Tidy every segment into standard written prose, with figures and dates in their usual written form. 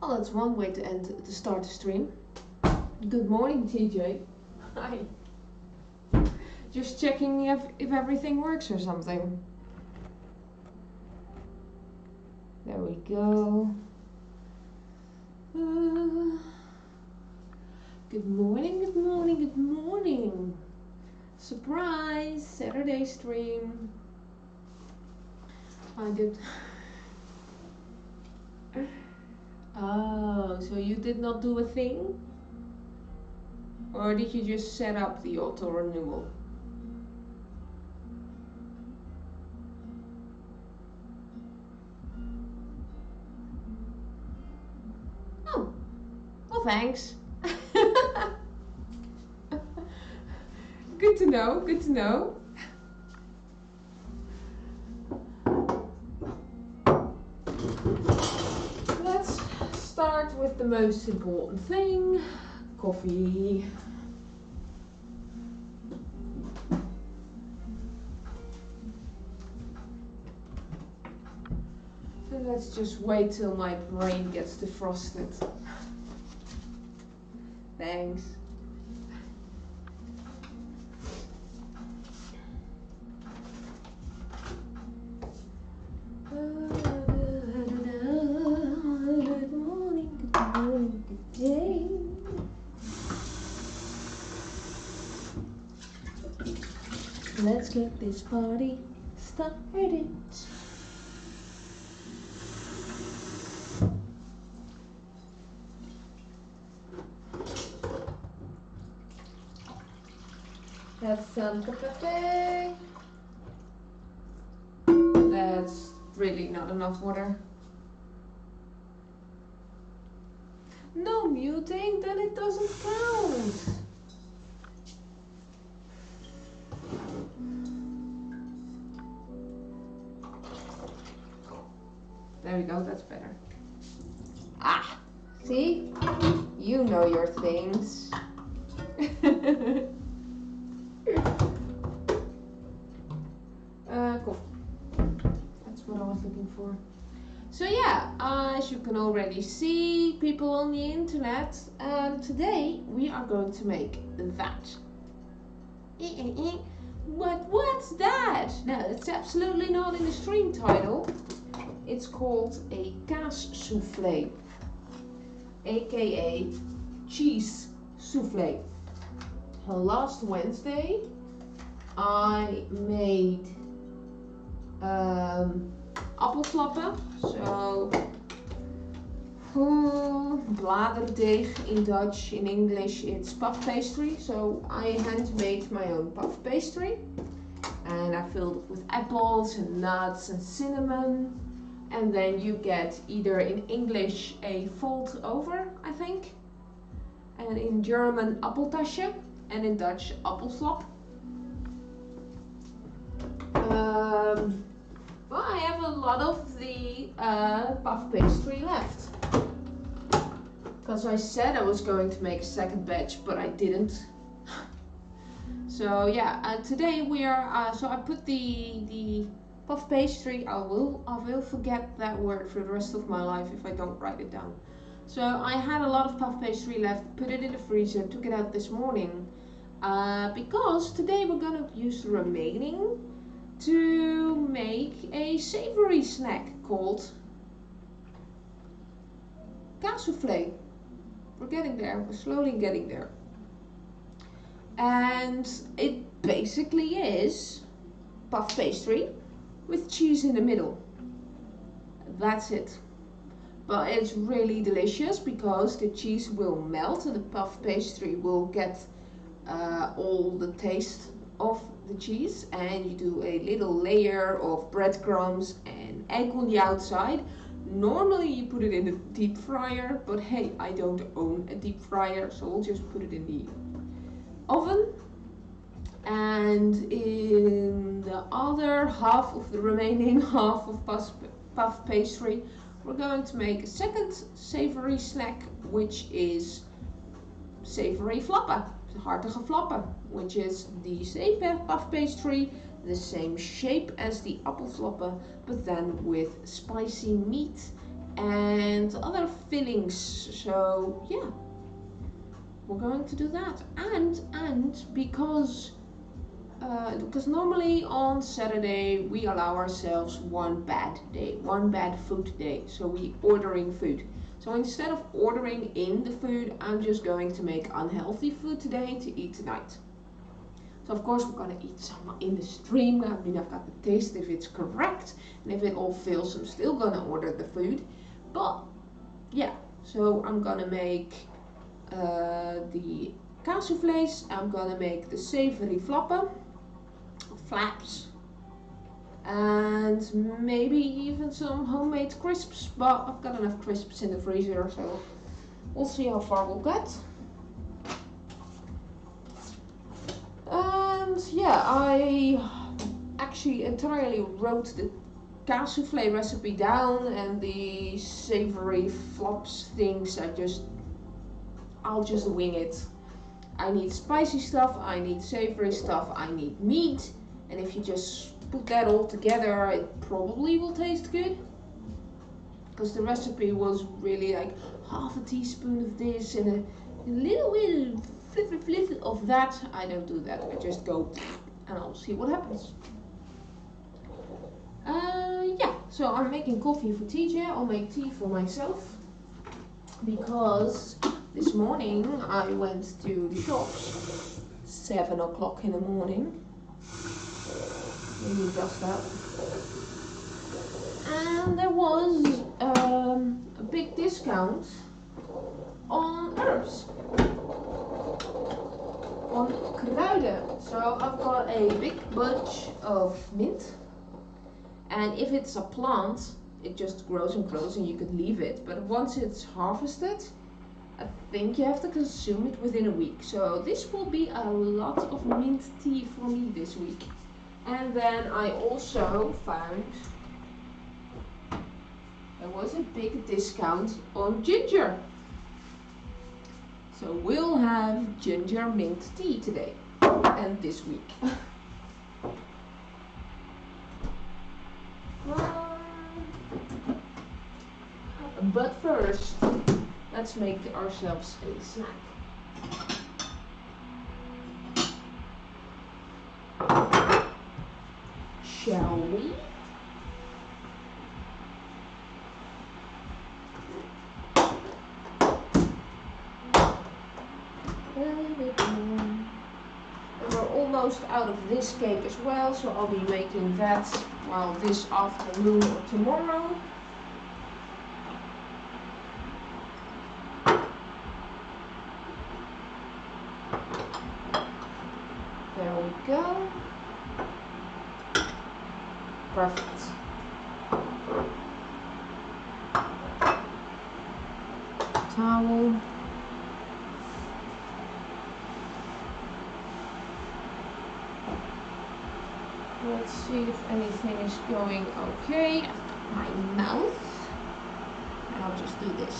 Well, that's one way to start the stream. Good morning, TJ. Hi. Just checking if everything works or something. There we go. Good morning, good morning, good morning. Surprise, Saturday stream. I did. Oh, so you did not do a thing? Or did you just set up the auto renewal? Oh, well thanks. Good to know, good to know. Let's start with the most important thing, coffee. And let's just wait till my brain gets defrosted. Thanks. Good morning, good day. Let's get this party started. Have some coffee. That's really not enough water. No muting, then it doesn't count. There we go, that's better. Ah, see? You know your things. Cool. That's what I was looking for. So yeah, as you can already see, people on the internet, today we are going to make that. What's that? No, it's absolutely not in the stream title. It's called a Kaassoufle, aka cheese souffle. Last Wednesday I made appelflappen, so bladerdeeg in Dutch. In English it's puff-pastry, so I handmade my own puff-pastry and I filled it with apples and nuts and cinnamon, and then you get either in English a fold over, I think, and in German appeltasje, and in Dutch appelflap. Well, I have a lot of the puff pastry left, because I said I was going to make a second batch, but I didn't. So yeah, today we are. So I put the puff pastry. I will forget that word for the rest of my life if I don't write it down. So I had a lot of puff pastry left. Put it in the freezer. Took it out this morning because today we're gonna use the remaining to make a savory snack called Kaassoufle. We're getting there, we're slowly getting there. And it basically is puff pastry with cheese in the middle. That's it. But it's really delicious because the cheese will melt and the puff pastry will get all the taste of the cheese, and you do a little layer of breadcrumbs and egg on the outside. Normally you put it in the deep fryer, but hey, I don't own a deep fryer, so we'll just put it in the oven. And in the other half of the remaining half of puff pastry, we're going to make a second savory snack, which is savory flappen, hartige flappen, which is the same puff pastry, the same shape as the appelflappen, but then with spicy meat and other fillings. So yeah, we're going to do that. And because normally on Saturday we allow ourselves one bad food day, so we ordering food. So instead of ordering in the food, I'm just going to make unhealthy food today to eat tonight. So of course we're gonna eat some in the stream. I mean, I've got the taste if it's correct, and if it all fails, I'm still gonna order the food. But yeah, so I'm gonna make the Kaassoufles. I'm gonna make the Savoury flaps, and maybe even some homemade crisps. But I've got enough crisps in the freezer, so we'll see how far we'll get. And yeah, I actually entirely wrote the Kaassoufle recipe down, and the Savoury flops things I'll just wing it. I need spicy stuff, I need savory stuff, I need meat, and if you just put that all together, it probably will taste good. Because the recipe was really like half a teaspoon of this and a little bit of that. I don't do that, I just go and I'll see what happens. Yeah, so I'm making coffee for TJ, I'll make tea for myself, because this morning I went to the shops, 7 o'clock in the morning, maybe just that, and there was a big discount on herbs, on kruiden. So I've got a big bunch of mint, and if it's a plant, it just grows and grows and you could leave it, but once it's harvested, I think you have to consume it within a week. So this will be a lot of mint tea for me this week. And then I also found there was a big discount on ginger. So we'll have ginger mint tea today and this week. But first, let's make ourselves a snack. Shall we? And we're almost out of this cake as well, so I'll be making that this afternoon or tomorrow. There we go. Perfect. Towel. Let's see if anything is going okay. I've got my mouth. And I'll just do this.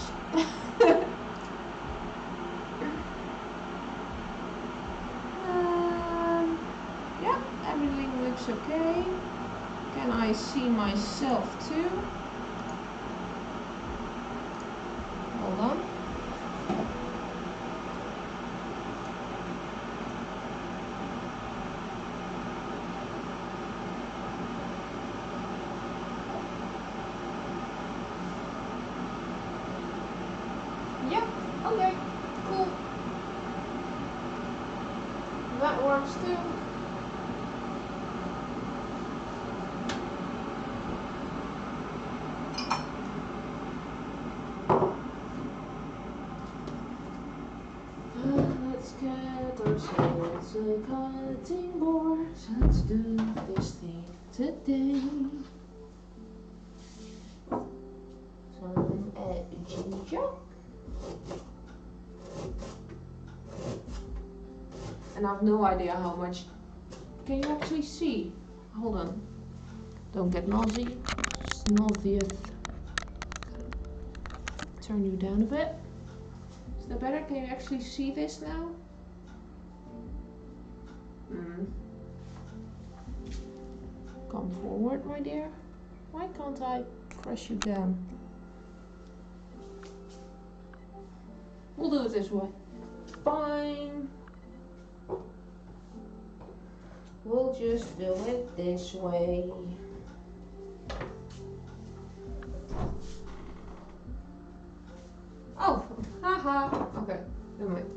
Yeah, everything looks okay. Can I see myself too? Hold on. Yeah, okay, cool. That works too. Let's get ourselves a cutting board. Let's do this thing today. Some ginger. And I have no idea how much. Can you actually see? Hold on. Don't get nauseous. Turn you down a bit. Is that better? Can you actually see this now? Come forward, my dear. Why can't I press you down? We'll do it this way. Fine. We'll just do it this way. Oh, haha. Okay, never mind.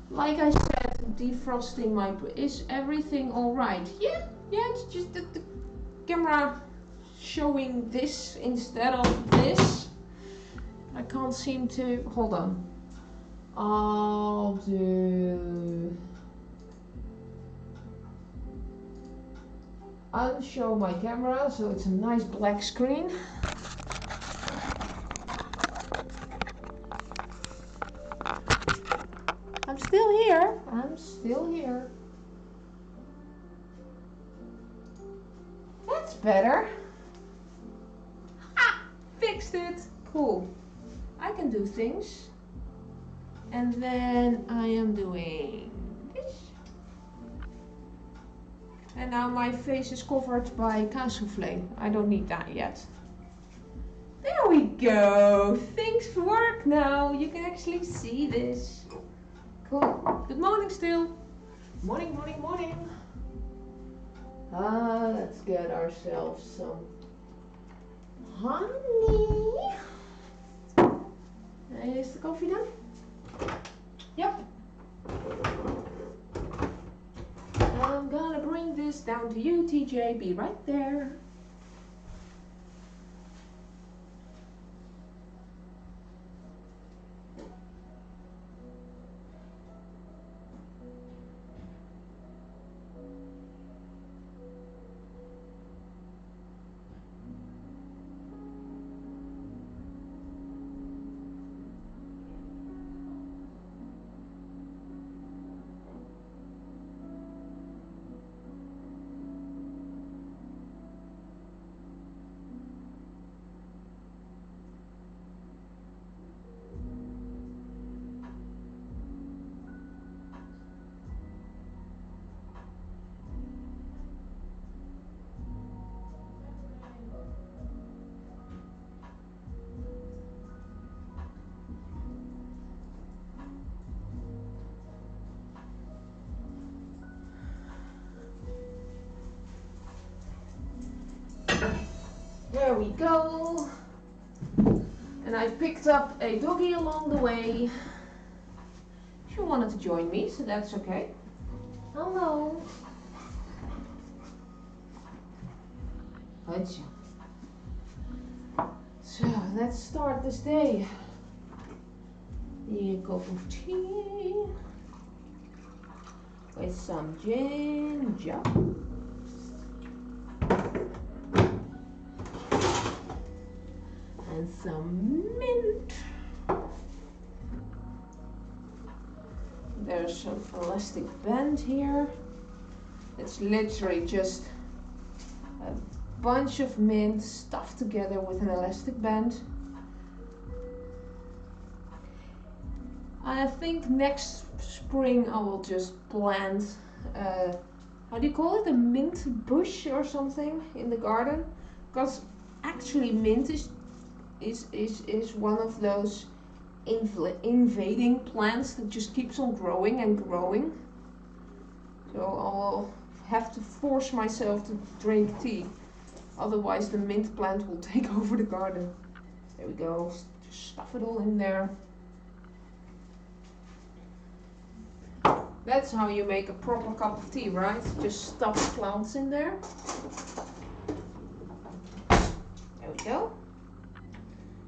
Like I said, defrosting my... Is everything alright? Yeah, it's just the camera showing this instead of this. I can't seem to... Hold on. I'll do... Unshow my camera so it's a nice black screen. I'm still here. I'm still here. That's better. Ah, fixed it. Cool. I can do things. And then I am doing this. And now my face is covered by Kaassoufle. I don't need that yet. There we go. Things work now. You can actually see this. Cool. Good morning still. Morning, morning, morning. Let's get ourselves some honey. Is the coffee done? Yep. I'm gonna bring this down to you, TJ. Be right there. There we go. And I picked up a doggy along the way. She wanted to join me, so that's okay. Hello. Gotcha. So let's start this day. A cup of tea with some ginger. And some mint. There's some elastic band here. It's literally just a bunch of mint stuffed together with an elastic band. I think next spring I will just plant, how do you call it, a mint bush or something in the garden, because actually mint is one of those invading plants that just keeps on growing and growing. So I'll have to force myself to drink tea, otherwise the mint plant will take over the garden. There we go, just stuff it all in there. That's how you make a proper cup of tea, right? Just stuff plants in there. There we go.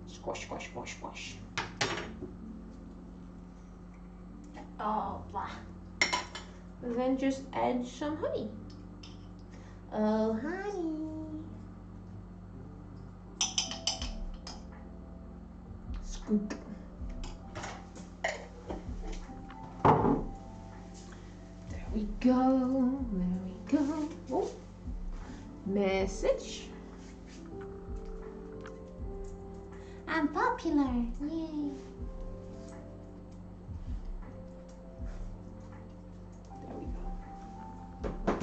Squash, squash, squash, squash. Oh, blah. And then just add some honey. Oh, honey. Scoop. There we go. There we go. Oh. Message. I'm popular. Yay. There we go.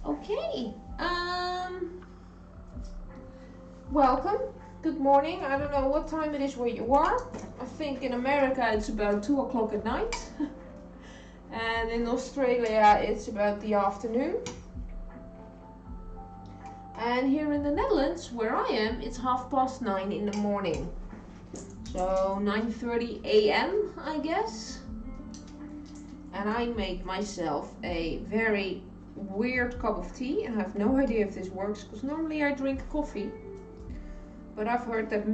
Okay. Welcome. Good morning. I don't know what time it is where you are. I think in America it's about 2 o'clock at night. And in Australia it's about the afternoon. And here in the Netherlands, where I am, it's 9:30 in the morning. So 9:30 a.m. I guess. And I make myself a very weird cup of tea, and I have no idea if this works because normally I drink coffee. But I've heard that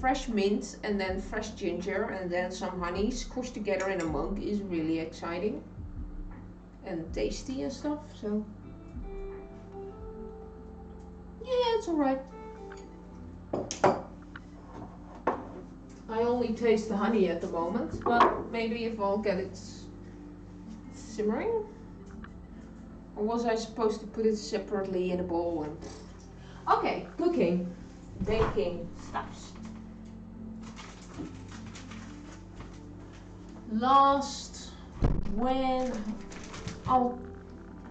fresh mint and then fresh ginger and then some honey squished together in a mug is really exciting and tasty and stuff. So yeah, it's alright. I only taste the honey at the moment, but maybe if I'll get it simmering. Or was I supposed to put it separately in a bowl? And okay, cooking, baking stuffs. I'll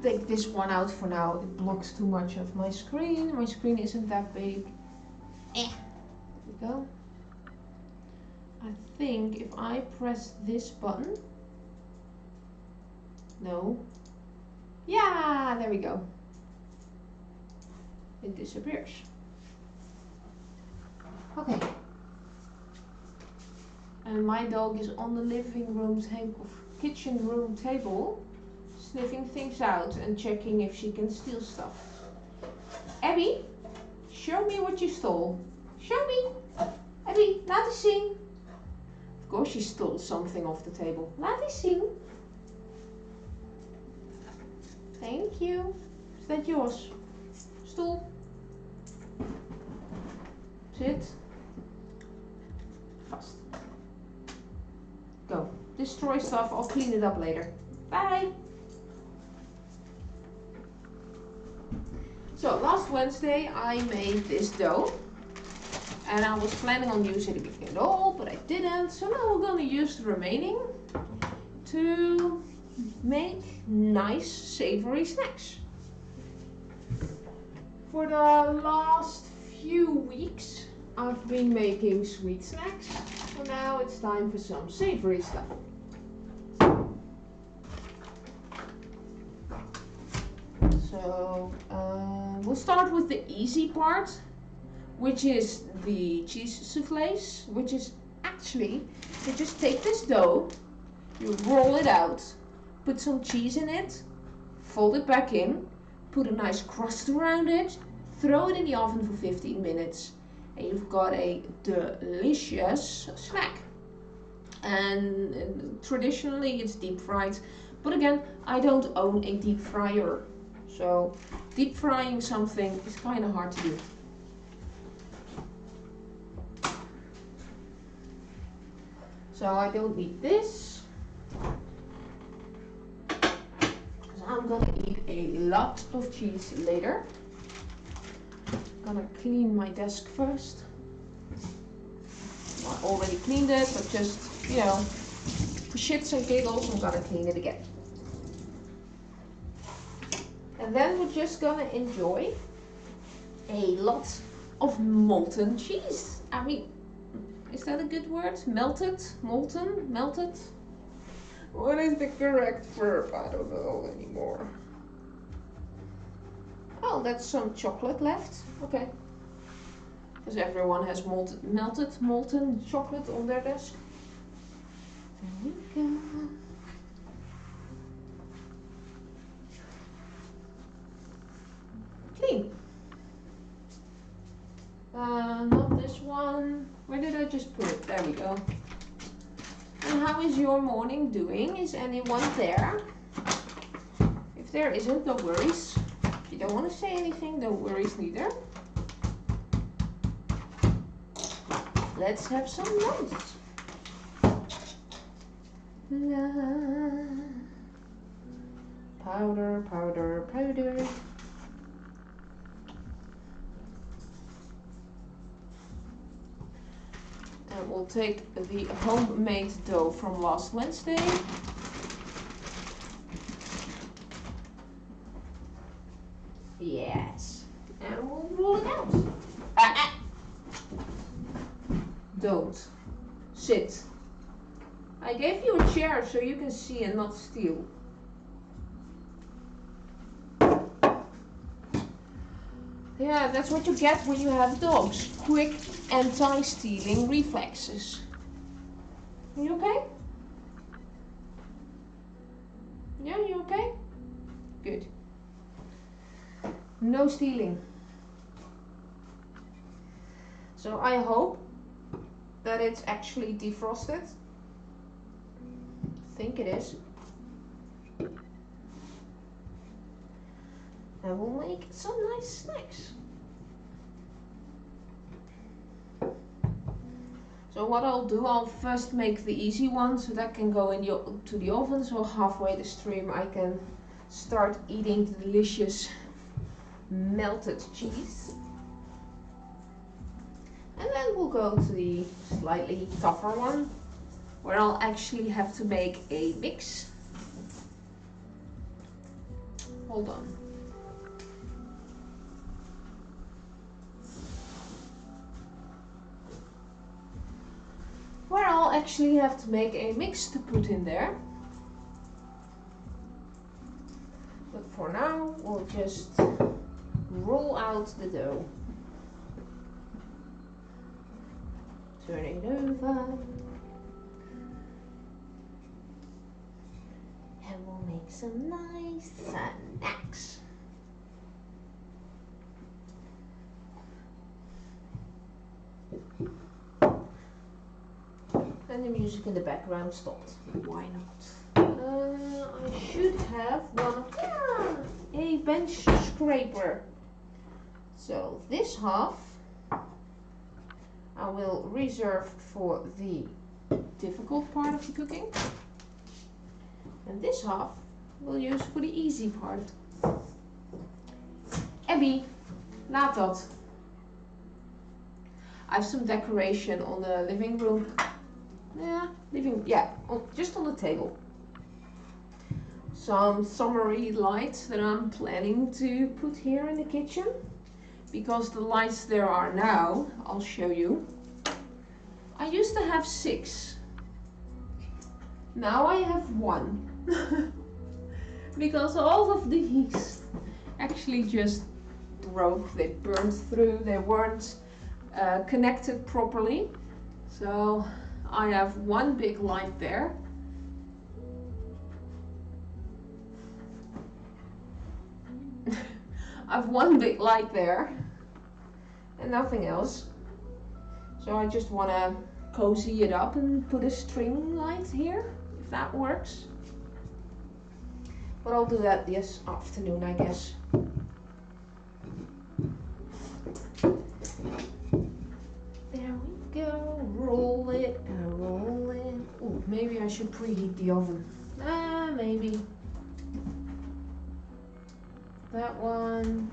take this one out for now. It blocks too much of my screen. My screen isn't that big. There we go. I think if I press this button, no. Yeah, there we go. It disappears. Okay. And my dog is on the living room table, kitchen room table, sniffing things out and checking if she can steal stuff. Abby, show me what you stole. Show me. Abby, laat eens zien. Of course she stole something off the table. Laat eens zien. Thank you. Is that yours? Stoel. Sit. Vast. Go. Destroy stuff. I'll clean it up later. Bye. So last Wednesday I made this dough. And I was planning on using it all, but I didn't. So now we're going to use the remaining to make nice savory snacks. For the last few weeks I've been making sweet snacks, so now it's time for some savory stuff. So we'll start with the easy part, which is the cheese souffles, which is actually, you just take this dough, you roll it out, put some cheese in it, fold it back in, put a nice crust around it, throw it in the oven for 15 minutes, and you've got a delicious snack. And traditionally it's deep fried, but again, I don't own a deep fryer, so deep frying something is kind of hard to do. So I don't need this, because I'm gonna eat a lot of cheese later. I'm gonna clean my desk first. I already cleaned it, but just, you know, for shits and giggles, I'm gonna clean it again. And then we're just gonna enjoy a lot of molten cheese. I mean, is that a good word? Melted? Molten? Melted? What is the correct verb? I don't know anymore. Oh, that's some chocolate left. Okay. Because everyone has melted molten chocolate on their desk. There we go. Clean. Not this one. Where did I just put it? There we go. And how is your morning doing? Is anyone there? If there isn't, no worries. If you don't want to say anything, no worries neither. Let's have some lunch. Powder, powder, powder. And we'll take the homemade dough from last Wednesday. Yes. And we'll roll it out. don't. Sit. I gave you a chair so you can see and not steal. Yeah, that's what you get when you have dogs. Quick anti-stealing reflexes. Are you okay? Yeah, you okay? Good. No stealing. So I hope that it's actually defrosted. I think it is. And we'll make some nice snacks. So what I'll do, I'll first make the easy one so that can go to the oven. So halfway the stream I can start eating the delicious melted cheese. And then we'll go to the slightly tougher one, where I'll actually have to make a mix. Hold on. Where I'll actually have to make a mix to put in there. But for now, we'll just roll out the dough. Turn it over. And we'll make some nice snacks. And the music in the background stopped. Why not? I should have a bench scraper. So this half I will reserve for the difficult part of the cooking. And this half we'll use for the easy part. Abby, laat dat. I have some decoration on the living room. Just on the table. Some summery lights that I'm planning to put here in the kitchen. Because the lights there are now, I'll show you. I used to have 6. Now I have 1. Because all of these actually just broke. They burned through. They weren't connected properly. So I have one big light there. I have one big light there and nothing else. So I just want to cozy it up and put a string light here, if that works. But I'll do that this afternoon, I guess. There we go. Roll it and roll it. Ooh, maybe I should preheat the oven. Maybe. That one.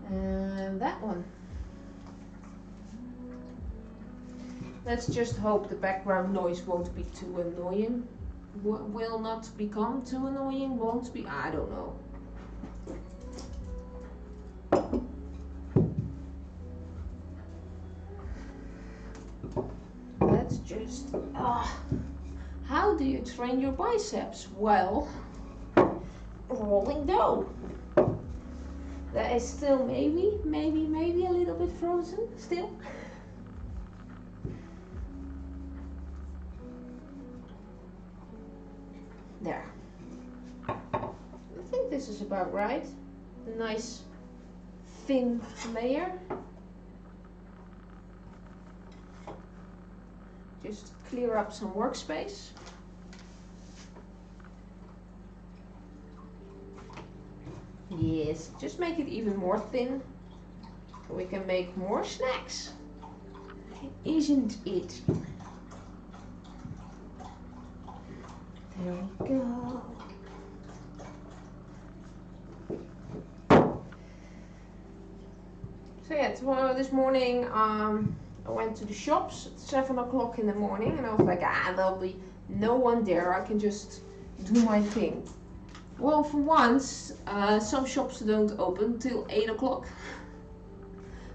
And that one. Let's just hope the background noise won't be too annoying. Will not become too annoying, won't be, I don't know. Let's just, how do you train your biceps? Well, rolling dough. That is still maybe a little bit frozen still. There. I think this is about right. A nice thin layer. Just clear up some workspace. Yes, just make it even more thin so we can make more snacks. Isn't it? There we go. So yeah, tomorrow, this morning I went to the shops at 7 o'clock in the morning and I was like, there'll be no one there, I can just do my thing. Well, for once, some shops don't open till 8 o'clock.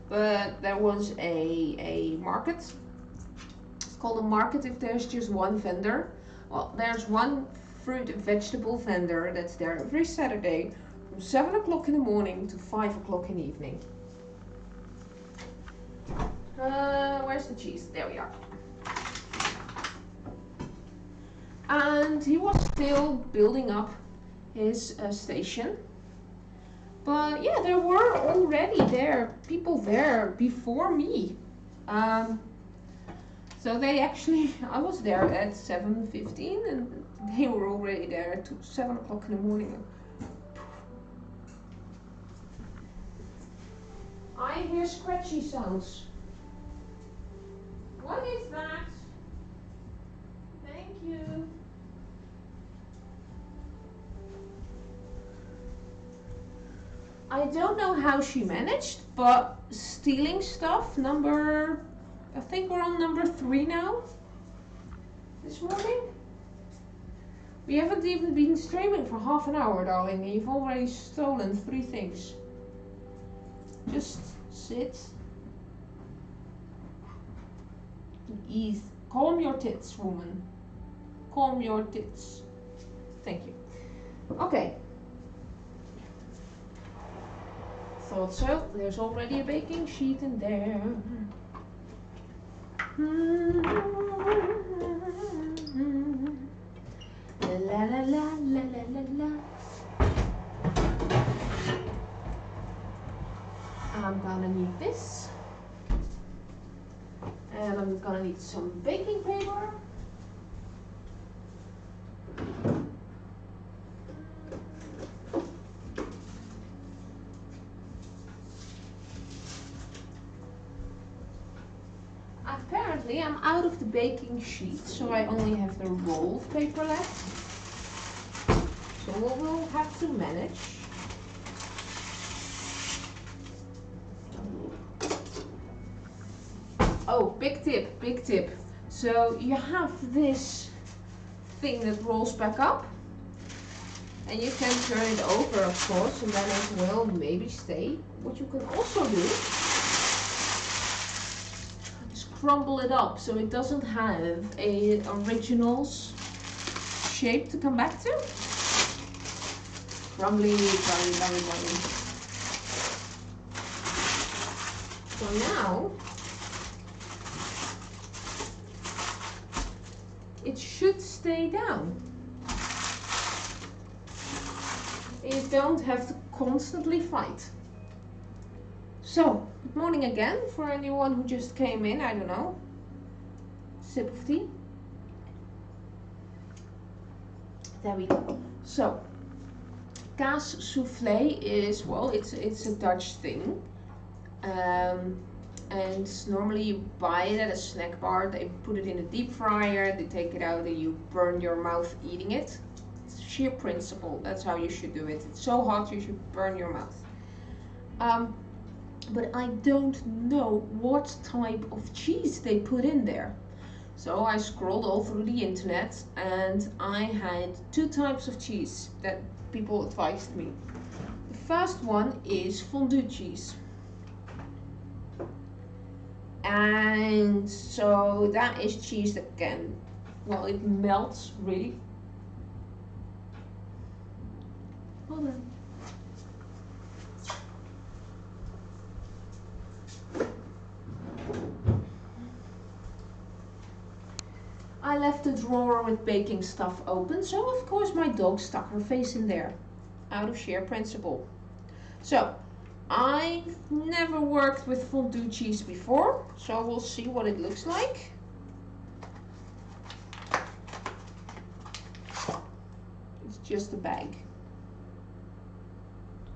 but there was a market. It's called a market if there's just one vendor. Well, there's one fruit and vegetable vendor that's there every Saturday from 7 o'clock in the morning to 5 o'clock in the evening. Where's the cheese? There we are. And he was still building up his station. But yeah, there were already people there before me. So they actually, I was there at 7:15 and they were already there at 7 o'clock in the morning. I hear scratchy sounds. What is that? Thank you. I don't know how she managed, but stealing stuff, I think we're on number 3 now, this morning. We haven't even been streaming for half an hour, darling, and you've already stolen 3 things. Just sit. Ease. Calm your tits, woman. Calm your tits. Thank you. Okay. Thought so. There's already a baking sheet in there. La la la la la la la. I'm gonna need this. And I'm gonna need some baking paper. Apparently I'm out of the baking sheet, so I only have the roll of paper left. So we'll have to manage. Oh, big tip. So you have this thing that rolls back up. And you can turn it over, of course, and then it will maybe stay. What you can also do is crumble it up so it doesn't have a original shape to come back to. Crumbly. So now it should stay down. You don't have to constantly fight. So, good morning again for anyone who just came in, I don't know. Sip of tea. There we go. So, Kaassoufle is, well, it's a Dutch thing. And normally you buy it at a snack bar. They put it in a deep fryer, they take it out and you burn your mouth eating it. It's sheer principle, that's how you should do it. It's so hot you should burn your mouth. But I don't know what type of cheese they put in there. So I scrolled all through the internet and I had 2 types of cheese that people advised me. The first one is fondue cheese. And so that is cheese that it melts really. Hold on. I left the drawer with baking stuff open, so of course my dog stuck her face in there, out of sheer principle. So, I've never worked with fondue cheese before, so we'll see what it looks like. It's just a bag.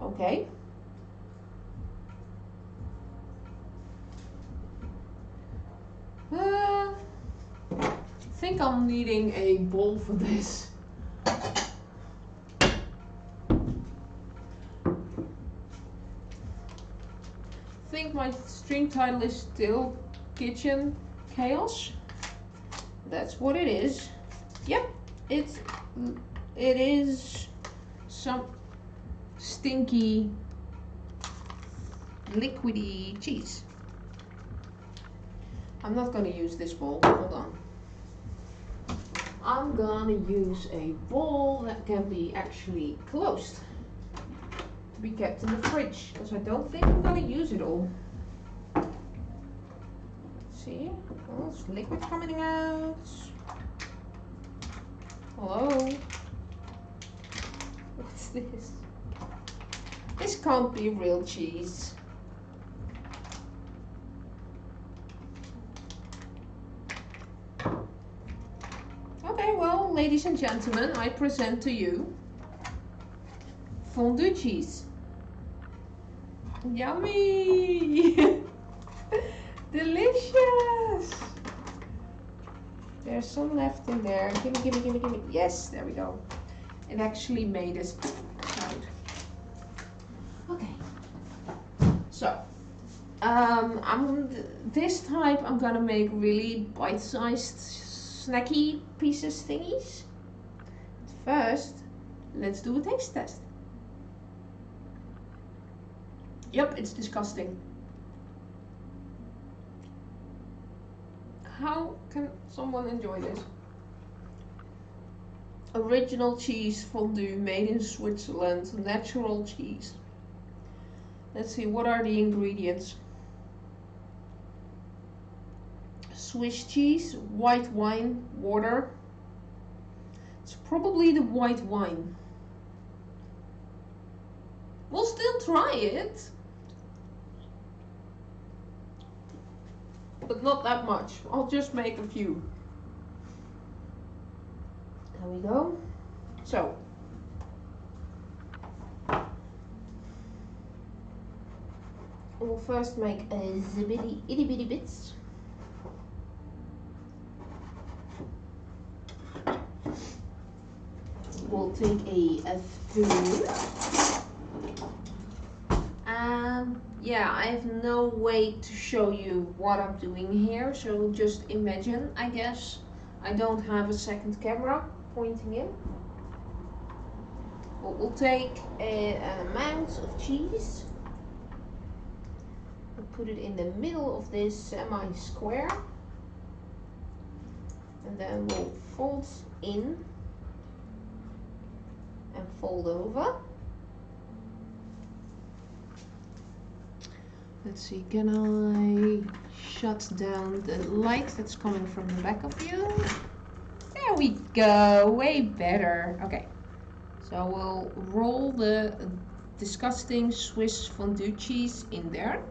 Okay. I think I'm needing a bowl for this. I think my stream title is still Kitchen Chaos. That's what it is. Yep, it is some stinky liquidy cheese. I'm not going to use this bowl, hold on. I'm gonna use a bowl that can be actually closed to be kept in the fridge, because I don't think I'm gonna use it all. See? Oh, there's liquid coming out. Hello? What's this? This can't be real cheese. Okay, well, ladies and gentlemen, I present to you fondue cheese. Yummy! Delicious! There's some left in there. Gimme, gimme, gimme, gimme. Yes, there we go. It actually made a sound. Okay. So, this type I'm gonna make really bite-sized, snacky pieces thingies. First, let's do a taste test. Yep, it's disgusting. How can someone enjoy this? Original cheese fondue made in Switzerland, natural cheese. Let's see, what are the ingredients? Swiss cheese, white wine, water. It's probably the white wine. We'll still try it, but not that much. I'll just make a few. There we go. So, we'll first make a zibbity itty bitty bits. We'll take a spoon. Yeah, I have no way to show you what I'm doing here, so just imagine, I guess. I don't have a second camera pointing in. But we'll take an amount of cheese. We'll put it in the middle of this semi-square. And then we'll fold in and fold over. Let's see, can I shut down the light that's coming from the back of you? There we go, way better. Okay, so we'll roll the disgusting Swiss fondue cheese in there.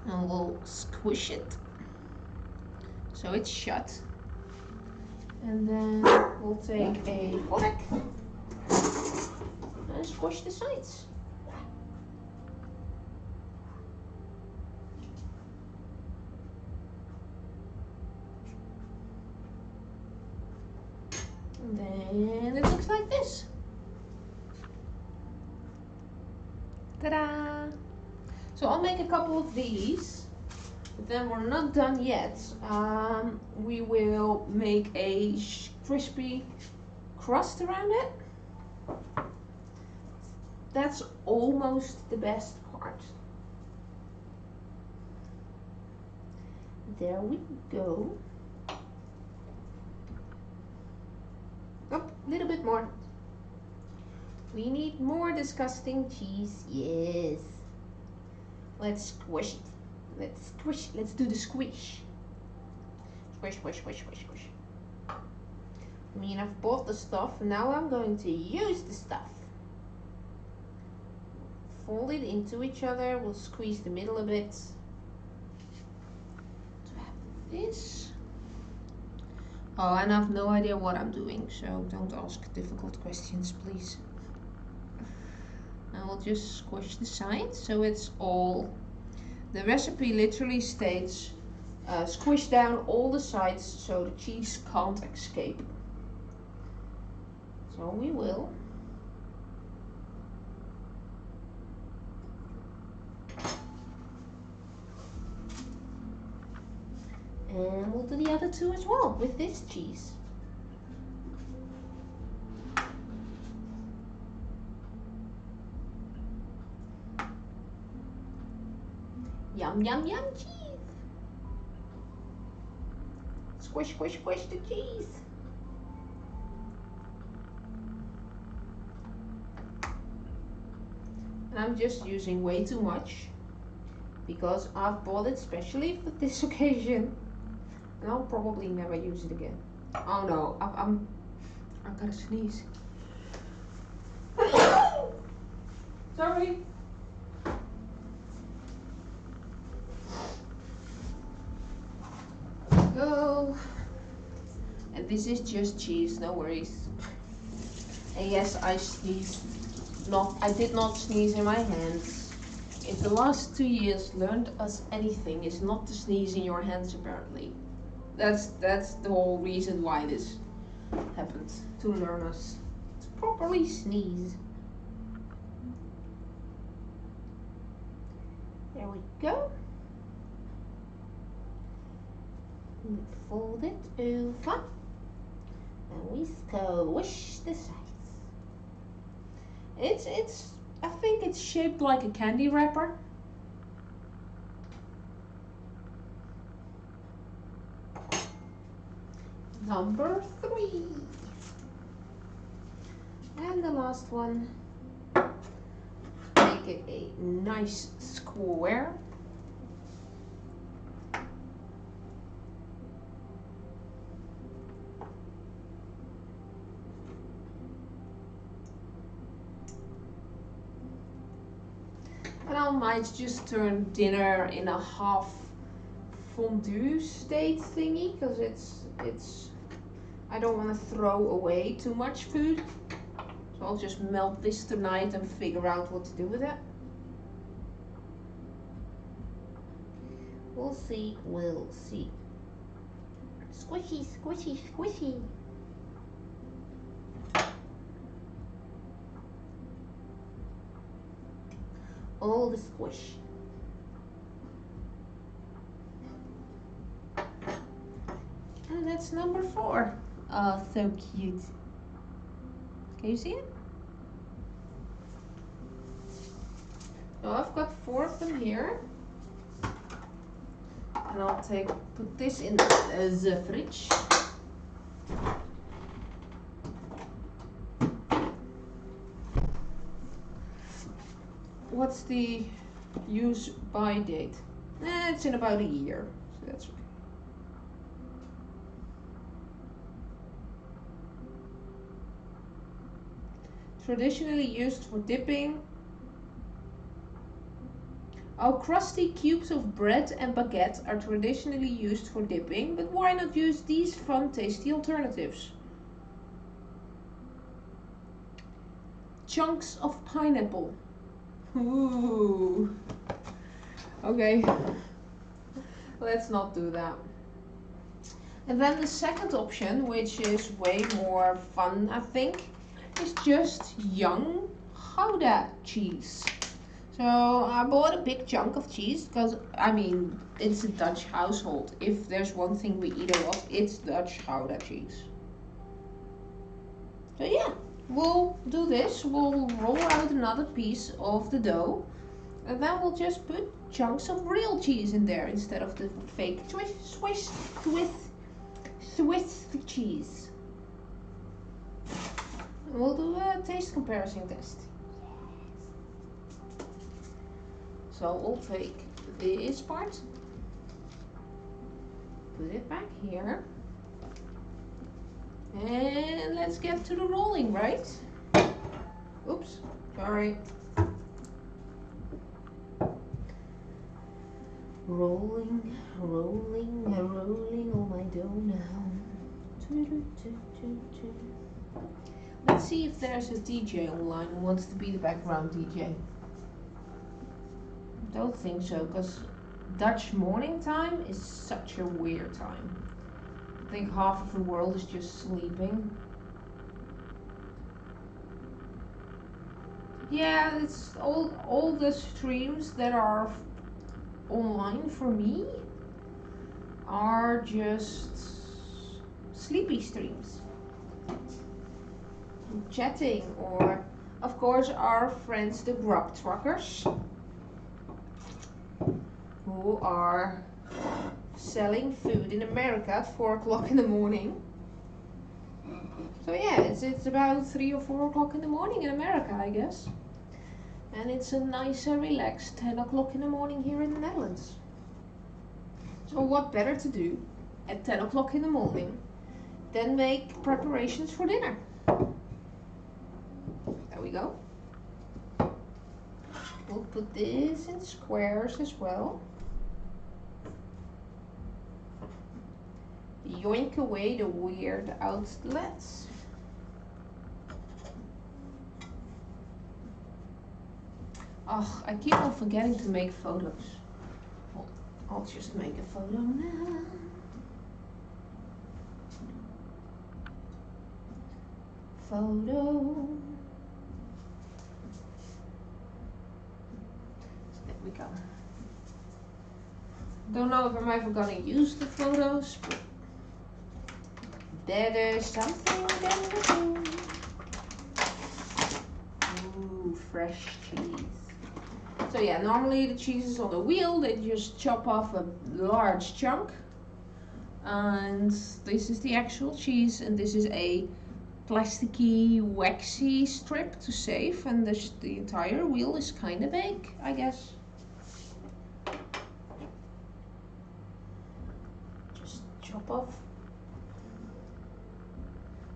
And we'll squish it so it's shut. And then we'll take a fork and squish the sides. And then it looks like this. Ta-da! So I'll make a couple of these, but then we're not done yet. We will make a crispy crust around it. That's almost the best part. There we go. Oh, a little bit more. We need more disgusting cheese. Yes. Let's squish it. Let's squish. Let's do the squish. Squish, squish, squish, squish, squish. I mean, I've bought the stuff. Now I'm going to use the stuff. Fold it into each other. We'll squeeze the middle a bit. To have this. Oh, and I have no idea what I'm doing, so don't ask difficult questions, please. And we'll just squish the sides so it's all. The recipe literally states squish down all the sides so the cheese can't escape. So we will. And we'll do the other two as well with this cheese. Yum, yum, yum, cheese. Squish, squish, squish the cheese. And I'm just using way too much because I've bought it specially for this occasion. And I'll probably never use it again. Oh no, I gotta sneeze. Sorry. Go. And this is just cheese, no worries. And yes, I sneezed. I did not sneeze in my hands. If the last 2 years learned us anything, is not to sneeze in your hands apparently. That's the whole reason why this happened, to learn us to properly sneeze. There we go. We fold it over and we squish the sides. I think it's shaped like a candy wrapper. Number 3. And the last one. Make it a nice square. And I might just turn dinner in a half fondue state thingy, because it's I don't want to throw away too much food. So I'll just melt this tonight and figure out what to do with it. We'll see, we'll see. Squishy, squishy, squishy. All the squish. And that's number 4. Oh, so cute. Can you see it? So I've got 4 of them here. And I'll put this in the fridge. What's the use by date? It's in about a year, so that's right. Traditionally used for dipping. Oh, crusty cubes of bread and baguette are traditionally used for dipping, but why not use these fun, tasty alternatives? Chunks of pineapple. Ooh. Okay. Let's not do that. And then the second option, which is way more fun, I think, is just young Gouda cheese. So I bought a big chunk of cheese because, I mean, it's a Dutch household. If there's one thing we eat a lot, it's Dutch Gouda cheese. So yeah, we'll do this. We'll roll out another piece of the dough. And then we'll just put chunks of real cheese in there instead of the fake Swiss cheese. And we'll do a taste comparison test. So we'll take this part, put it back here, and let's get to the rolling, right? Oops, sorry. Rolling, rolling, rolling on my dough now. Let's see if there's a DJ online who wants to be the background DJ. Don't think so, because Dutch morning time is such a weird time. I think half of the world is just sleeping. Yeah, it's all the streams that are online for me are just sleepy streams. Chatting, or of course our friends the grub truckers, who are selling food in America at 4 o'clock in the morning. So yeah, it's about 3 or 4 o'clock in the morning in America, I guess. And it's a nice and relaxed 10 o'clock in the morning here in the Netherlands. So what better to do at 10 o'clock in the morning than make preparations for dinner? There we go. We'll put this in squares as well. Yoink away the weird outlets. Oh, I keep on forgetting to make photos. I'll just make a photo now. Photo. There we go. Don't know if I'm ever gonna use the photos, but better something than nothing. Ooh, fresh cheese. So yeah, normally the cheese is on the wheel. They just chop off a large chunk. And this is the actual cheese, and this is a plasticky, waxy strip to save, and the entire wheel is kind of big, I guess. Just chop off.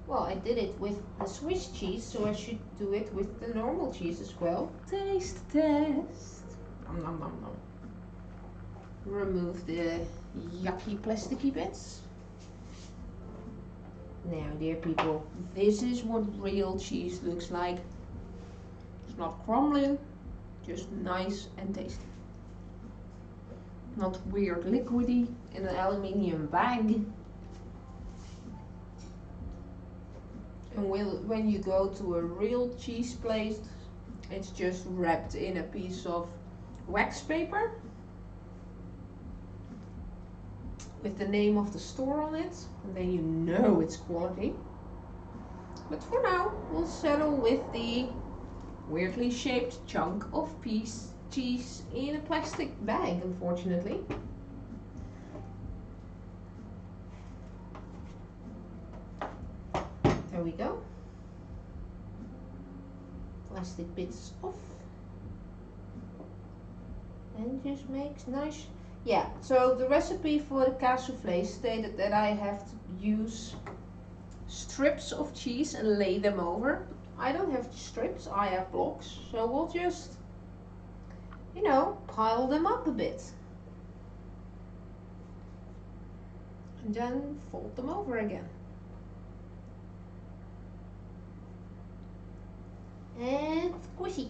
Well, I did it with the Swiss cheese, so I should do it with the normal cheese as well. Taste test. Nom nom nom nom. Remove the yucky plasticky bits. Now, dear people, this is what real cheese looks like. It's not crumbling, just nice and tasty. Not weird liquidy in an aluminium bag. And when you go to a real cheese place, it's just wrapped in a piece of wax paper with the name of the store on it, and then you know it's quality. But for now, we'll settle with the weirdly shaped chunk of cheese in a plastic bag, unfortunately. There we go. Plastic bits off. And just makes nice. Yeah, so the recipe for the Kaassoufle stated that I have to use strips of cheese and lay them over. I don't have strips, I have blocks. So we'll just, you know, pile them up a bit. And then fold them over again. And squishy.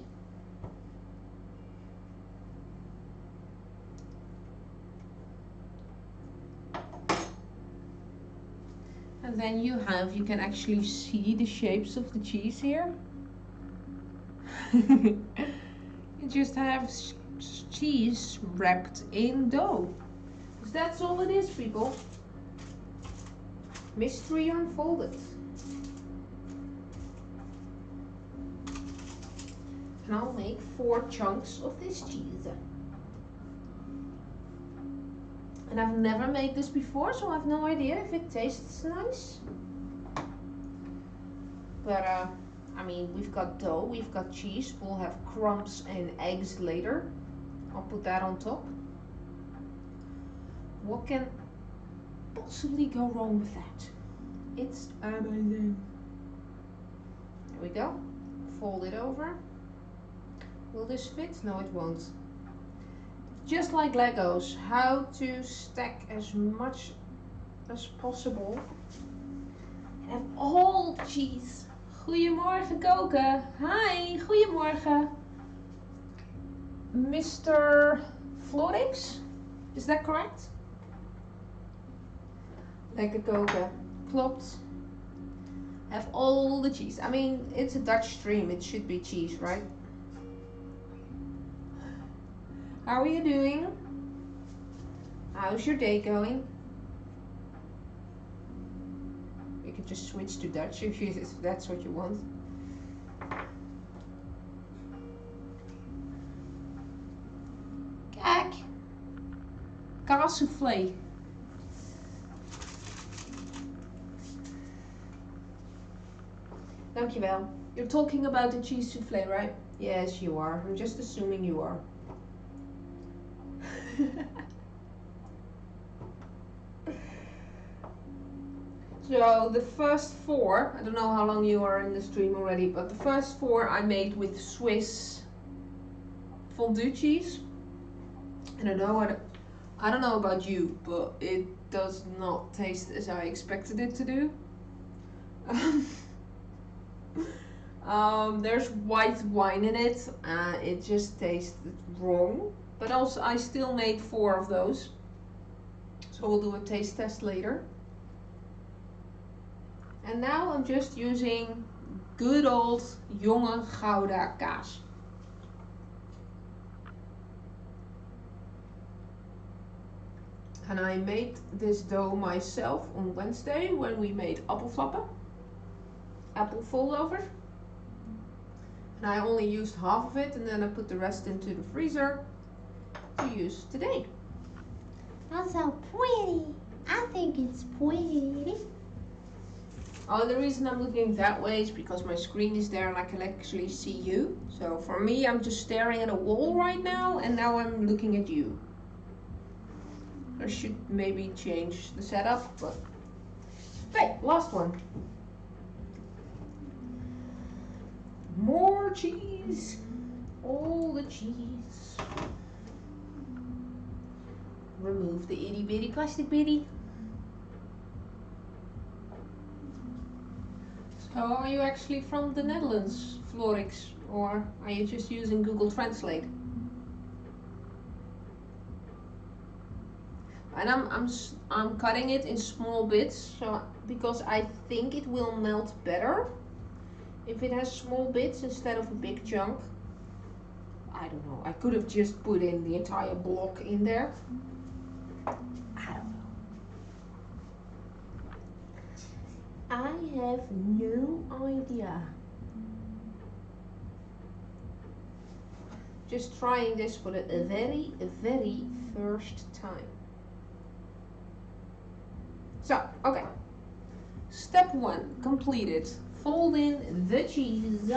And then you can actually see the shapes of the cheese here. You just have cheese wrapped in dough. Because that's all it is, people. Mystery unfolded. And I'll make 4 chunks of this cheese. And I've never made this before, so I have no idea if it tastes nice. But I mean, we've got dough, we've got cheese, we'll have crumbs and eggs later. I'll put that on top. What can possibly go wrong with that? It's amazing. There we go. Fold it over. Will this fit? No, it won't. Just like Legos, how to stack as much as possible and have all cheese. Goedemorgen koken. Hi, goedemorgen. Mr. Florix, is that correct? Lekker koken. Klopt. Have all the cheese. I mean, it's a Dutch stream, it should be cheese, right? How are you doing? How's your day going? You can just switch to Dutch if that's what you want. Kijk. souffle. Dankjewel. You're talking about the cheese souffle, right? Yes, you are. I'm just assuming you are. So the first 4, I don't know how long you are in the stream already, but the first 4 I made with Swiss fondue cheese. And I don't know about you, but it does not taste as I expected it to do. There's white wine in it, it just tasted wrong. But also I still made 4 of those. So we'll do a taste test later. And now I'm just using good old jonge Gouda kaas. And I made this dough myself on Wednesday when we made appelflappen, apple foldovers. And I only used half of it and then I put the rest into the freezer to use today. That's so pretty. I think it's pretty. Oh, and the reason I'm looking that way is because my screen is there and I can actually see you. So for me, I'm just staring at a wall right now and now I'm looking at you. I should maybe change the setup, but hey, last one. More cheese. All the cheese. Remove the itty bitty plastic bitty. So are you actually from the Netherlands, Florix, or are you just using Google Translate? And I'm cutting it in small bits, so because I think it will melt better if it has small bits instead of a big chunk. I don't know. I could have just put in the entire block in there. I don't know. I have no idea. Just trying this for the very first time. So, okay. Step 1 completed. Fold in the cheese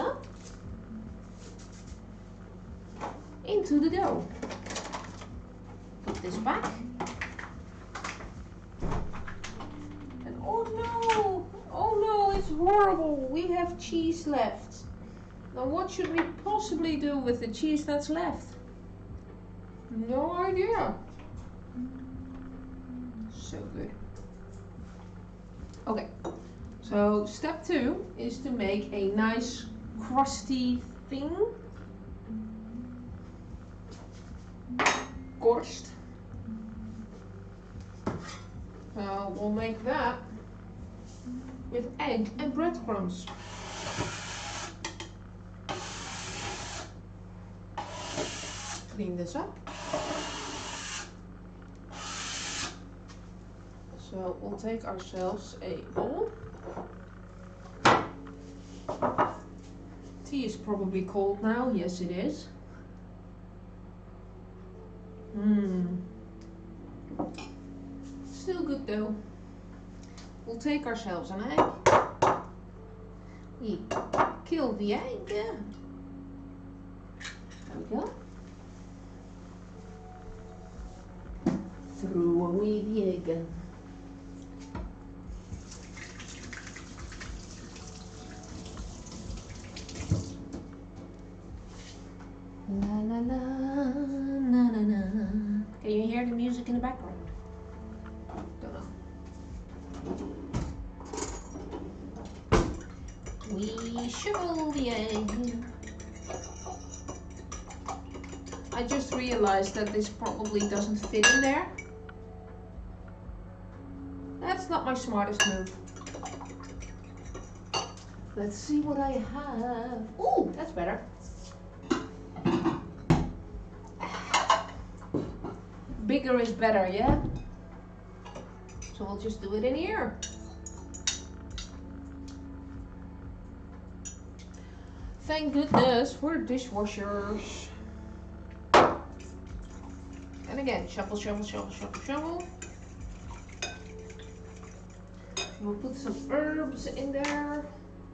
into the dough. Put this back. And oh no, it's horrible. We have cheese left. Now what should we possibly do with the cheese that's left? No idea. So good. Okay, so step 2 is to make a nice crusty thing. Korst. So we'll make that with egg and breadcrumbs. Clean this up. So we'll take ourselves a bowl. Tea is probably cold now. Yes, it is. Still good though. We'll take ourselves an egg. We kill the egg. There we go. Throw away the egg. La la la, na na na. Can you hear the music in the background? Don't know. We shovel the egg. I just realized that this probably doesn't fit in there. That's not my smartest move. Let's see what I have. Ooh, that's better. Bigger is better, yeah? So we'll just do it in here. Thank goodness for dishwashers. And again, shuffle, shuffle, shuffle, shuffle, shuffle. We'll put some herbs in there.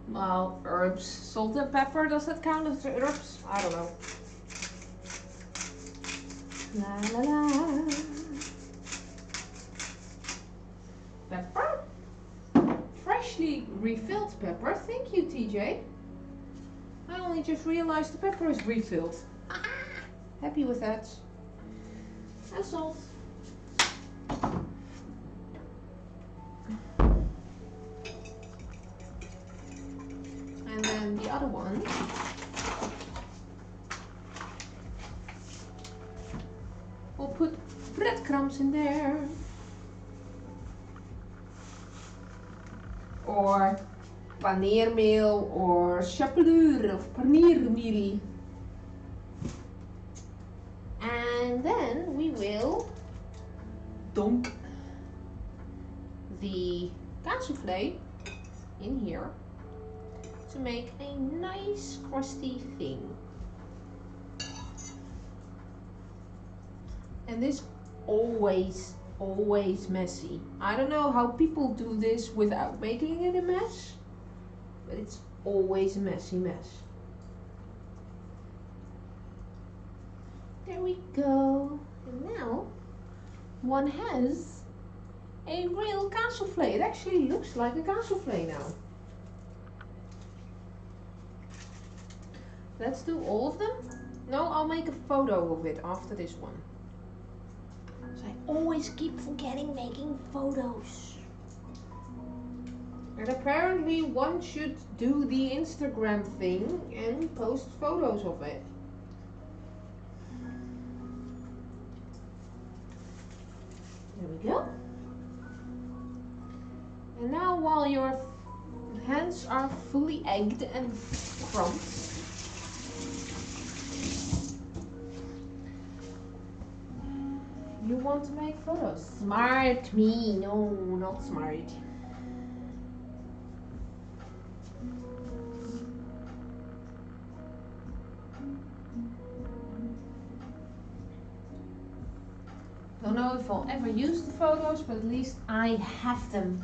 Well, herbs, salt and pepper, does that count as herbs? I don't know. La la la. Pepper. Freshly refilled pepper. Thank you, TJ. I only just realized the pepper is refilled. Happy with that. And salt. And then the other one. We'll put breadcrumbs in there. Or paneermeel or chapelure of paneermeel. And then we will dunk the kaassoufle in here to make a nice crusty thing. And this always messy. I don't know how people do this without making it a mess, but it's always a messy mess. There we go. And now one has a real kaassoufle. It actually looks like a kaassoufle now. Let's do all of them. No, I'll make a photo of it after this one. So I always keep forgetting making photos. And apparently one should do the Instagram thing and post photos of it. There we go. And now while your hands are fully egged and crumbed, you want to make photos. Smart me. No, not smart. Don't know if I'll ever use the photos, but at least I have them.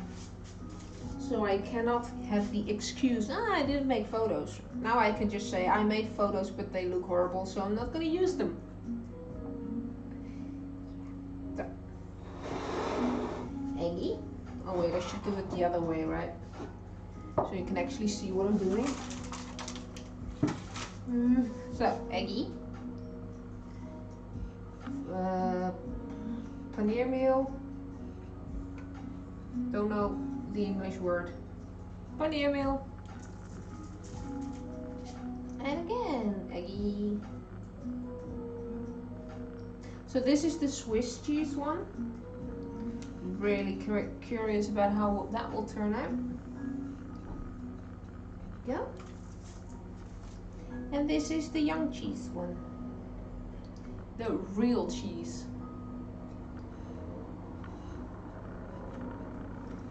So I cannot have the excuse, I didn't make photos. Now I can just say I made photos, but they look horrible, so I'm not going to use them. Eggy. Oh wait, I should do it the other way, right? So you can actually see what I'm doing. So, eggy. Paneermeel. Don't know the English word. Paneermeel. And again, eggy. So this is the Swiss cheese one. Really curious about how that will turn out. Yeah. And this is the young cheese one. The real cheese.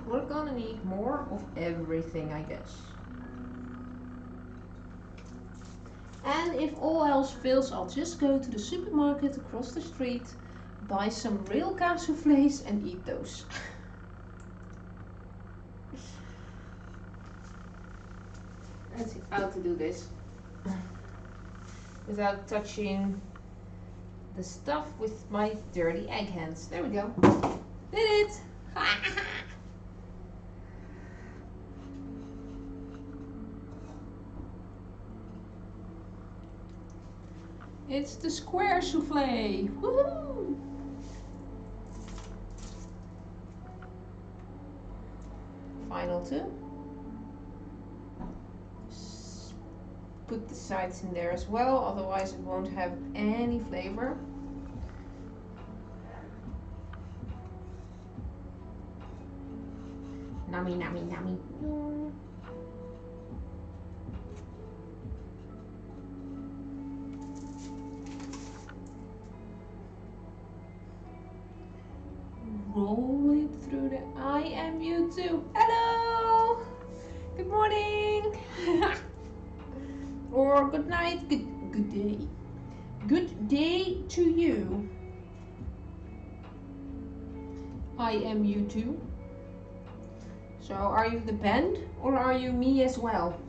We're gonna need more of everything, I guess. And if all else fails, I'll just go to the supermarket across the street, buy some real kaassoufles and eat those. Let's see how to do this without touching the stuff with my dirty egg hands. There we go. Did it! It's the square souffle. Woohoo! Final two. Put the sides in there as well, otherwise it won't have any flavor. Nummy, nummy, nummy. Roll it through the I am you too. Hello! Good morning! Or good night, good day. Good day to you. I am you too. So are you the band or are you me as well?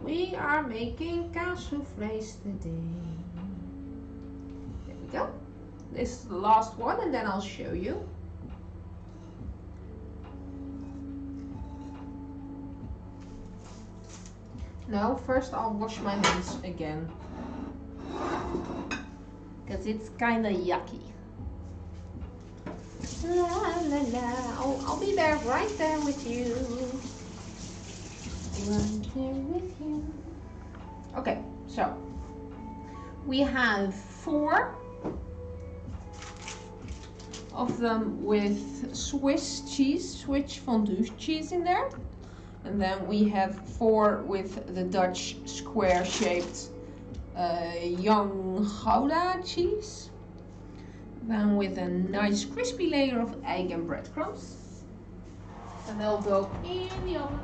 We are making Kaassoufles today. There we go. This is the last one and then I'll show you. No, first I'll wash my hands again. Because it's kind of yucky. La la la. I'll be there, right there with you. Right there with you. Okay, so we have 4 of them with Swiss fondue cheese in there. And then we have 4 with the Dutch square shaped young Gouda cheese. Then with a nice crispy layer of egg and breadcrumbs. And they'll go in the oven.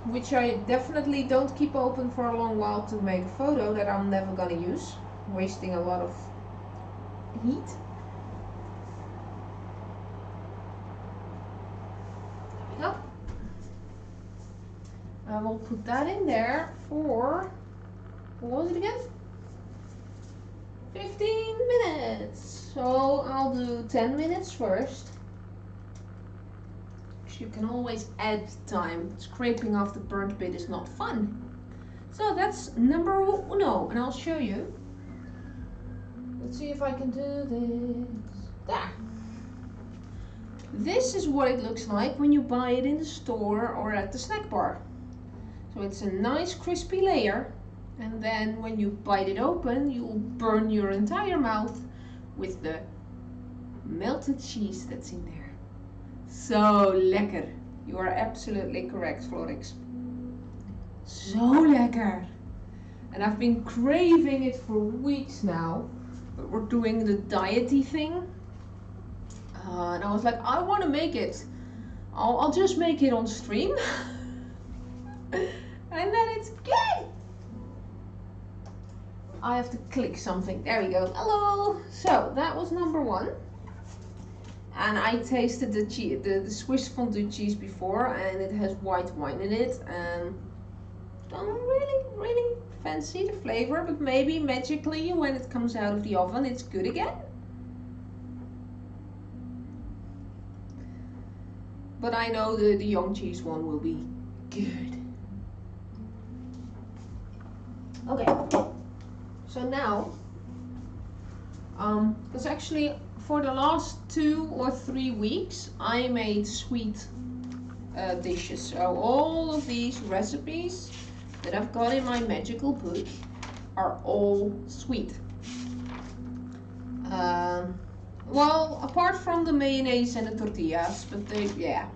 Which I definitely don't keep open for a long while to make a photo that I'm never gonna use. Wasting a lot of heat. I will put that in there for, what was it again? 15 minutes. So I'll do 10 minutes first. You can always add time. Scraping off the burnt bit is not fun. So that's number 1, and I'll show you. Let's see if I can do this. There. This is what it looks like when you buy it in the store or at the snack bar. So it's a nice crispy layer, and then when you bite it open, you'll burn your entire mouth with the melted cheese that's in there. So lekker. You are absolutely correct, Florix. So lekker. And I've been craving it for weeks now, but we're doing the diety thing. And I was like, I want to make it. I'll just make it on stream. And then it's good. I have to click something. There we go. Hello. So that was number 1. And I tasted the Swiss fondue cheese before, and it has white wine in it. And don't really fancy the flavor, but maybe magically when it comes out of the oven, it's good again. But I know the young cheese one will be good. Okay, so now, because actually for the last 2 or 3 weeks I made sweet dishes. So all of these recipes that I've got in my magical book are all sweet. Well, apart from the mayonnaise and the tortillas, but they, yeah.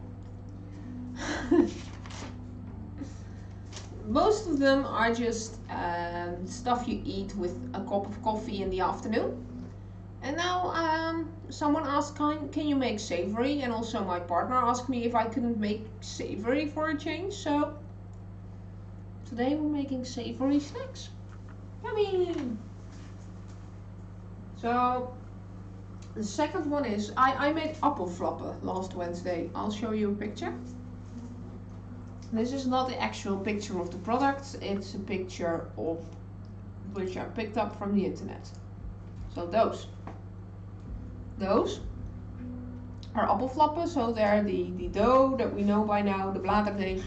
Most of them are just stuff you eat with a cup of coffee in the afternoon. And now someone asked, can you make savory? And also my partner asked me if I couldn't make savory for a change. So today we're making savory snacks. Yummy! So the second one is, I made appelflappen last Wednesday. I'll show you a picture. This is not the actual picture of the product, it's a picture of which I picked up from the internet. So those are appelflappen, so they're the dough that we know by now, the bladerdeeg.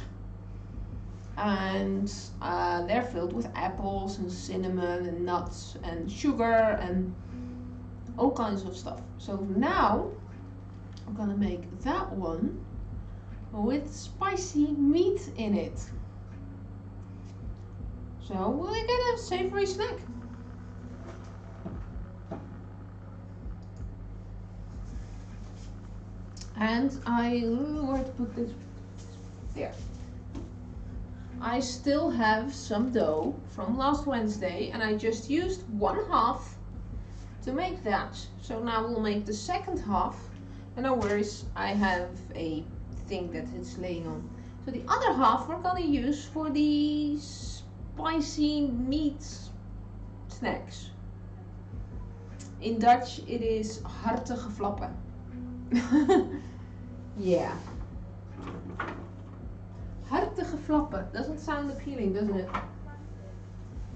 And they're filled with apples and cinnamon and nuts and sugar and all kinds of stuff. So now I'm gonna make that one with spicy meat in it. So we'll get a savory snack. And where to put this? There. I still have some dough from last Wednesday and I just used 1/2 to make that. So now we'll make the second half, and no worries, I have a thing that it's laying on. So the other half we're gonna use for the spicy meat snacks. In Dutch it is hartige flappen. Yeah. Hartige flappen. Doesn't sound appealing, doesn't it?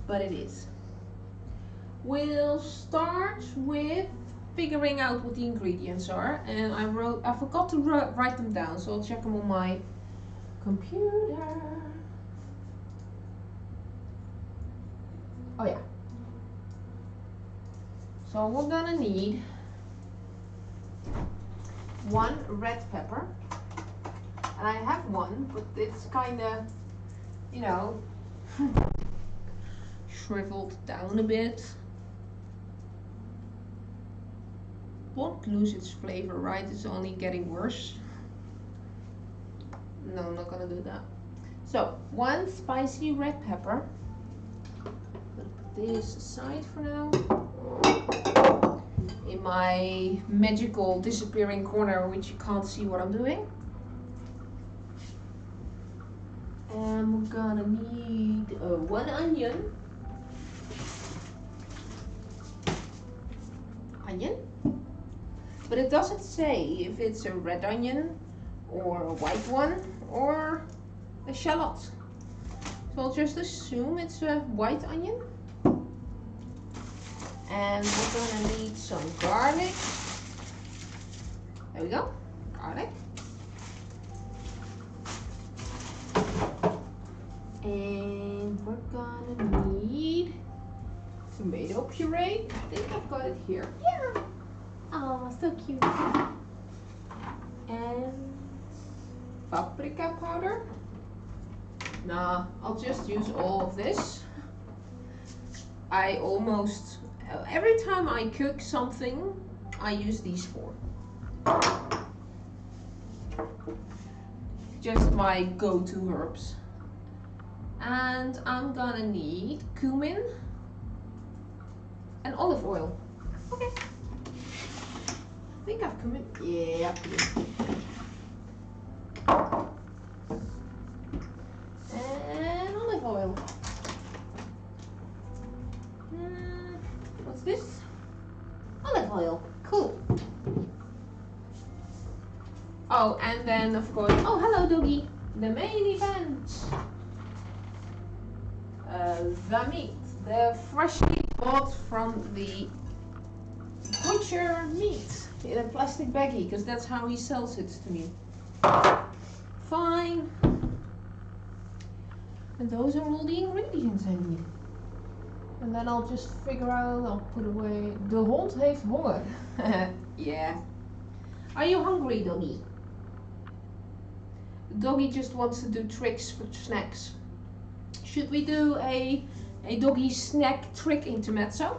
But it is. We'll start with figuring out what the ingredients are, and I forgot to write them down, so I'll check them on my computer. Oh yeah. So we're gonna need 1 red pepper, and I have one, but it's kinda, you know, shriveled down a bit. Won't lose its flavor, right? It's only getting worse. No, I'm not gonna do that. So 1 spicy red pepper. Put this aside for now. In my magical disappearing corner, which you can't see what I'm doing. And we're gonna need 1 onion. But it doesn't say if it's a red onion or a white one or a shallot. So I'll just assume it's a white onion. And we're gonna need some garlic. There we go, garlic. And we're gonna need tomato puree. I think I've got it here. Yeah. Oh, so cute. And paprika powder. Nah, I'll just use all of this. I almost, every time I cook something, I use these 4. Just my go-to herbs. And I'm gonna need cumin and olive oil. Okay. I think I've cumin. Yeah, and olive oil. What's this? Olive oil. Cool. Oh, and then of course, oh hello doggy, the main event. The meat, the freshly bought from the butcher meat in a plastic baggie, because that's how he sells it to me. Fine. And those are all the ingredients I need. And then I'll just figure out, I'll put away. De hond heeft honger. Yeah. Are you hungry, doggy? Doggy just wants to do tricks for snacks. Should we do a doggy snack trick intermezzo?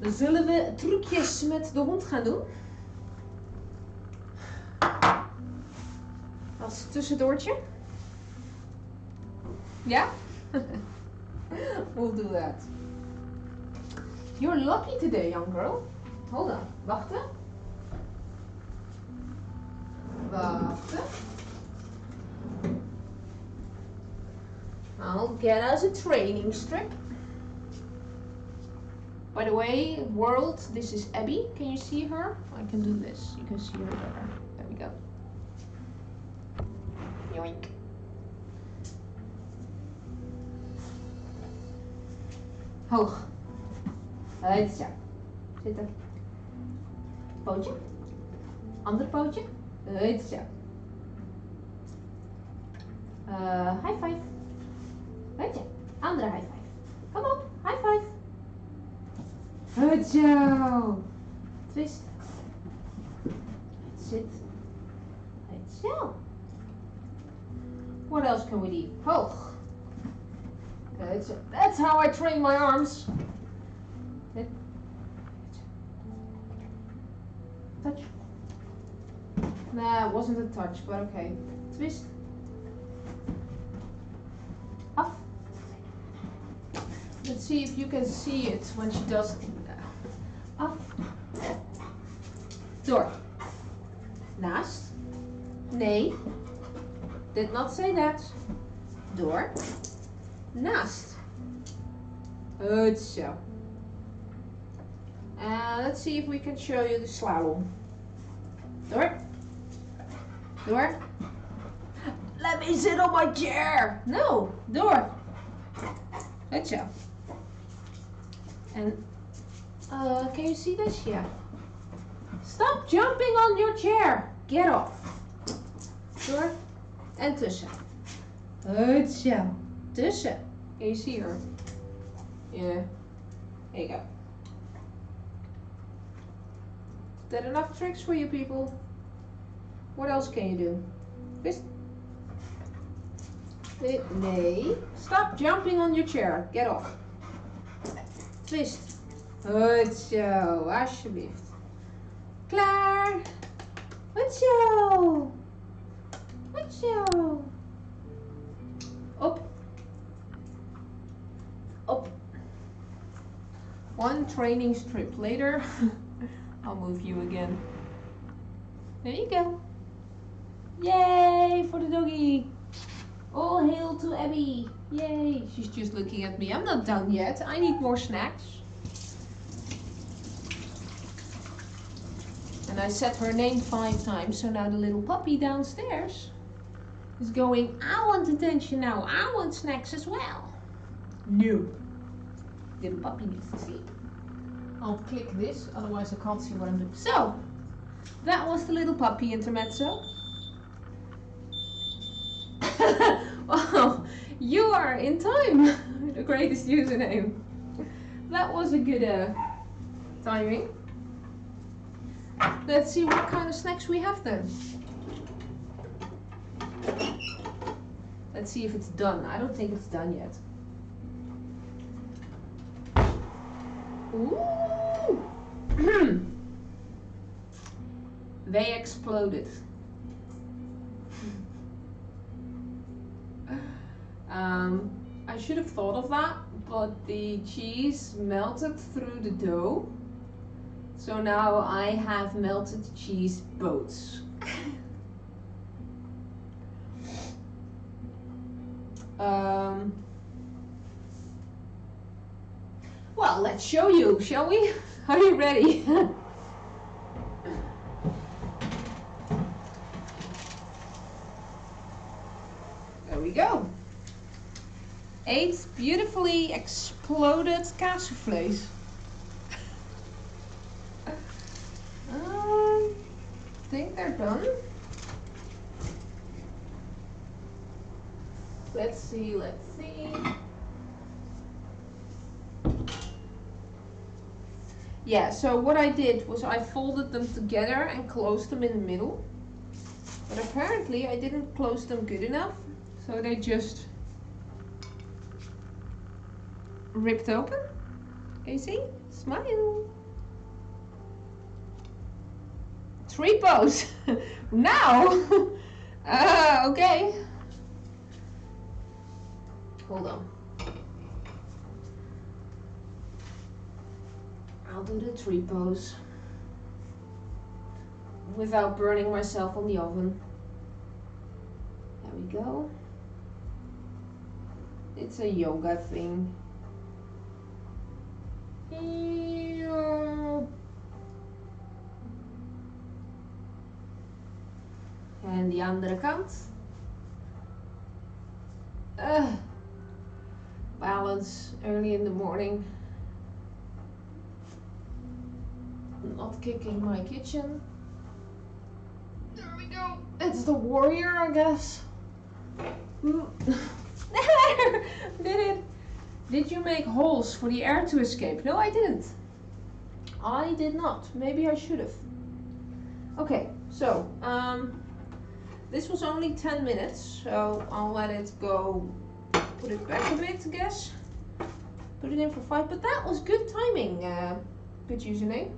Zullen we trucjes met de hond gaan doen? Als tussendoortje? Ja? We'll do that. You're lucky today, young girl. Hold on. Wachten. Wachten. I'll get us a training strip. By the way, world, this is Abby. Can you see her? I can do this. You can see her better. There we go. Yoink. Hoog. Zo. Zitten. Pootje. Ander pootje. Zo. High five. Zo. Andere high five. Come on. High five. Zo. Twist. Sit. Zo. What else can we do? Hoog. That's how I train my arms. Touch. Nah, it wasn't a touch, but okay. Twist. Off. Let's see if you can see it when she does it. Off. Door. Naast. Nee. Did not say that. Door. Naast. Goed zo. Let's see if we can show you the slalom. Door. Door. Let me sit on my chair. No, door. Good job. And can you see this? Yeah. Stop jumping on your chair. Get off. Door. En tussen. Goed zo. Tussen. Can you see her? Yeah. There you go. Is that enough tricks for you people? What else can you do? Twist. Nee. Stop jumping on your chair. Get off. Twist. Goed zo. Alsjeblieft. Klaar. Goed zo. Goed zo. Op. Op. One training strip later. I'll move you again. There you go. Yay for the doggy. All hail to Abby. Yay. She's just looking at me. I'm not done yet. I need more snacks. And I said her name 5 times, so now the little puppy downstairs is going, I want attention now. I want snacks as well. No. Little puppy needs to see. I'll click this, otherwise I can't see what I'm doing. So, that was the little puppy intermezzo. Wow, you are in time. The greatest username. That was a good timing. Let's see what kind of snacks we have then. Let's see if it's done. I don't think it's done yet. Ooh! They exploded. I should have thought of that, but the cheese melted through the dough. So now I have melted cheese boats. Well, let's show you, shall we? Are you ready? There we go. 8 beautifully exploded kaassoufles. I think they're done. Let's see, let's see. Yeah, so what I did was I folded them together and closed them in the middle. But apparently I didn't close them good enough, so they just ripped open. Can you see? Smile. 3 bows. Now. Okay. Hold on. I'll do the 3 bows without burning myself on the oven. There we go. It's a yoga thing. En die andere kant. Balance early in the morning. Not kicking my kitchen. There we go. It's the warrior, I guess. Did it? Did you make holes for the air to escape? No, I didn't. I did not. Maybe I should have. Okay, so this was only 10 minutes, so I'll let it go. Put it back a bit, I guess. Put it in for 5, but that was good timing. Good username.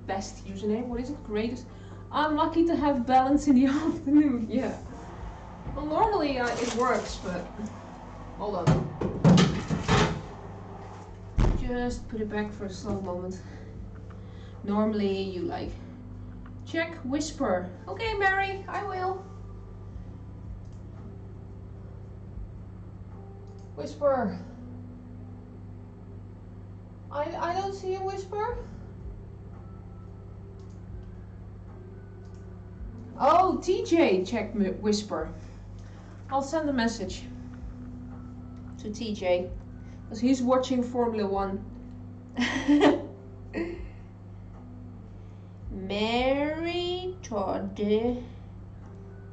Best username. What is it? Greatest. I'm lucky to have balance in the afternoon. Yeah. Well, normally it works, but hold on. Just put it back for a slow moment. Normally you like check, whisper. Okay, Mary, I will. Whisper. I don't see a whisper. Oh, TJ, check whisper. I'll send a message to TJ because he's watching Formula 1. Mary Todd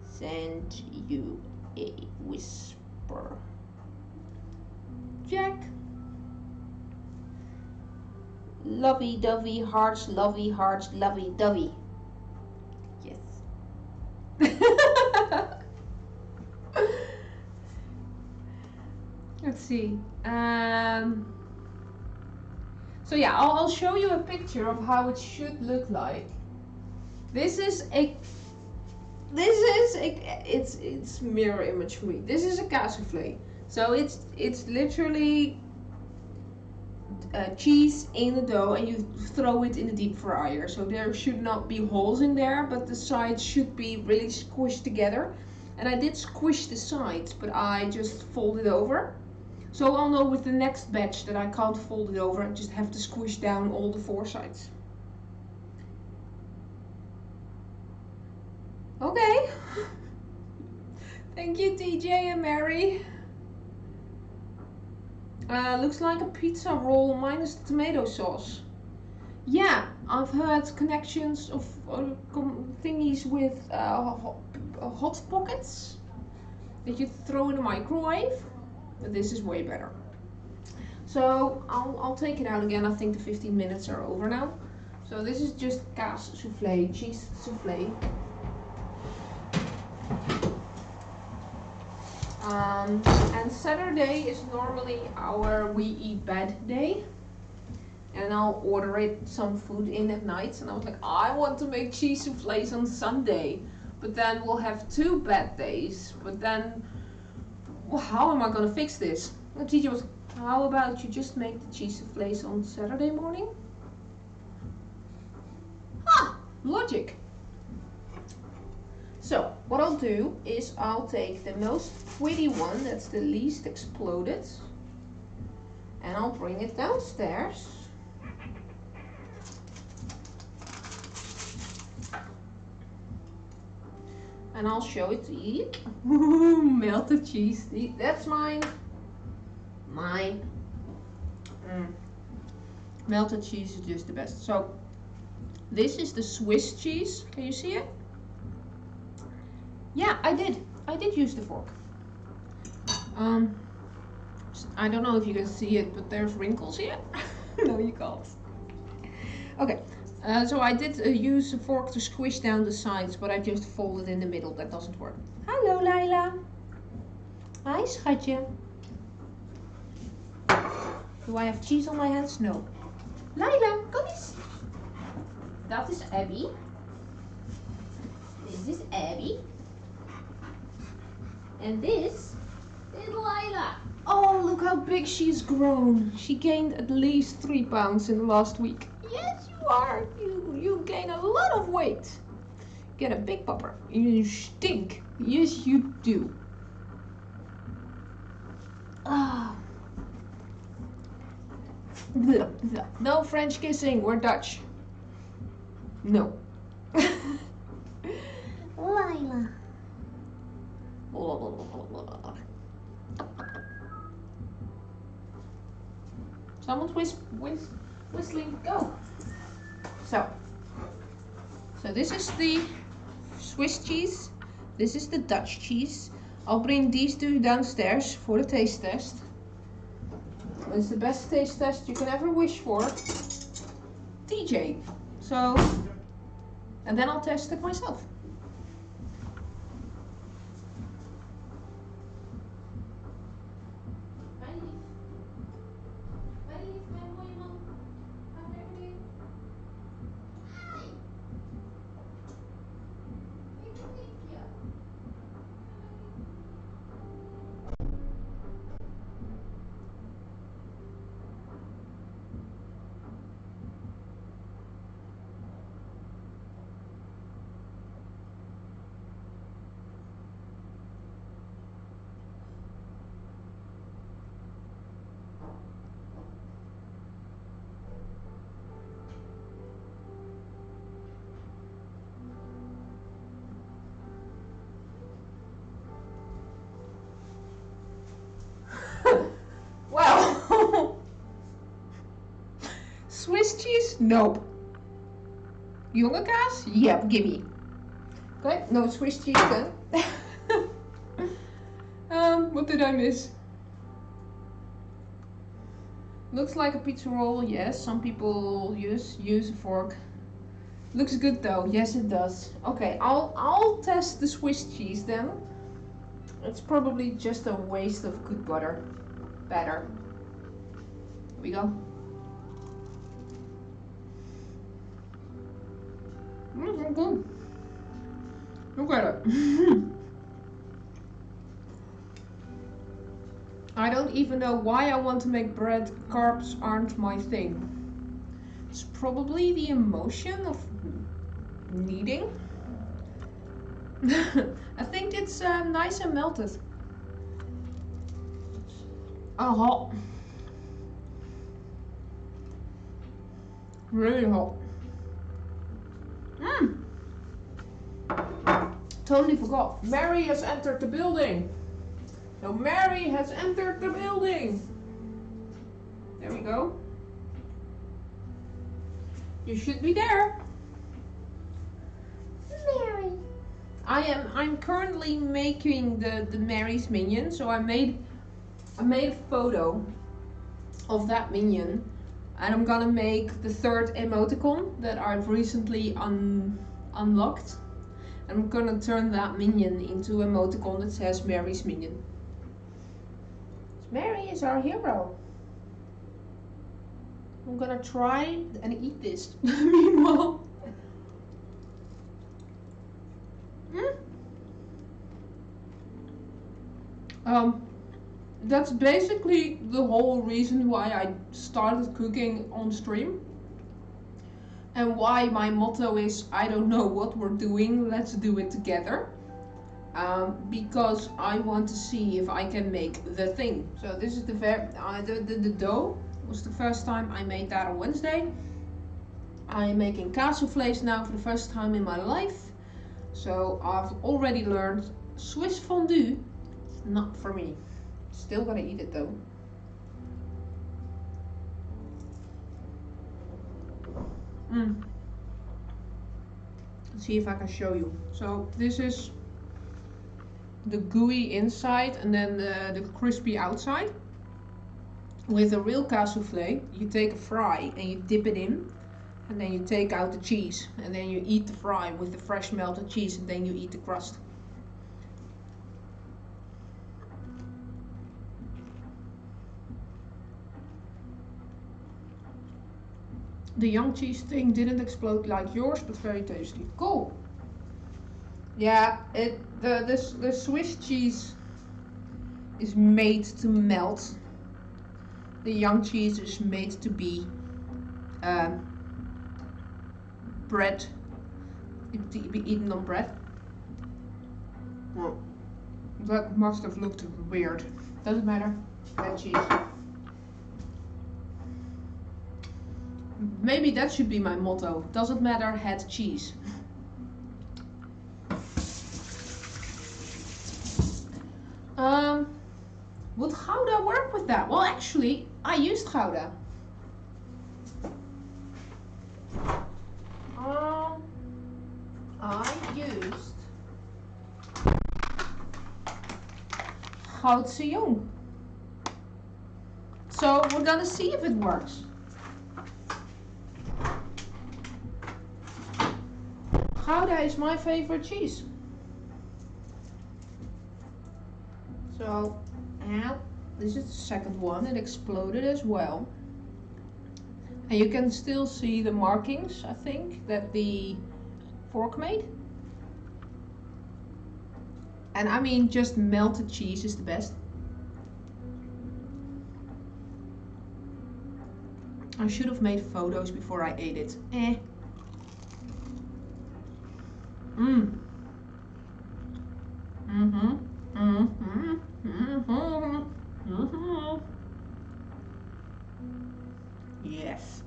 sent you a whisper. Jack. Lovey-dovey hearts, lovey-dovey. Yes. Let's see. So yeah, I'll show you a picture of how it should look like. It's mirror image for me. This is a kaassoufle. So it's literally cheese in the dough and you throw it in the deep fryer. So there should not be holes in there, but the sides should be really squished together. And I did squish the sides, but I just fold it over. So I'll know with the next batch that I can't fold it over and just have to squish down all the four sides. Okay. Thank you, TJ and Mary. Looks like a pizza roll minus the tomato sauce. Yeah, I've heard connections of thingies with hot pockets that you throw in the microwave, but this is way better. So I'll take it out again. I think the 15 minutes are over now. So this is just kaassoufle, cheese souffle. And Saturday is normally our we eat bad day, and I'll order some food in at night. And I was like, I want to make cheese souffles on Sunday, but then we'll have 2 bad days. But then, well, how am I gonna fix this? The teacher was, how about you just make the cheese souffles on Saturday morning? Ah, logic. So what I'll do is I'll take the most pretty one, that's the least exploded, and I'll bring it downstairs. And I'll show it to you. Melted cheese, that's mine. Mine. Melted cheese is just the best. So this is the Swiss cheese, can you see it? Yeah, I did use the fork. I don't know if you can see it, but there's wrinkles here. No, you can't. Okay, so I did use a fork to squish down the sides, but I just folded in the middle. That doesn't work. Hallo, Layla. Hi, schatje. Do I have cheese on my hands? No. Layla, kom eens. Dat is Abby. This is Abby. And this is Layla. Oh, look how big she's grown. She gained at least 3 pounds in the last week. Yes, you are. You gain a lot of weight. Get a big pupper. You stink. Yes, you do. Ah. No French kissing. We're Dutch. No. Layla. Someone's whistling. Go. So this is the Swiss cheese. This is the Dutch cheese. I'll bring these 2 downstairs for the taste test. It's the best taste test you can ever wish for. TJ. So, and then I'll test it myself. cheese? Nope. Jonge kaas? Yep, gimme. Okay, no Swiss cheese then. What did I miss? Looks like a pizza roll, yes. Some people use a fork. Looks good though, yes it does. Okay, I'll test the Swiss cheese then. It's probably just a waste of good butter. Better. Here we go. Good. Look at it. I don't even know why I want to make bread. Carbs aren't my thing. It's probably the emotion of kneading. I think it's nice and melted. Oh, hot. Really hot. Totally forgot. Mary has entered the building. So Mary has entered the building. There we go. You should be there. Mary. I'm currently making the Mary's minion. So I made a photo of that minion, and I'm gonna make the third emoticon that I've recently unlocked. I'm gonna turn that minion into an emoticon that says Mary's minion. Mary is our hero. I'm gonna try and eat this. Meanwhile. That's basically the whole reason why I started cooking on stream. And why my motto is, I don't know what we're doing, let's do it together. Because I want to see if I can make the thing. So this is the dough was the first time I made that on Wednesday. I am making Kaassoufles now for the first time in my life. So I've already learned Swiss fondue, not for me. Still gonna eat it though. Let's see if I can show you. So this is the gooey inside and then the crispy outside. With a real Kaassoufle, you take a fry and you dip it in, and then you take out the cheese, and then you eat the fry with the fresh melted cheese, and then you eat the crust. The young cheese thing didn't explode like yours, but very tasty. Cool. Yeah, the Swiss cheese is made to melt. The young cheese is made to be bread, to be eaten on bread. Well, that must have looked weird. Doesn't matter. Bread cheese. Maybe that should be my motto. Doesn't matter, head cheese. Would Gouda work with that? Well, actually, I used Gouda. I used Goudse Jong. So we're gonna see if it works. Gouda is my favorite cheese. So, and this is the second one. It exploded as well. And you can still see the markings, I think, that the fork made. And I mean, just melted cheese is the best. I should have made photos before I ate it. Yes.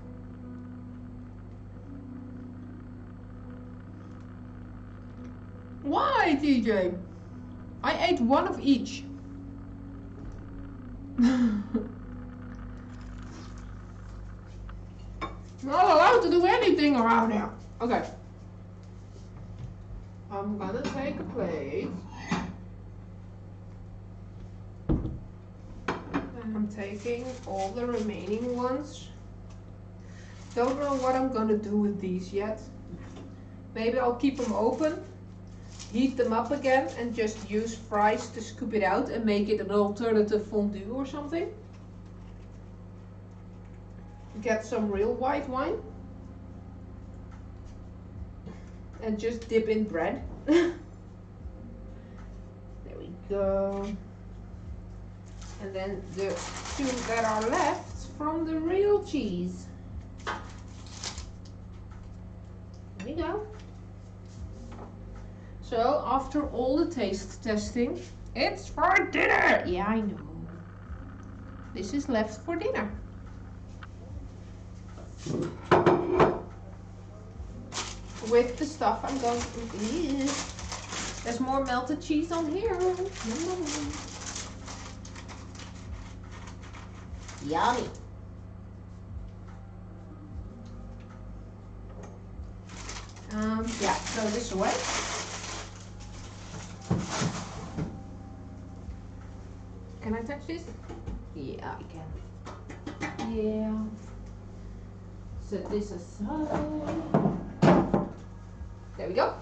Why, DJ? I ate one of each. Not allowed to do anything around here. Okay. I'm gonna take a plate. And I'm taking all the remaining ones. Don't know what I'm gonna do with these yet. Maybe I'll keep them open, heat them up again, and just use fries to scoop it out and make it an alternative fondue or something. Get some real white wine and just dip in bread. There we go. And then the two that are left from the real cheese. There we go. So after all the taste testing, it's for dinner. Yeah, I know. This is left for dinner. With the stuff I'm going to eat. There's more melted cheese on here. Yummy. Yeah, throw this away. Can I touch this? Yeah, I can. Yeah. Set this aside. There we go.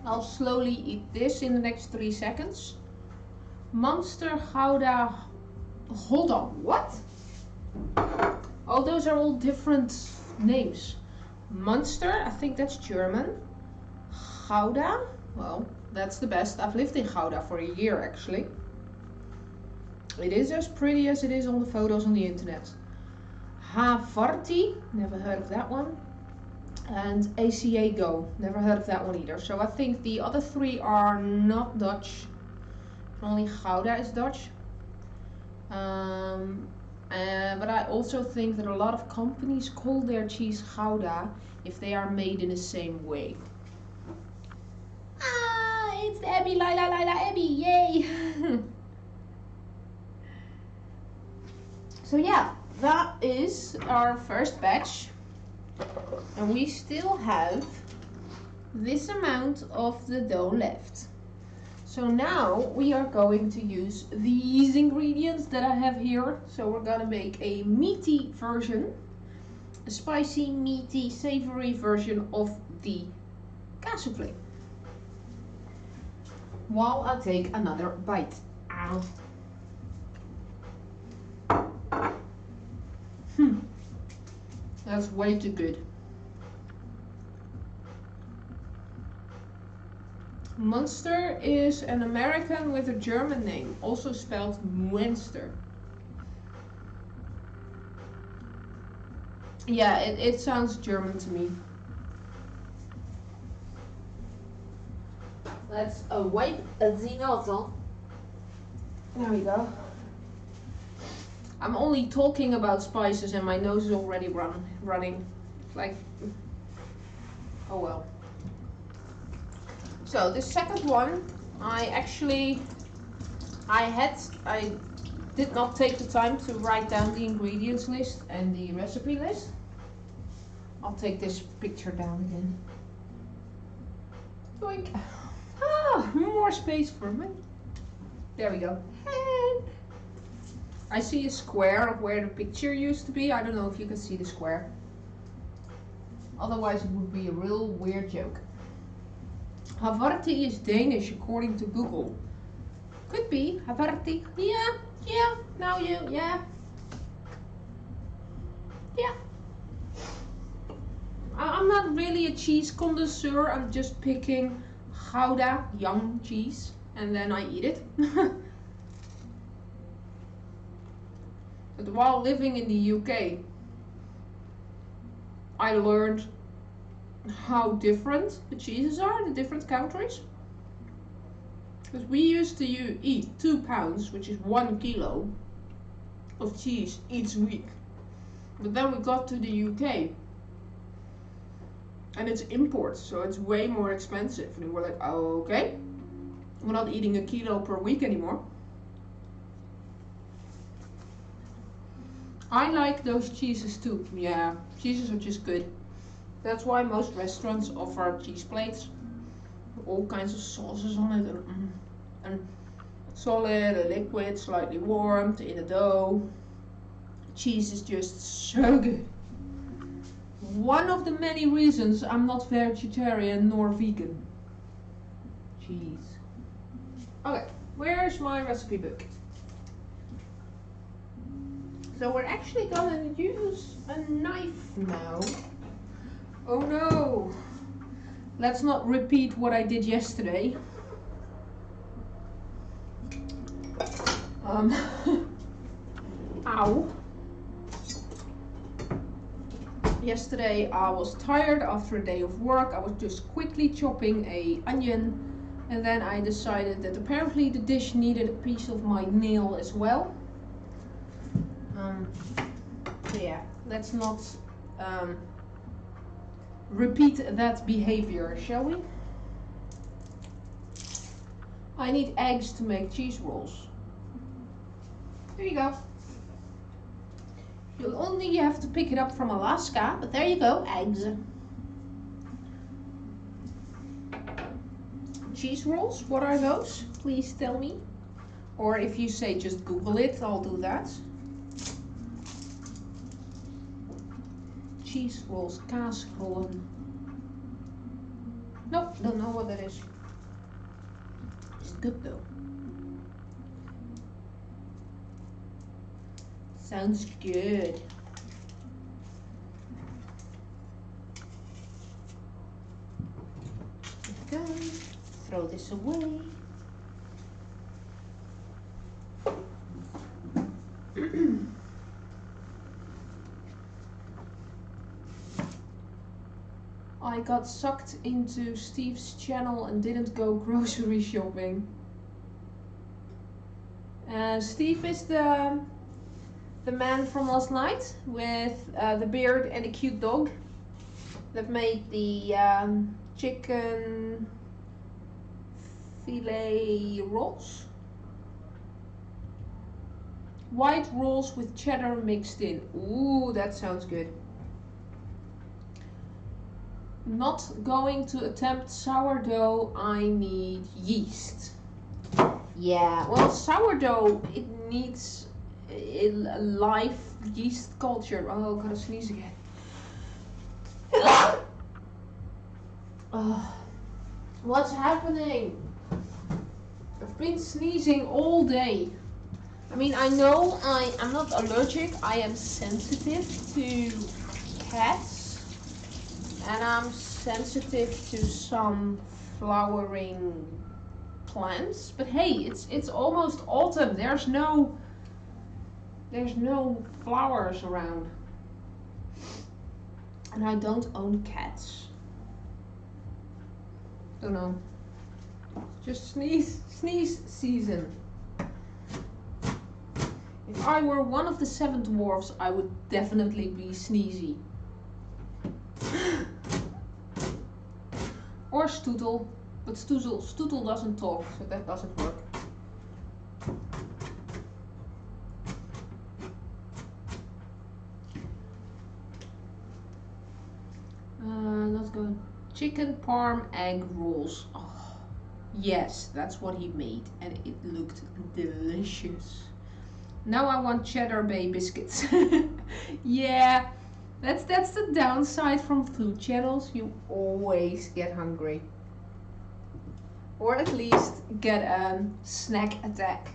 I'll slowly eat this in the next 3 seconds. Munster, Gouda. Hold on, what? Oh, those are all different names. Munster, I think that's German. Gouda, well, that's the best. I've lived in Gouda for a year actually. It is as pretty as it is on the photos on the internet. Havarti, never heard of that one. And ACA Go, never heard of that one either. So I think the other three are not Dutch. Only Gouda is Dutch. But I also think that a lot of companies call their cheese Gouda if they are made in the same way. Ah, it's Abby, Layla, Abby, yay! So yeah, that is our first batch. And we still have this amount of the dough left. So now we are going to use these ingredients that I have here. So we're gonna make a meaty version, a spicy, meaty, savory version of the kaassoufle. While I take another bite. Ow. That's way too good. Munster is an American with a German name, also spelled Münster. Yeah, it sounds German to me. Let's wipe the nozzle. There we go. I'm only talking about spices and my nose is already running. Like, oh well. So the second one, I did not take the time to write down the ingredients list and the recipe list. I'll take this picture down again. Boink. Ah, more space for me. There we go. And I see a square of where the picture used to be. I don't know if you can see the square. Otherwise it would be a real weird joke. Havarti is Danish according to Google. Could be. Havarti. Yeah. Now yeah. I'm not really a cheese connoisseur. I'm just picking Gouda, young cheese, and then I eat it. But while living in the UK, I learned how different the cheeses are in the different countries. Because we used to eat 2 pounds, which is 1 kilo, of cheese each week. But then we got to the UK, and it's imports, so it's way more expensive. And we're like, oh, okay, we're not eating a kilo per week anymore. I like those cheeses too. Yeah, cheeses are just good. That's why most restaurants offer cheese plates. All kinds of sauces on it. And solid, a liquid, slightly warmed in the dough. Cheese is just so good. One of the many reasons I'm not vegetarian nor vegan. Cheese. Okay, where's my recipe book? So we're actually gonna use a knife now. Oh no! Let's not repeat what I did yesterday. Ow. Yesterday I was tired after a day of work. I was just quickly chopping an onion, and then I decided that apparently the dish needed a piece of my nail as well. So yeah, let's not repeat that behavior, shall we? I need eggs to make cheese rolls. There you go. You'll only have to pick it up from Alaska, but there you go, eggs. Cheese rolls, what are those? Please tell me. Or if you say just Google it, I'll do that. Cheese rolls, kaasrollen. Nope, don't know what that is. It's good though. Sounds good. There we go. Throw this away. I got sucked into Steve's channel and didn't go grocery shopping. Steve is the man from last night with the beard and the cute dog that made the chicken filet rolls. White rolls with cheddar mixed in. Ooh, that sounds good. Not going to attempt sourdough, I need yeast. Yeah, well, sourdough, it needs a live yeast culture. Oh, I gotta sneeze again. What's happening? I've been sneezing all day. I mean, I know I'm not allergic, I am sensitive to cats. And I'm sensitive to some flowering plants. But hey, it's almost autumn. There's no flowers around. And I don't own cats. Don't know. Just sneeze season. If I were one of the 7 dwarfs, I would definitely be sneezy. Or Stoetel, but Stoetel doesn't talk, so that doesn't work. Let's go. Chicken parm egg rolls. Oh, yes, that's what he made, and it looked delicious. Now I want cheddar bay biscuits. Yeah. That's the downside from food channels. You always get hungry. Or at least get a snack attack.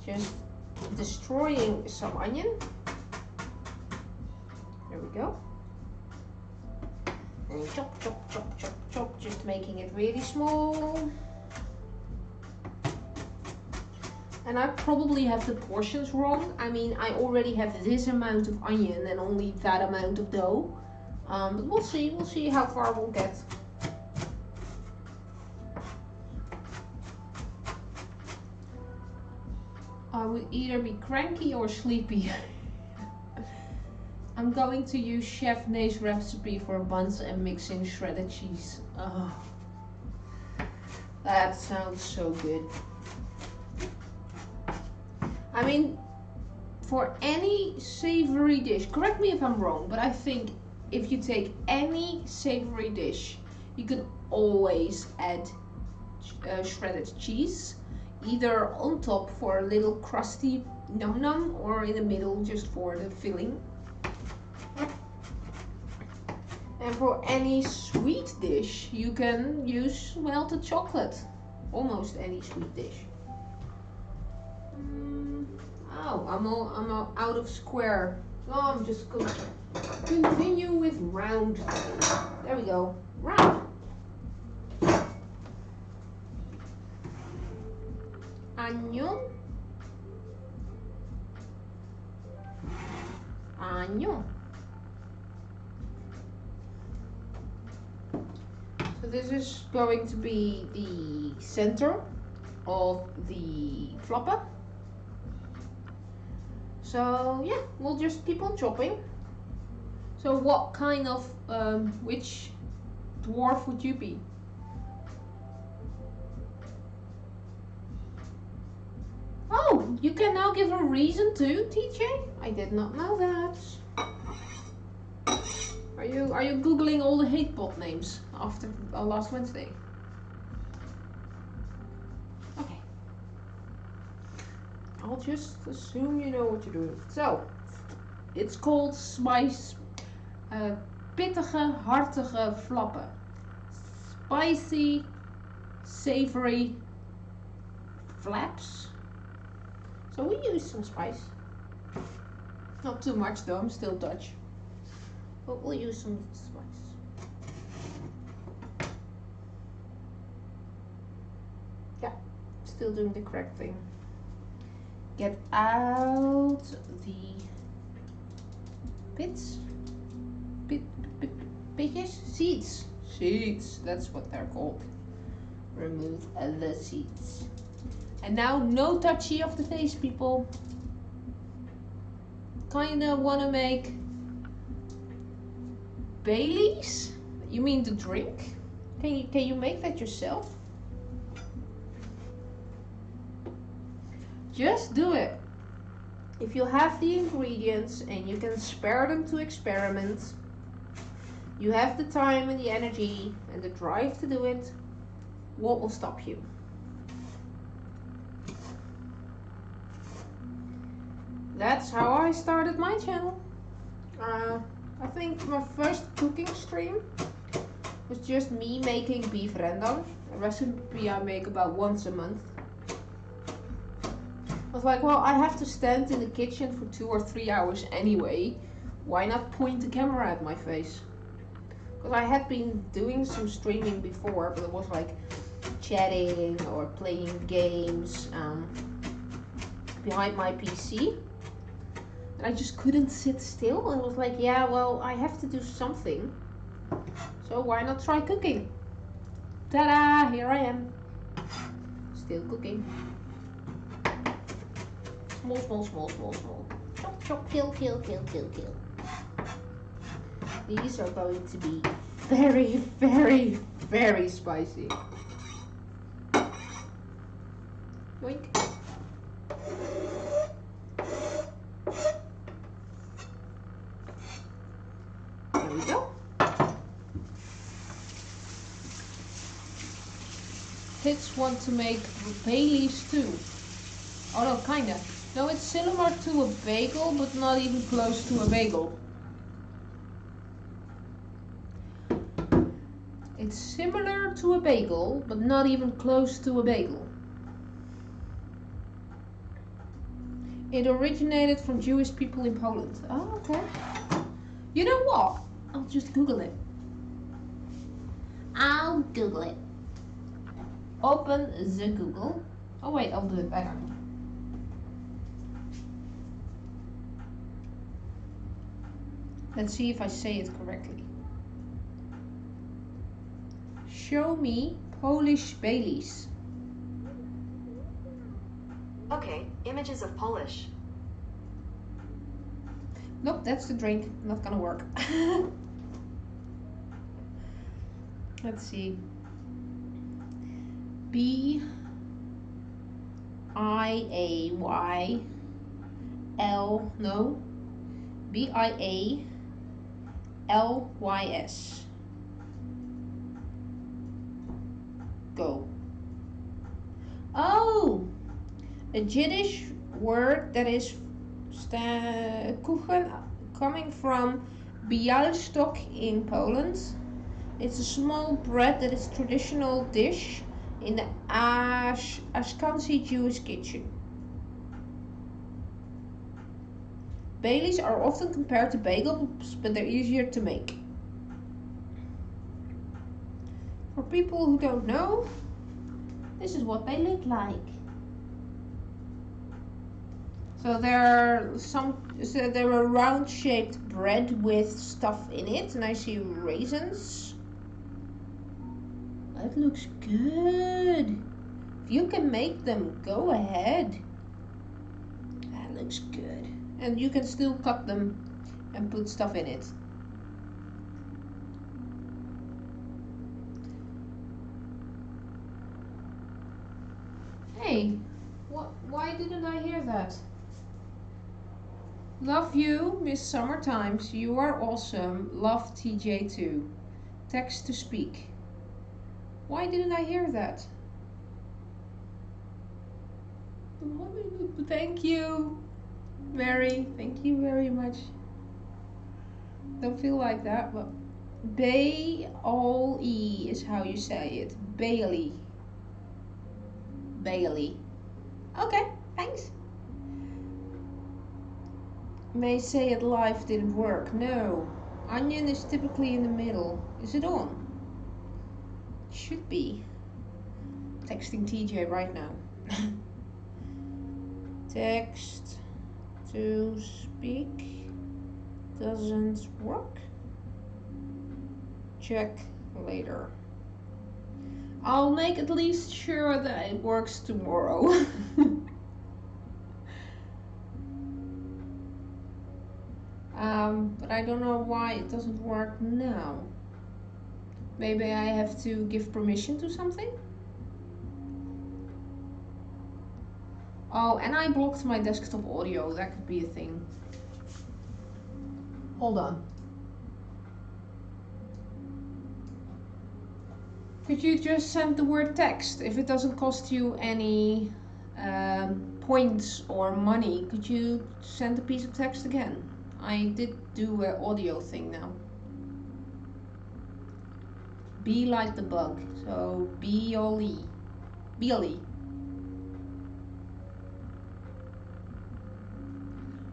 Just destroying some onion. There we go. And chop, chop, chop, chop, chop. Just making it really small. And I probably have the portions wrong. I mean, I already have this amount of onion and only that amount of dough. But we'll see how far we'll get. I would either be cranky or sleepy. I'm going to use Chef Nay's recipe for buns and mix in shredded cheese. Oh. That sounds so good. I mean, for any savory dish, correct me if I'm wrong, but I think if you take any savory dish, you can always add shredded cheese, either on top for a little crusty num num, or in the middle just for the filling. And for any sweet dish, you can use melted chocolate. Almost any sweet dish. Oh, I'm out of square. So I'm just going to continue with round. There we go. Round. Onion. Onion. So this is going to be the center of the flopper. So yeah, we'll just keep on chopping. So what kind of, which dwarf would you be? Oh, you can now give a reason too, TJ? I did not know that. Are you googling all the hate bot names after last Wednesday? Okay. I'll just assume you know what you're doing. So, it's called spice, pittige, hartige flappen. Spicy, savory flaps. So we use some spice. Not too much though, I'm still Dutch. But we'll use some spice. Yeah, still doing the correct thing. Get out the pits. Pitjes? Seeds. Seeds, that's what they're called. Remove the seeds. And now no touchy of the face, people. Kinda wanna make Baileys? You mean the drink? Can you make that yourself? Just do it. If you have the ingredients and you can spare them to experiment, you have the time and the energy and the drive to do it, what will stop you? That's how I started my channel. I think my first cooking stream was just me making beef rendang, a recipe I make about once a month. I was like, well, I have to stand in the kitchen for 2 or 3 hours anyway. Why not point the camera at my face? Because I had been doing some streaming before, but it was like chatting or playing games behind my PC. And I just couldn't sit still. And it was like, yeah, well, I have to do something. So why not try cooking? Ta-da! Here I am. Still cooking. Small, small, small, small, small. Chop, chop, kill, kill, kill, kill, kill. These are going to be very, very, very spicy. Yoink. There we go. Kids want to make Baileys too. Oh no, kinda. No, it's similar to a bagel, but not even close to a bagel. It's similar to a bagel, but not even close to a bagel. It originated from Jewish people in Poland. Oh, okay. You know what? I'll just Google it. I'll Google it. Open the Google. Oh wait, I'll do it better. Let's see if I say it correctly. Show me Polish Baileys. Okay, images of Polish. Nope, that's the drink. Not gonna work. Let's see. B-I-A-Y-L, no, B-I-A-L-Y-S. Go. Oh, a Yiddish word that is kuchen, coming from Białystok in Poland. It's a small bread that is traditional dish in the Ashkenazi Jewish kitchen. Baileys are often compared to bagels, but they're easier to make. For people who don't know, this is what they look like. So they're a round-shaped bread with stuff in it, and I see raisins. That looks good. If you can make them, go ahead. That looks good. And you can still cut them and put stuff in it. Hey, why didn't I hear that? Love you, Miss Summertimes. You are awesome. Love TJ too. Text to speak. Why didn't I hear that? Thank you, Mary. Thank you very much. Don't feel like that, but Bailey is how you say it. Bailey. Bailey. Okay, thanks. May say it live didn't work. No. Onion is typically in the middle. Is it on? Should be. Texting TJ right now. Text to speak doesn't work. Check later. I'll make at least sure that it works tomorrow. But I don't know why it doesn't work now. Maybe I have to give permission to something? Oh, and I blocked my desktop audio. That could be a thing. Hold on. Could you just send the word text if it doesn't cost you any points or money? Could you send a piece of text again? I did do an audio thing now. Be like the bug. So B-O-E. B-O-E.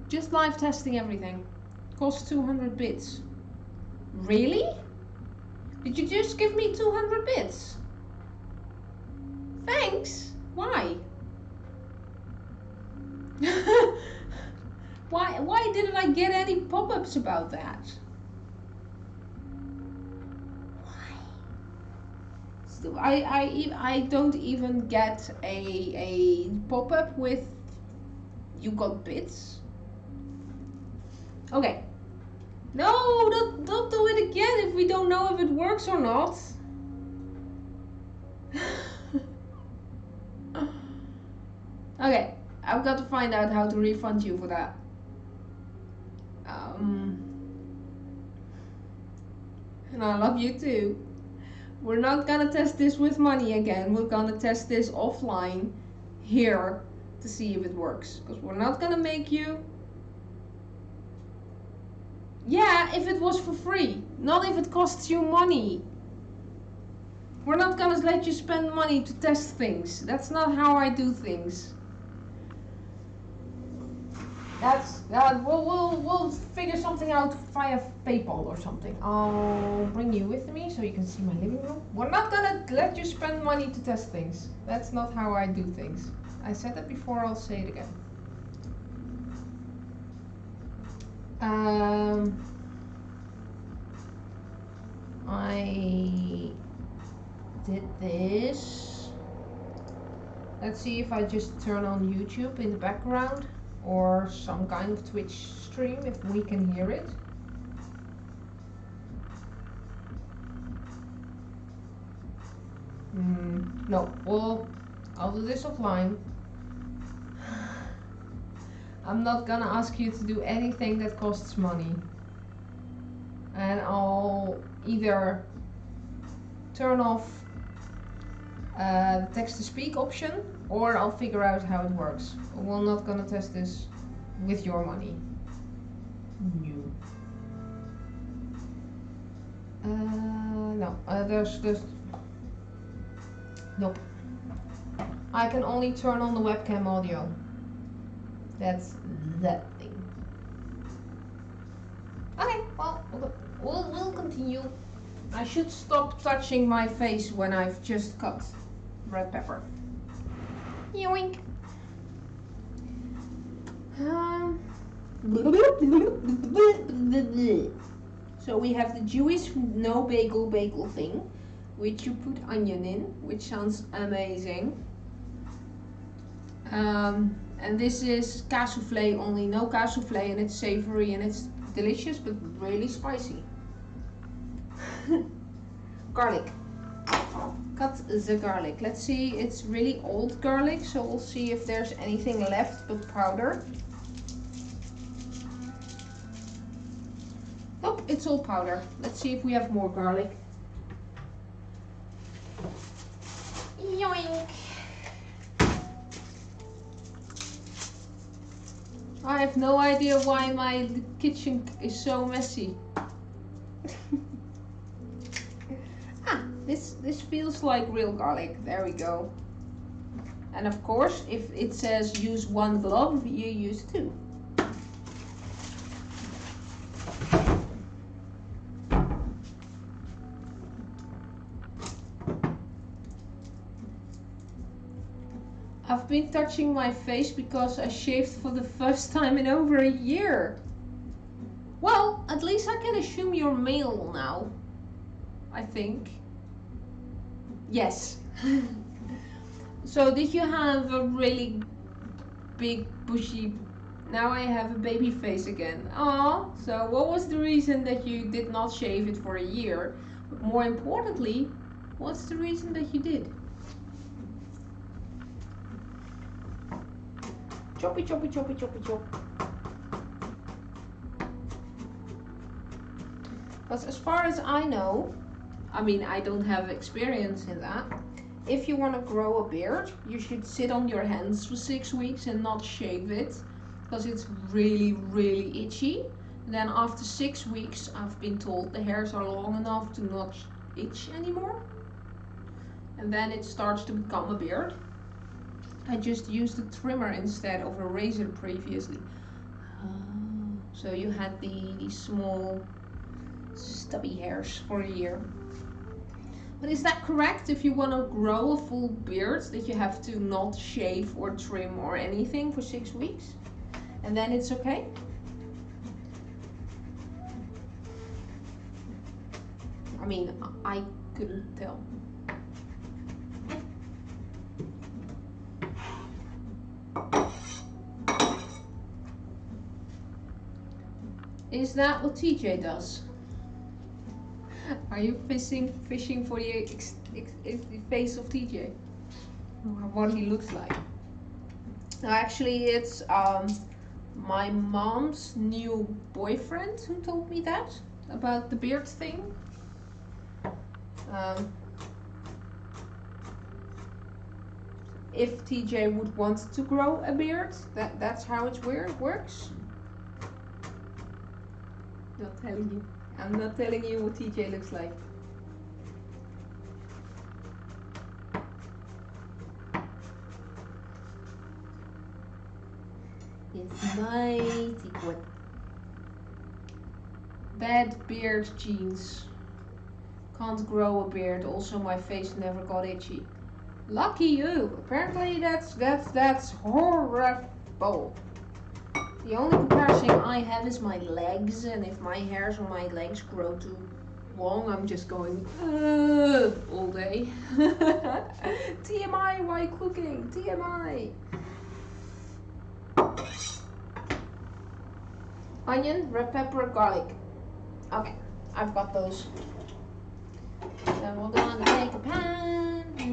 Just live testing everything. Costs 200 bits. Really? Did you just give me 200 bits? Thanks. Why? Why didn't I get any pop-ups about that? Why? Still, I don't even get a pop-up with you got bits. Okay. No, don't do it again if we don't know if it works or not. Okay, I've got to find out how to refund you for that. And I love you too. We're not gonna test this with money again. We're gonna test this offline here to see if it works. Because we're not gonna make you... Yeah, if it was for free. Not if it costs you money. We're not gonna let you spend money to test things. That's not how I do things. That's we'll figure something out via PayPal or something. I'll bring you with me so you can see my living room. We're not gonna let you spend money to test things. That's not how I do things. I said that before, I'll say it again. I did this. Let's see if I just turn on YouTube in the background or some kind of Twitch stream if we can hear it. No, well, I'll do this offline. I'm not gonna ask you to do anything that costs money. And I'll either turn off the text to speak option, or I'll figure out how it works. We're not gonna test this with your money. No. No, there's nope. I can only turn on the webcam audio. That's that thing. Okay, well, we'll continue. I should stop touching my face when I've just cut red pepper. Yoink. So we have the Jewish no bagel thing, which you put onion in, which sounds amazing. And this is Kaassoufle, only no Kaassoufle, and it's savory and it's delicious but really spicy. Garlic. Cut the garlic. Let's see, it's really old garlic, so we'll see if there's anything left but powder. Nope, it's all powder. Let's see if we have more garlic. Yoink! I have no idea why my kitchen is so messy. This feels like real garlic. There we go. And of course, if it says use 1 glove, you use 2. I've been touching my face because I shaved for the first time in over a year. Well, at least I can assume you're male now. I think. Yes. So did you have a really big bushy... Now I have a baby face again. Aww. So what was the reason that you did not shave it for a year? But more importantly, what's the reason that you did? Choppy, choppy, choppy, choppy, chop. Because as far as I know, I mean, I don't have experience in that. If you want to grow a beard, you should sit on your hands for 6 weeks and not shave it. Because it's really, really itchy. And then after 6 weeks, I've been told the hairs are long enough to not itch anymore. And then it starts to become a beard. I just used a trimmer instead of a razor previously. So you had these small stubby hairs for a year. But is that correct? If you want to grow a full beard, that you have to not shave or trim or anything for 6 weeks? And then it's okay? I mean, I couldn't tell. Is that what TJ does? Are you fishing for the face of TJ? What he looks like? Actually, it's my mom's new boyfriend who told me that about the beard thing. If TJ would want to grow a beard, that's how it works. Not telling you. I'm not telling you what TJ looks like. It's my secret. Bad beard genes. Can't grow a beard. Also, my face never got itchy. Lucky you. Apparently, that's horrible. The only comparison I have is my legs, and if my hairs on my legs grow too long, I'm just going all day. TMI while cooking. TMI. Onion, red pepper, garlic. Okay, I've got those. Then we're gonna take a pan. Do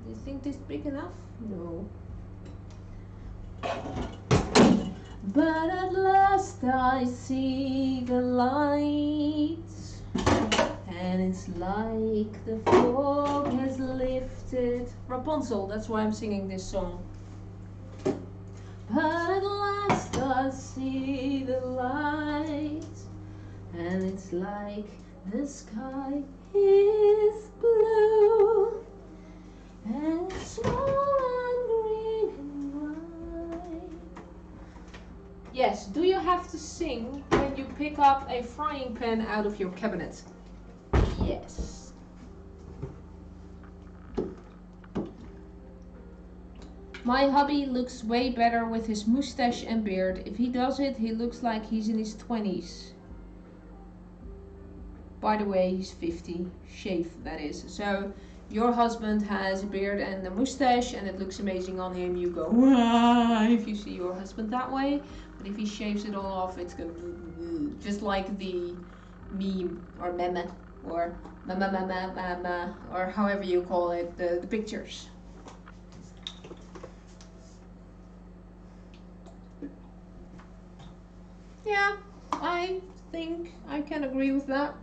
you think this big enough? No. But at last I see the light, and it's like the fog has lifted. Rapunzel, that's why I'm singing this song. But at last I see the light, and it's like the sky is blue, and it's small and green and white. Yes, do you have to sing when you pick up a frying pan out of your cabinet? Yes. My hubby looks way better with his mustache and beard. If he does it, he looks like he's in his 20s. By the way, he's 50. Shave, that is. So, your husband has a beard and a mustache and it looks amazing on him. You go, wah, if you see your husband that way. But if he shaves it all off, it's going to just like the meme or meme or mama or however you call it, the pictures. Yeah, I think I can agree with that.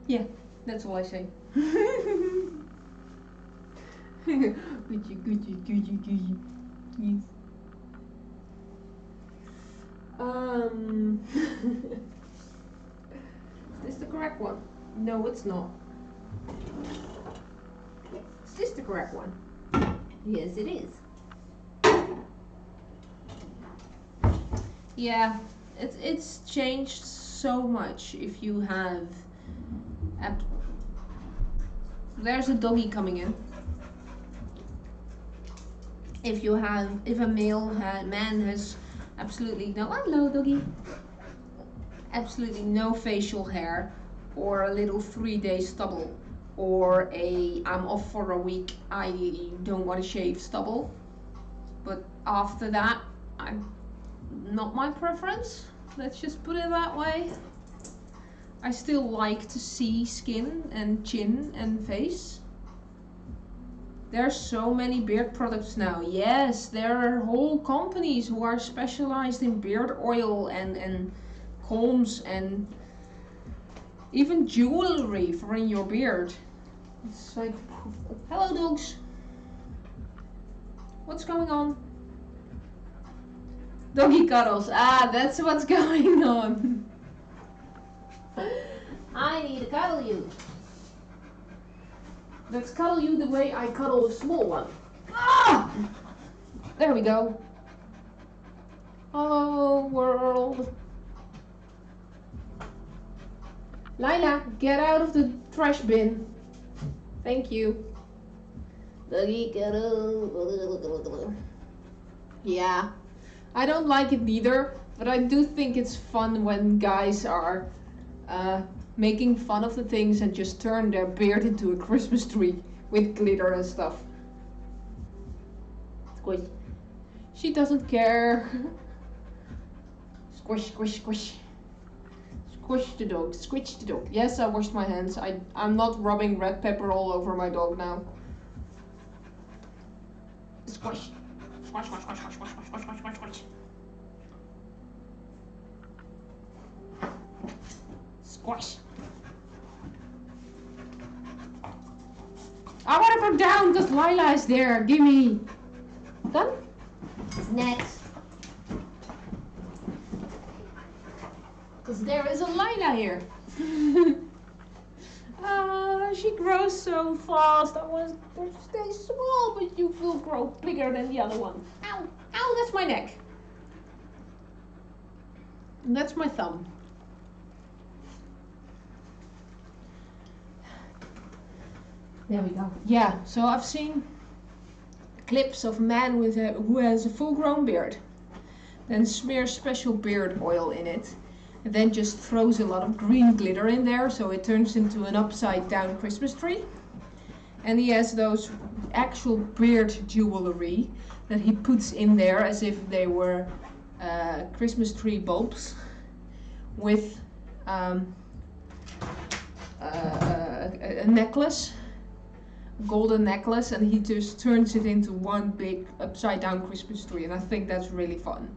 Yeah, that's all I say. Gucci. Yes. Is this the correct one? No, it's not. Is this the correct one? Yes, it is. Yeah, it's changed so much. If you have, there's a doggy coming in. If a man has absolutely no, hello doggy, absolutely no facial hair, or a little 3-day stubble, or I'm off for a week, I don't want to shave stubble, but after that, not my preference, let's just put it that way. I still like to see skin and chin and face. There's so many beard products now. Yes, there are whole companies who are specialized in beard oil and combs and even jewelry for in your beard. It's like, hello dogs. What's going on? Doggy cuddles. Ah, that's what's going on. I need to cuddle you. Let's cuddle you the way I cuddle a small one. Ah! There we go. Hello, world. Layla, get out of the trash bin. Thank you. Doggy cuddle. Yeah. I don't like it neither, but I do think it's fun when guys are making fun of the things and just turn their beard into a Christmas tree with glitter and stuff. Squish. She doesn't care. Squish, squish, squish. Squish the dog, squish the dog. Yes, I washed my hands. I'm not rubbing red pepper all over my dog now. Squish. Squish, squish, squish, squish, squish, squish, squish, squish, squish. Squish. I want to go down because Layla is there. Gimme. Done? Next. Because there is a Layla here. She grows so fast. I want her to stay small, but you will grow bigger than the other one. Ow. Ow, that's my neck. And that's my thumb. There we go. Yeah, so I've seen clips of a man who has a full-grown beard, then smears special beard oil in it, and then just throws a lot of green glitter in there, so it turns into an upside-down Christmas tree. And he has those actual beard jewelry that he puts in there as if they were Christmas tree bulbs with a necklace, a golden necklace, and he just turns it into one big upside down Christmas tree, and I think that's really fun.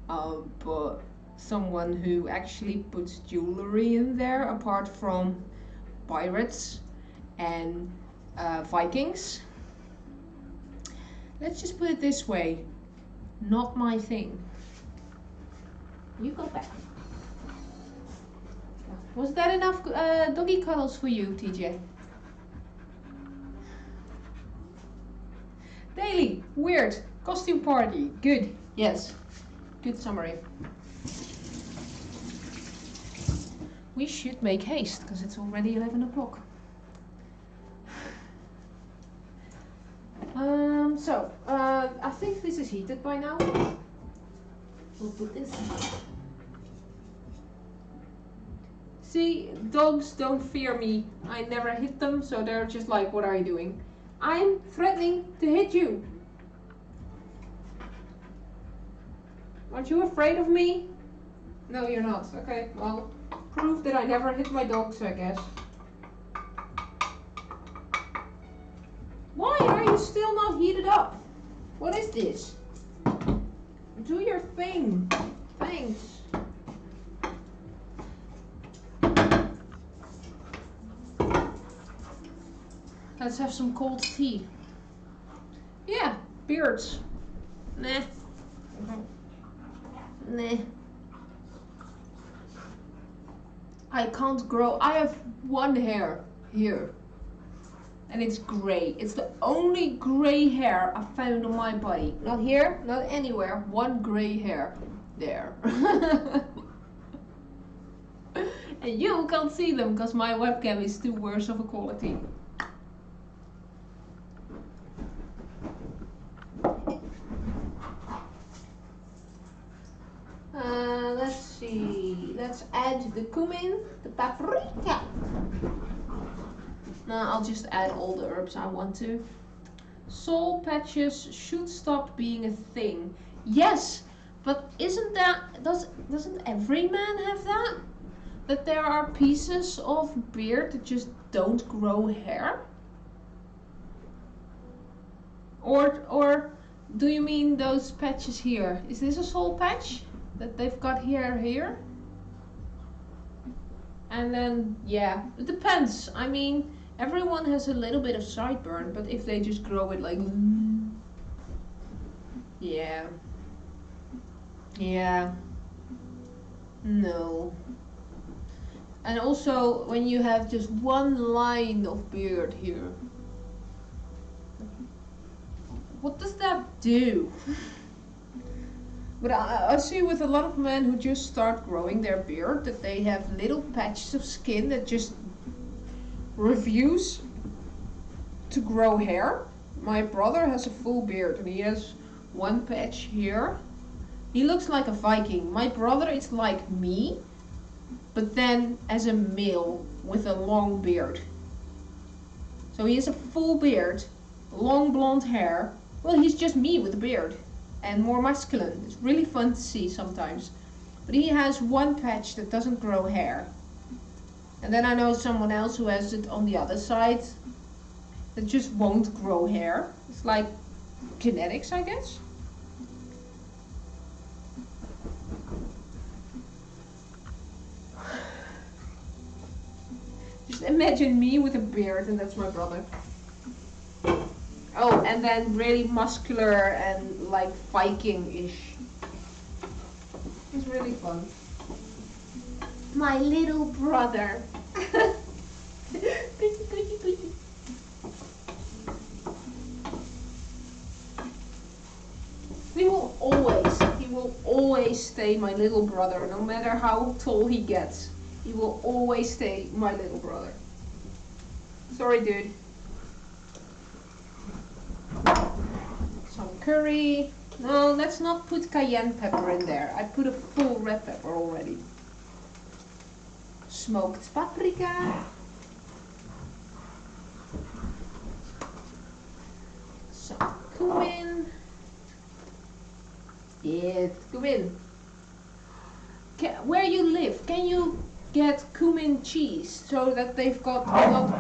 But someone who actually puts jewelry in there apart from pirates and Vikings. Let's just put it this way, not my thing. You go back. Was that enough doggy cuddles for you, TJ? Daily, weird, costume party, good, yes, good summary. We should make haste, because it's already 11 o'clock. I think this is heated by now. We'll put this. See, dogs don't fear me. I never hit them, so they're just like, what are you doing? I'm threatening to hit you. Aren't you afraid of me? No, you're not. Okay, well, proof that I never hit my dogs, I guess. Why are you still not heated up? What is this? Do your thing. Thanks. Let's have some cold tea. Yeah, beards. Nah. Nah. I can't grow. I have one hair here. And it's grey. It's the only grey hair I found on my body. Not here, not anywhere. One grey hair. There. And you can't see them because my webcam is too worse of a quality. Let's see. Let's add the cumin, the paprika. No, I'll just add all the herbs I want to. Soul patches should stop being a thing. Yes, but doesn't every man have that? That there are pieces of beard that just don't grow hair? Or do you mean those patches here? Is this a soul patch that they've got here? And then, yeah, it depends. I mean, everyone has a little bit of sideburn, but if they just grow it like, yeah, no. And also, when you have just one line of beard here, what does that do? But I see with a lot of men who just start growing their beard that they have little patches of skin that just refuse to grow hair. My brother has a full beard and he has one patch here. He looks like a Viking. My brother is like me, but then as a male with a long beard. So he has a full beard, long blonde hair. Well, he's just me with a beard and more masculine. It's really fun to see sometimes. But he has one patch that doesn't grow hair. And then I know someone else who has it on the other side that just won't grow hair. It's like genetics, I guess. Just imagine me with a beard and that's my brother. Oh, and then really muscular and like Viking-ish. It's really fun. My little brother. He will always stay my little brother, no matter how tall he gets. He will always stay my little brother. Sorry, dude. Some curry. No, let's not put cayenne pepper in there. I put a full red pepper already. Smoked paprika. Some cumin. Yes, cumin. Where you live, can get cumin cheese so that they've got a lot.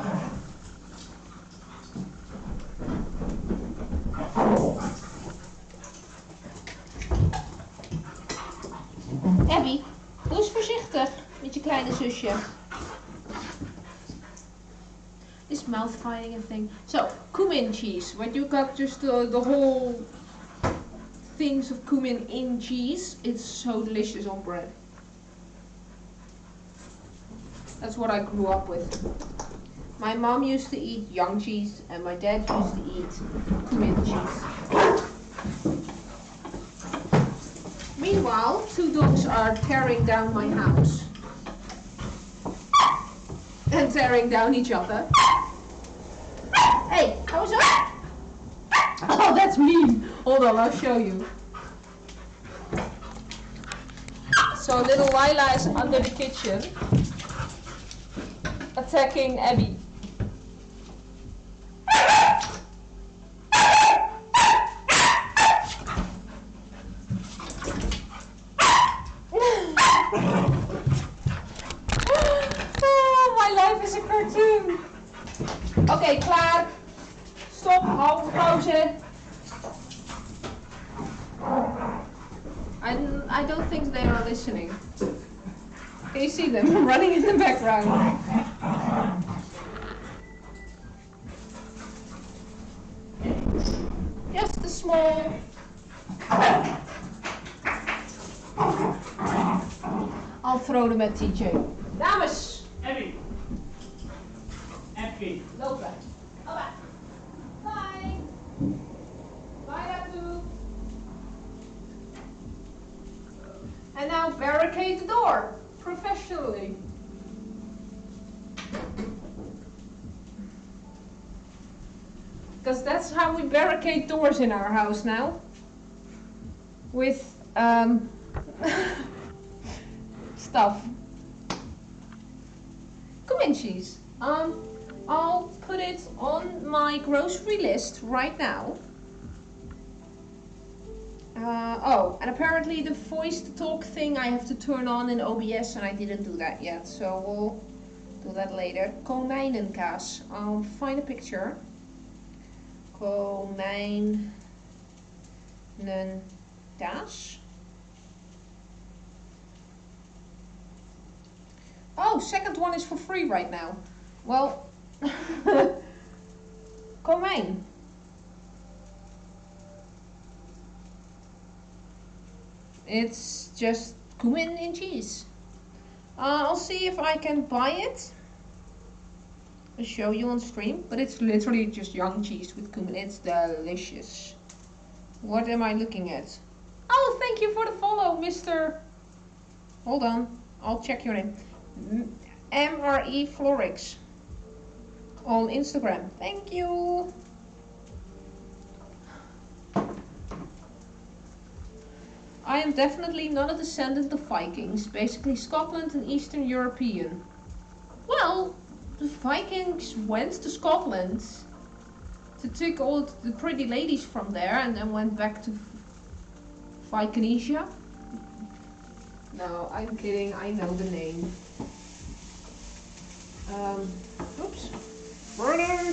Abby, doe eens voorzichtig met je kleine zusje. Is mouth fighting a thing? So, cumin cheese. When you got just the whole things of cumin in cheese, it's so delicious on bread. That's what I grew up with. My mom used to eat young cheese and my dad used to eat cumin cheese. Meanwhile, 2 dogs are tearing down my house. And tearing down each other. Hey, how's up? Oh, that's mean. Hold on, I'll show you. So little Layla is under the kitchen, attacking Abby. Oh, my life is a cartoon. Oké, klaar. Stop, halve pauze. I don't think they are listening. Can you see them running in the background? Just a small. I'll throw them at TJ. Dames! Abby. Abby. Lopen. Bye. Bye. Bye, Datu. And now barricade the door professionally. Because that's how we barricade doors in our house now. With stuff. Cumin cheese. I'll put it on my grocery list right now. Oh, and apparently the voice to talk thing I have to turn on in OBS and I didn't do that yet, so we'll do that later. Konijnenkaas. I'll find a picture. Konijnenkaas. Oh, second one is for free right now. Well, komijn. It's just cumin in cheese. I'll see if I can buy it. I'll show you on stream, but it's literally just young cheese with cumin. It's delicious. What am I looking at? Oh, thank you for the follow, Mr. Hold on, I'll check your name. MRE Florix on Instagram. Thank you. I am definitely not a descendant of Vikings, basically Scotland and Eastern European. Well, the Vikings went to Scotland to take all the pretty ladies from there and then went back to Vikingesia. No, I'm kidding, I know the name. Oops. Murder!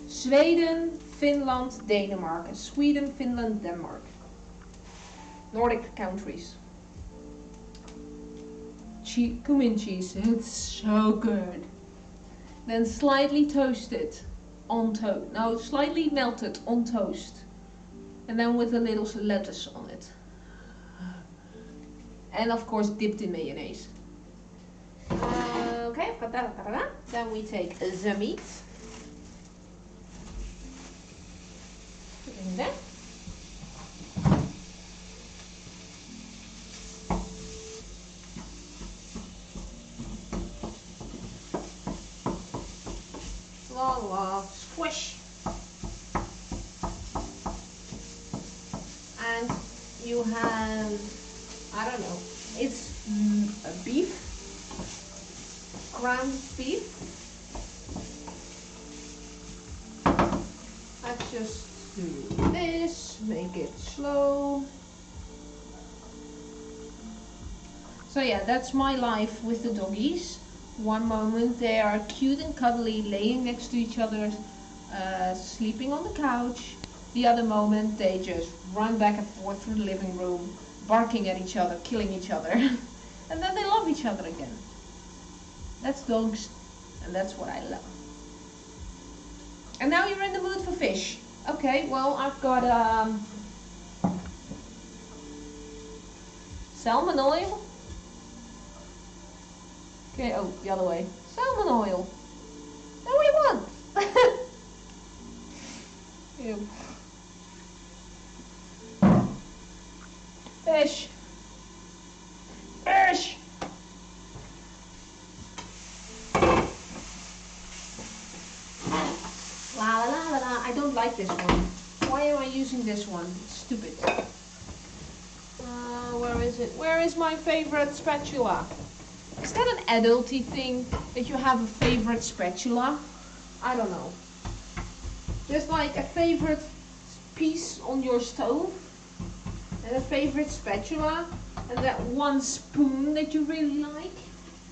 Sweden, Finland, Denmark. Sweden, Finland, Denmark. Nordic countries. Cumin cheese, it's so good. Then slightly toasted on toast. No, slightly melted on toast. And then with a little lettuce on it. And of course dipped in mayonnaise. Okay, I've got that. Then we take the meat. Put in there. Squish. And you have, I don't know, it's a beef, ground beef. Let's just do this, make it slow. So yeah, that's my life with the doggies. One moment they are cute and cuddly, laying next to each other, sleeping on the couch. The other moment they just run back and forth through the living room, barking at each other, killing each other. And then they love each other again. That's dogs, and that's what I love. And now you're in the mood for fish. Okay, well I've got salmon oil. Okay, oh, the other way. Salmon oil. That's what you want. Ew. Fish. Fish. La la la la la. I don't like this one. Why am I using this one? It's stupid. Where is it? Where is my favorite spatula? Is that an adulty thing that you have a favorite spatula? I don't know. Just like a favorite piece on your stove and a favorite spatula and that one spoon that you really like.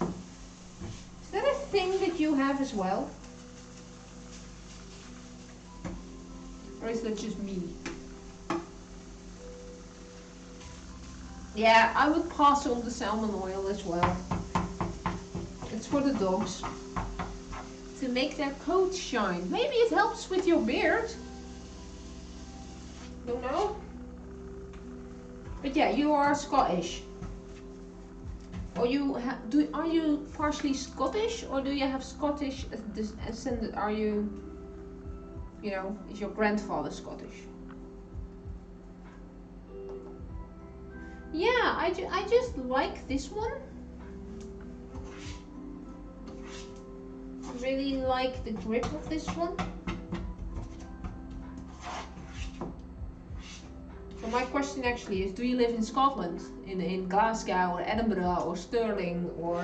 Is that a thing that you have as well? Or is that just me? Yeah, I would pass on the salmon oil as well. It's for the dogs. To make their coats shine. Maybe it helps with your beard. Don't know. But yeah, you are Scottish. Or are you partially Scottish, or do you have Scottish descent? Are you know, is your grandfather Scottish? Yeah, I just like this one. I really like the grip of this one. So my question actually is, do you live in Scotland? In Glasgow or Edinburgh or Stirling or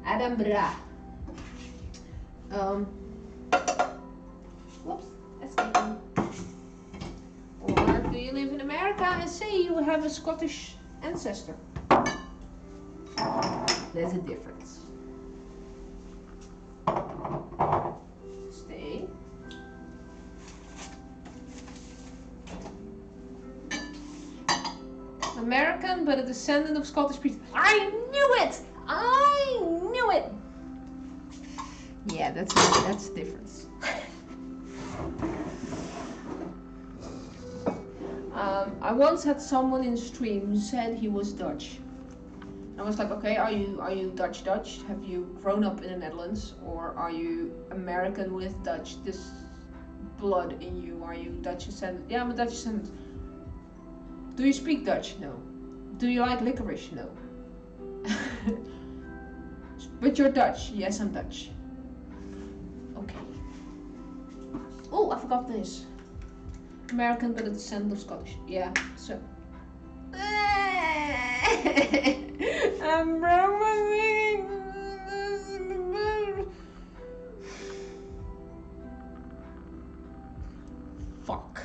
Edinburgh? Whoops, escaping. Or do you live in America and say you have a Scottish ancestor? There's a difference. Stay. American, but a descendant of Scottish people. I knew it! I knew it! Yeah, that's the difference. I once had someone in stream who said he was Dutch. I was like, okay, are you Dutch? Have you grown up in the Netherlands, or are you American with Dutch this blood in you? Are you Dutch descendant? Yeah, I'm a Dutch descendant. Do you speak Dutch? No. Do you like licorice? No. But you're Dutch. Yes, I'm Dutch. Okay. Oh, I forgot this. American, but a descendant of Scottish. Yeah, so. I'm promising. Fuck.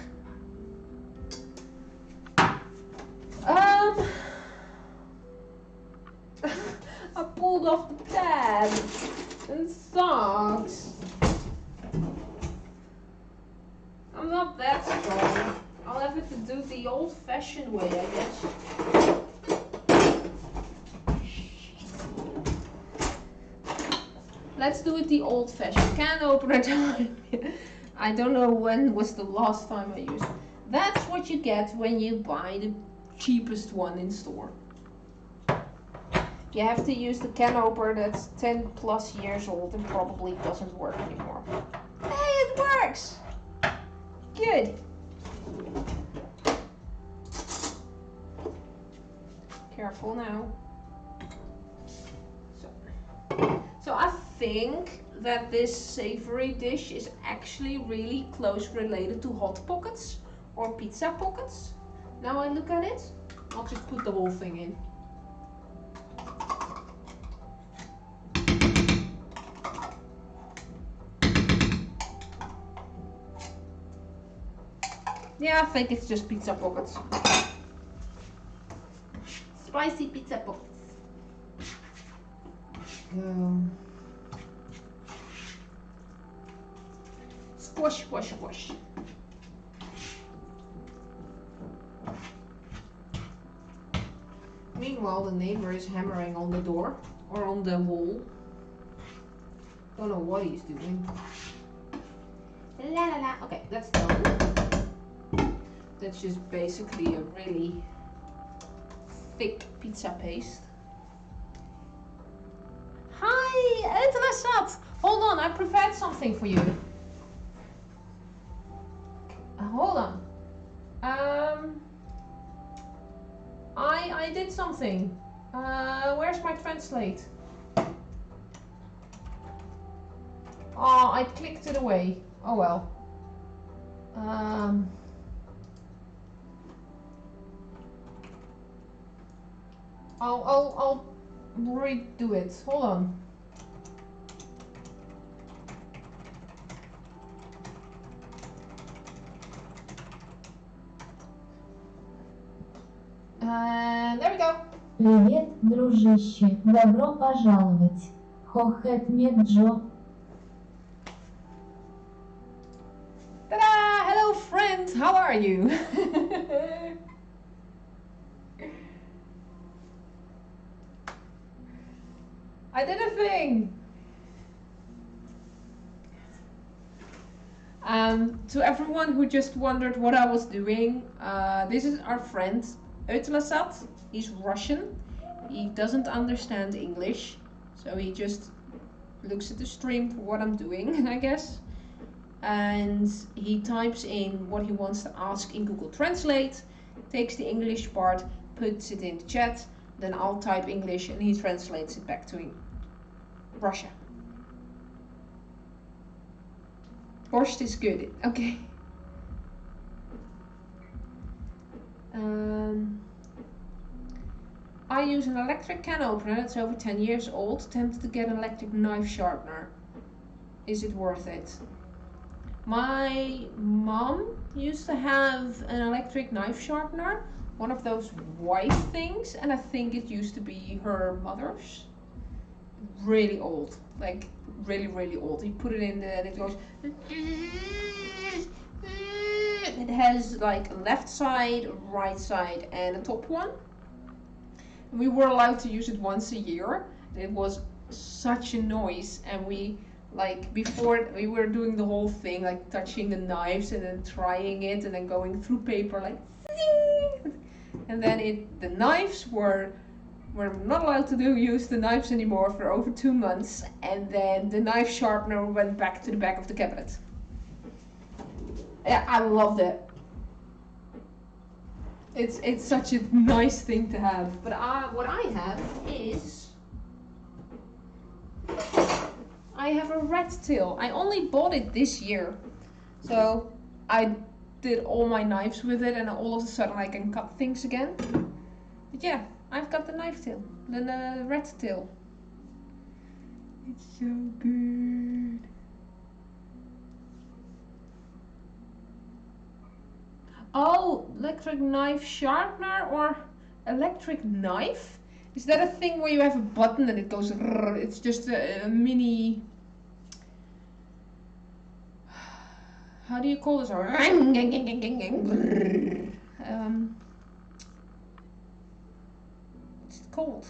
I pulled off the tab and socks. I'm not that strong. I'll have it to do the old-fashioned way, I guess. Let's do it the old-fashioned can opener time. I don't know when was the last time I used it. That's what you get when you buy the cheapest one in store. You have to use the can opener that's 10 plus years old and probably doesn't work anymore. Hey, it works! Good. Careful now. So I think that this savory dish is actually really close related to hot pockets or pizza pockets. Now I look at it, I'll just put the whole thing in. Yeah, I think it's just pizza pockets. spicy pizza puffs. Go. Squash, squash, squash. Meanwhile, the neighbor is hammering on the door or on the wall. Don't know what he's doing. La la la. Okay, that's done. That's just basically a really thick pizza paste. Hi, Layla. Hold on, I prepared something for you. Hold on. I did something. Where's my translate? Oh, I clicked it away. Oh well. I'll redo it. Hold on. There we go. Привет, дружище. Добро пожаловать. Хохет Меджо. Ta-da! Hello friends, how are you? I did a thing! To everyone who just wondered what I was doing, this is our friend Layla. He's Russian. He doesn't understand English, so he just looks at the stream for what I'm doing, I guess. And he types in what he wants to ask in Google Translate, takes the English part, puts it in the chat, then I'll type English and he translates it back to Russia. Borscht is good, okay. I use an electric can opener that's over 10 years old, tempted to get an electric knife sharpener. Is it worth it? My mom used to have an electric knife sharpener, one of those white things, and I think it used to be her mother's. Really old, like really old. You put it in and it goes. It has like a left side, a right side, and a top one. We were allowed to use it once a year. It was such a noise, and we, like, before we were doing the whole thing, like touching the knives and then trying it and then going through paper like zing! And then the knives we're not allowed to use the knives anymore for over 2 months, and then the knife sharpener went back to the back of the cabinet. Yeah, I loved it. It's such a nice thing to have. But what I have is I have a rat tail. I only bought it this year, so I did all my knives with it, and all of a sudden I can cut things again. But yeah, I've got the knife tail, the rat tail. It's so good. Oh, electric knife sharpener or electric knife? Is that a thing where you have a button and it goes? It's just a mini. How do you call this? What's it called?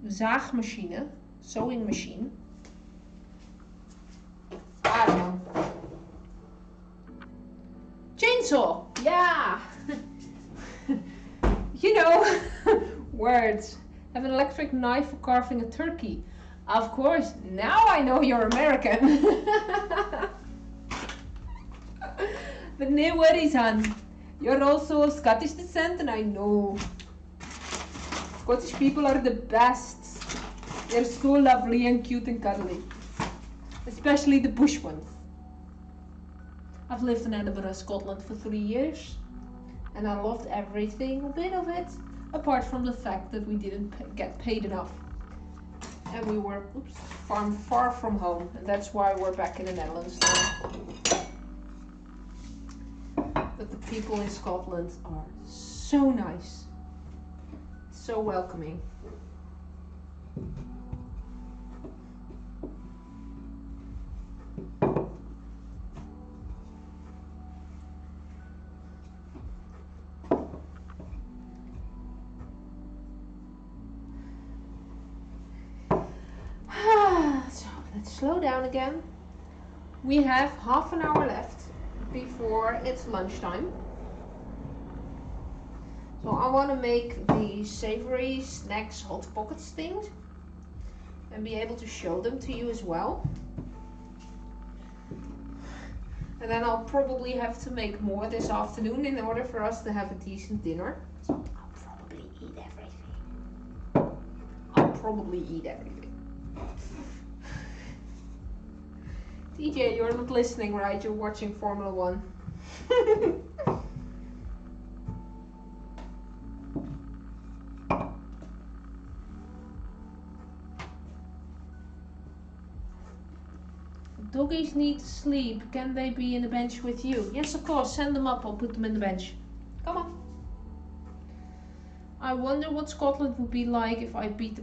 Zaagmachine, sewing machine. I don't know. Chainsaw, yeah. You know, words. Have an electric knife for carving a turkey. Of course, now I know you're American. But no worries, hon. You're also of Scottish descent, and I know. Scottish people are the best. They're so lovely and cute and cuddly. Especially the bush ones. I've lived in Edinburgh, Scotland for 3 years, and I loved every single bit of it, apart from the fact that we didn't get paid enough. And we were far from home, and that's why we're back in the Netherlands now. But the people in Scotland are so nice, so welcoming. So let's slow down again. We have half an hour left before it's lunchtime. So I want to make the savory snacks hot pockets things and be able to show them to you as well. And then I'll probably have to make more this afternoon in order for us to have a decent dinner. So I'll probably eat everything. DJ, you're not listening, right? You're watching Formula 1. Doggies need to sleep. Can they be in the bench with you? Yes, of course. Send them up. I'll put them in the bench. Come on. I wonder what Scotland would be like if it beat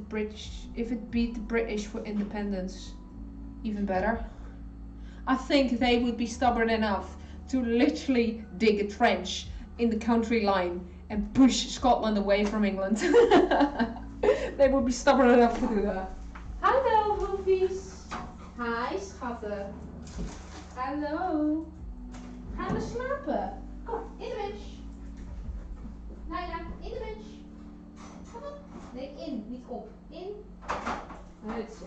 the British for independence. Even better. I think they would be stubborn enough to literally dig a trench in the country line and push Scotland away from England. They would be stubborn enough to do that. Hallo, hoefies. Hi, schatten. Hallo. Gaan we slapen? Kom, in de bench. Layla, in de bench. Kom op. Nee, in, niet op. In. Hutsje.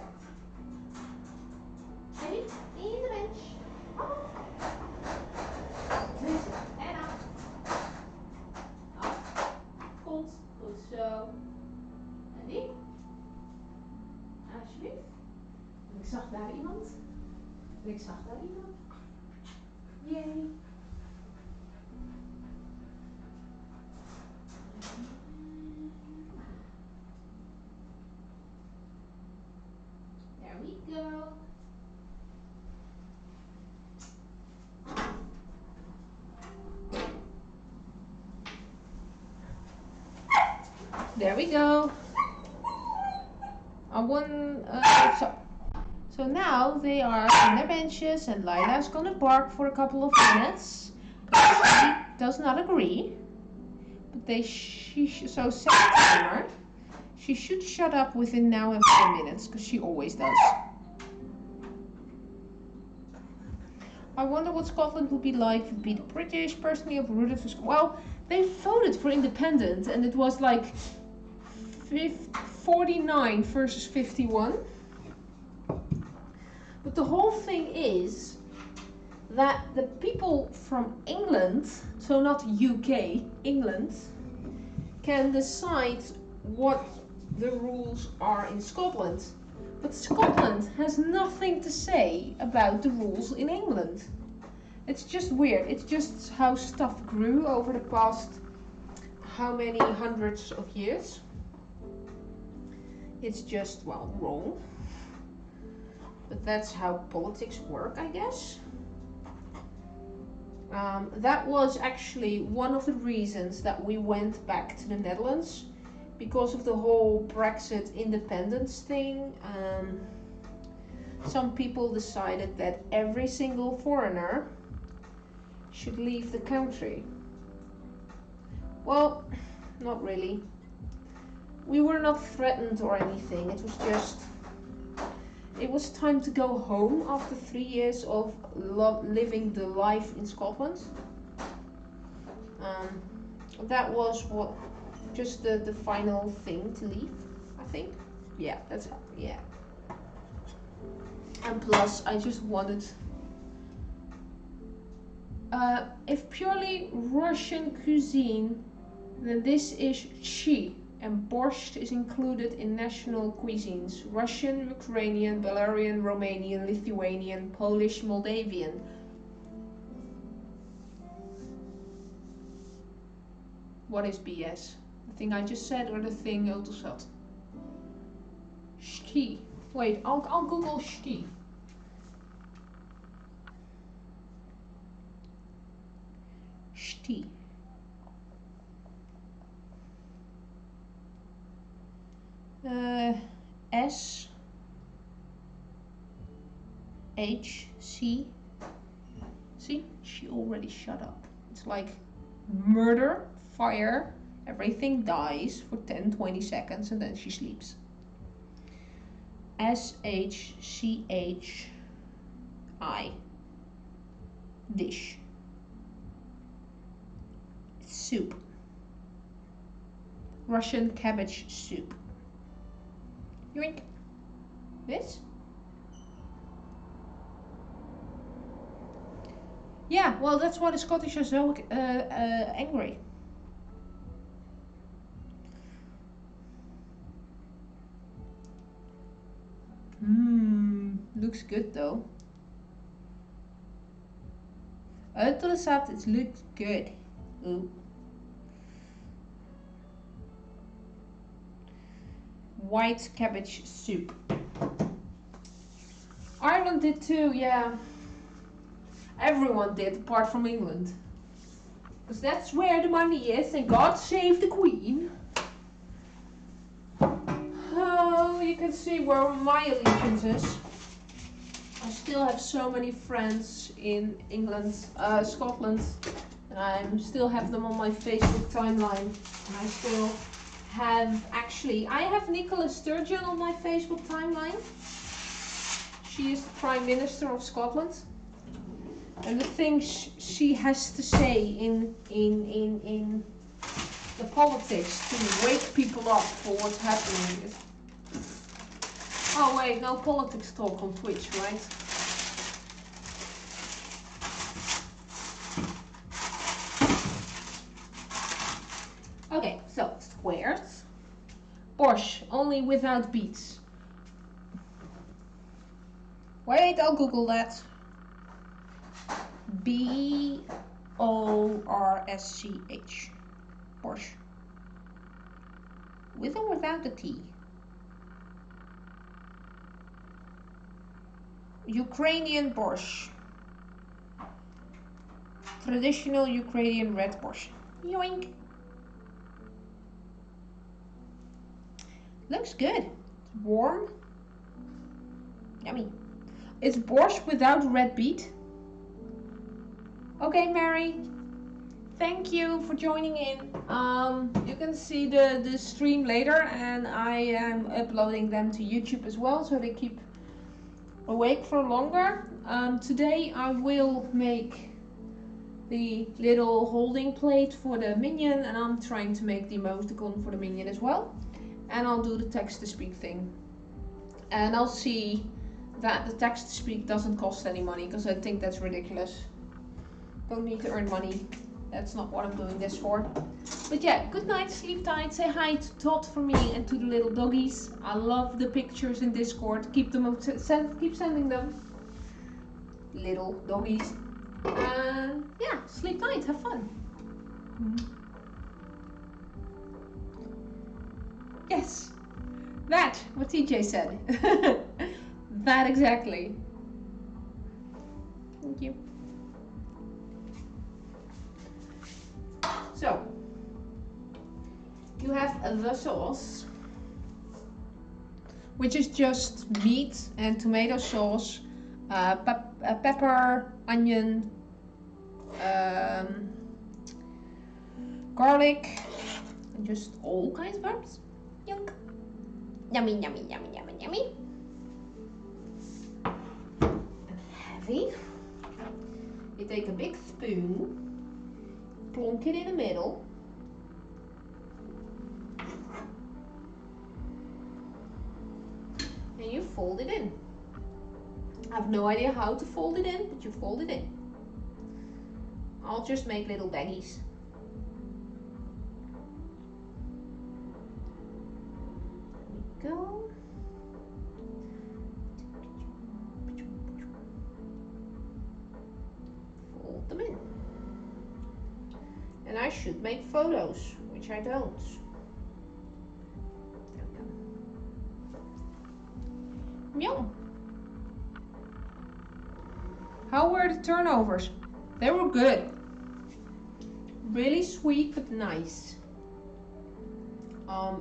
Abby, in de bench. Kom op. Hutsje. En af. Af. Goed. Goed zo. En die. Alsjeblieft. Ik zag daar iemand. Yay. There we go. There we go. So now they are on their benches and Layla's gonna bark for a couple of minutes. She does not agree. But so set a timer. She should shut up within now and 4 minutes, because she always does. I wonder what Scotland would be like if it beat the British. Personally, I've rooted for Scotland. Well, they voted for independence and it was like 49 versus 51. But the whole thing is that the people from England, so not UK, England, can decide what the rules are in Scotland. But Scotland has nothing to say about the rules in England. It's just weird. It's just how stuff grew over the past how many hundreds of years. It's just, well, wrong. But that's how politics work, I guess. That was actually one of the reasons that we went back to the Netherlands, because of the whole Brexit independence thing. Some people decided that every single foreigner should leave the country. Well, not really. We were not threatened or anything. It was just, it was time to go home after 3 years of living the life in Scotland. That was what, just the final thing to leave, I think. Yeah, that's, yeah. And plus, I just wanted, if purely Russian cuisine, then this is chi, and borscht is included in national cuisines: Russian, Ukrainian, Belarusian, Romanian, Lithuanian, Polish, Moldavian. What is BS? The thing I just said or the thing Ulta said? Shti. Wait, I'll Google shti. Shti. S H C. See, she already shut up. It's like murder, fire, everything dies for 10-20 seconds and then she sleeps. SHCHI. Dish. Soup. Russian cabbage soup. Yoink. This? Yeah, well, that's why the Scottish are so angry. Looks good though. Uiteraard, it looks good. Ooh. White cabbage soup. Ireland did too, yeah. Everyone did, apart from England. Because that's where the money is, and God save the Queen. Oh, you can see where my allegiance is. I still have so many friends in England, Scotland, and I still have them on my Facebook timeline. And I still have, I have Nicola Sturgeon on my Facebook timeline. She is the Prime Minister of Scotland. And the things she has to say in the politics to wake people up for what's happening. Oh wait, no politics talk on Twitch, right? Okay, so squares. Borscht, only without beets. Wait, I'll Google that. B-O-R-S-C-H. Borscht. With or without the T? Ukrainian borscht. Traditional Ukrainian red borscht. Yoink. Looks good. It's warm. Yummy. It's borscht without red beet. Okay, Mary. Thank you for joining in. You can see the stream later, and I am uploading them to YouTube as well, so they keep awake for longer. Today I will make the little holding plate for the minion, and I'm trying to make the emoticon for the minion as well. And I'll do the text-to-speak thing. And I'll see that the text-to-speak doesn't cost any money, because I think that's ridiculous. Don't need to earn money. That's not what I'm doing this for. But yeah, good night, sleep tight. Say hi to Todd for me and to the little doggies. I love the pictures in Discord. Keep sending them. Little doggies. And yeah, sleep tight. Have fun. Yes, that, what TJ said. That exactly. Thank you. So, you have the sauce, which is just meat and tomato sauce, pepper, onion, garlic, and just all kinds of herbs. Yum. Yummy, yummy, yummy, yummy, yummy. And heavy. You take a big spoon. Plonk it in the middle. And you fold it in. I have no idea how to fold it in, but you fold it in. I'll just make little baggies. There we go. Fold them in. And I should make photos, which I don't. There we go. Yum. How were the turnovers? They were good. Really sweet but nice.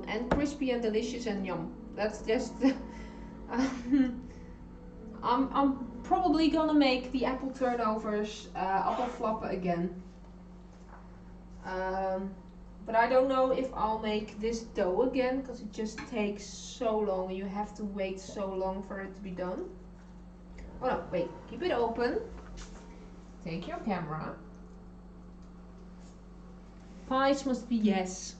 And crispy and delicious and yum. That's just. I'm probably gonna make the apple turnovers apple flapper again. But I don't know if I'll make this dough again because it just takes so long. You have to wait so long for it to be done. Oh no, wait, keep it open. Take your camera. Pies must be yes.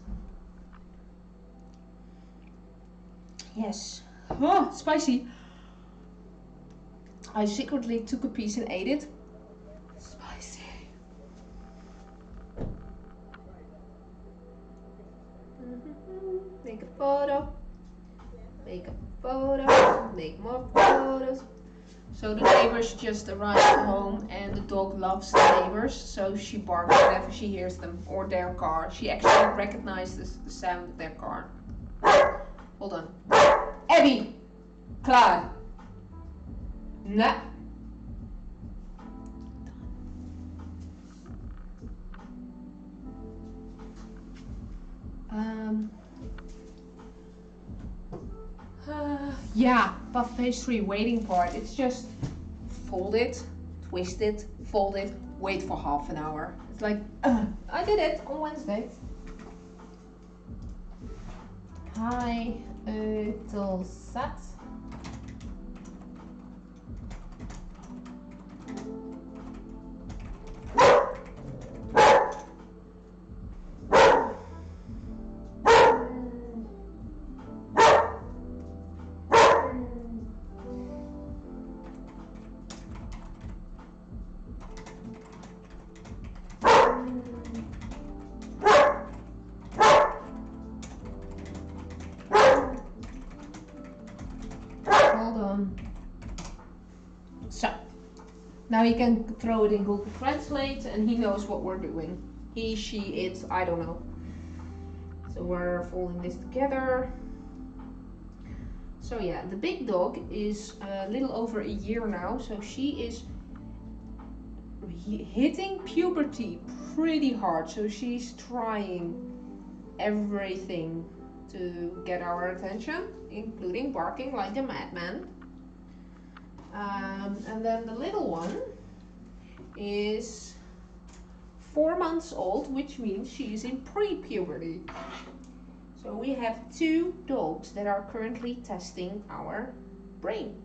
Yes. Oh, spicy. I secretly took a piece and ate it. Spicy. Make a photo. Make a photo. Make more photos. So the neighbors just arrived home and the dog loves the neighbors, so she barks whenever she hears them or their car. She actually recognizes the sound of their car. Hold on. Abby! Klaar. Nee. Yeah, puff pastry waiting part. It's just fold it, twist it, fold it, wait for half an hour. It's like, I did it on Wednesday. Hi, Utelsat. So, now he can throw it in Google Translate and he knows what we're doing. He, she, it, I don't know. So we're folding this together. So yeah, the big dog is a little over a year now, so she is hitting puberty pretty hard. So she's trying everything to get our attention, including barking like a madman. And then the little one is 4 months old, which means she is in pre-puberty. So we have 2 dogs that are currently testing our brain,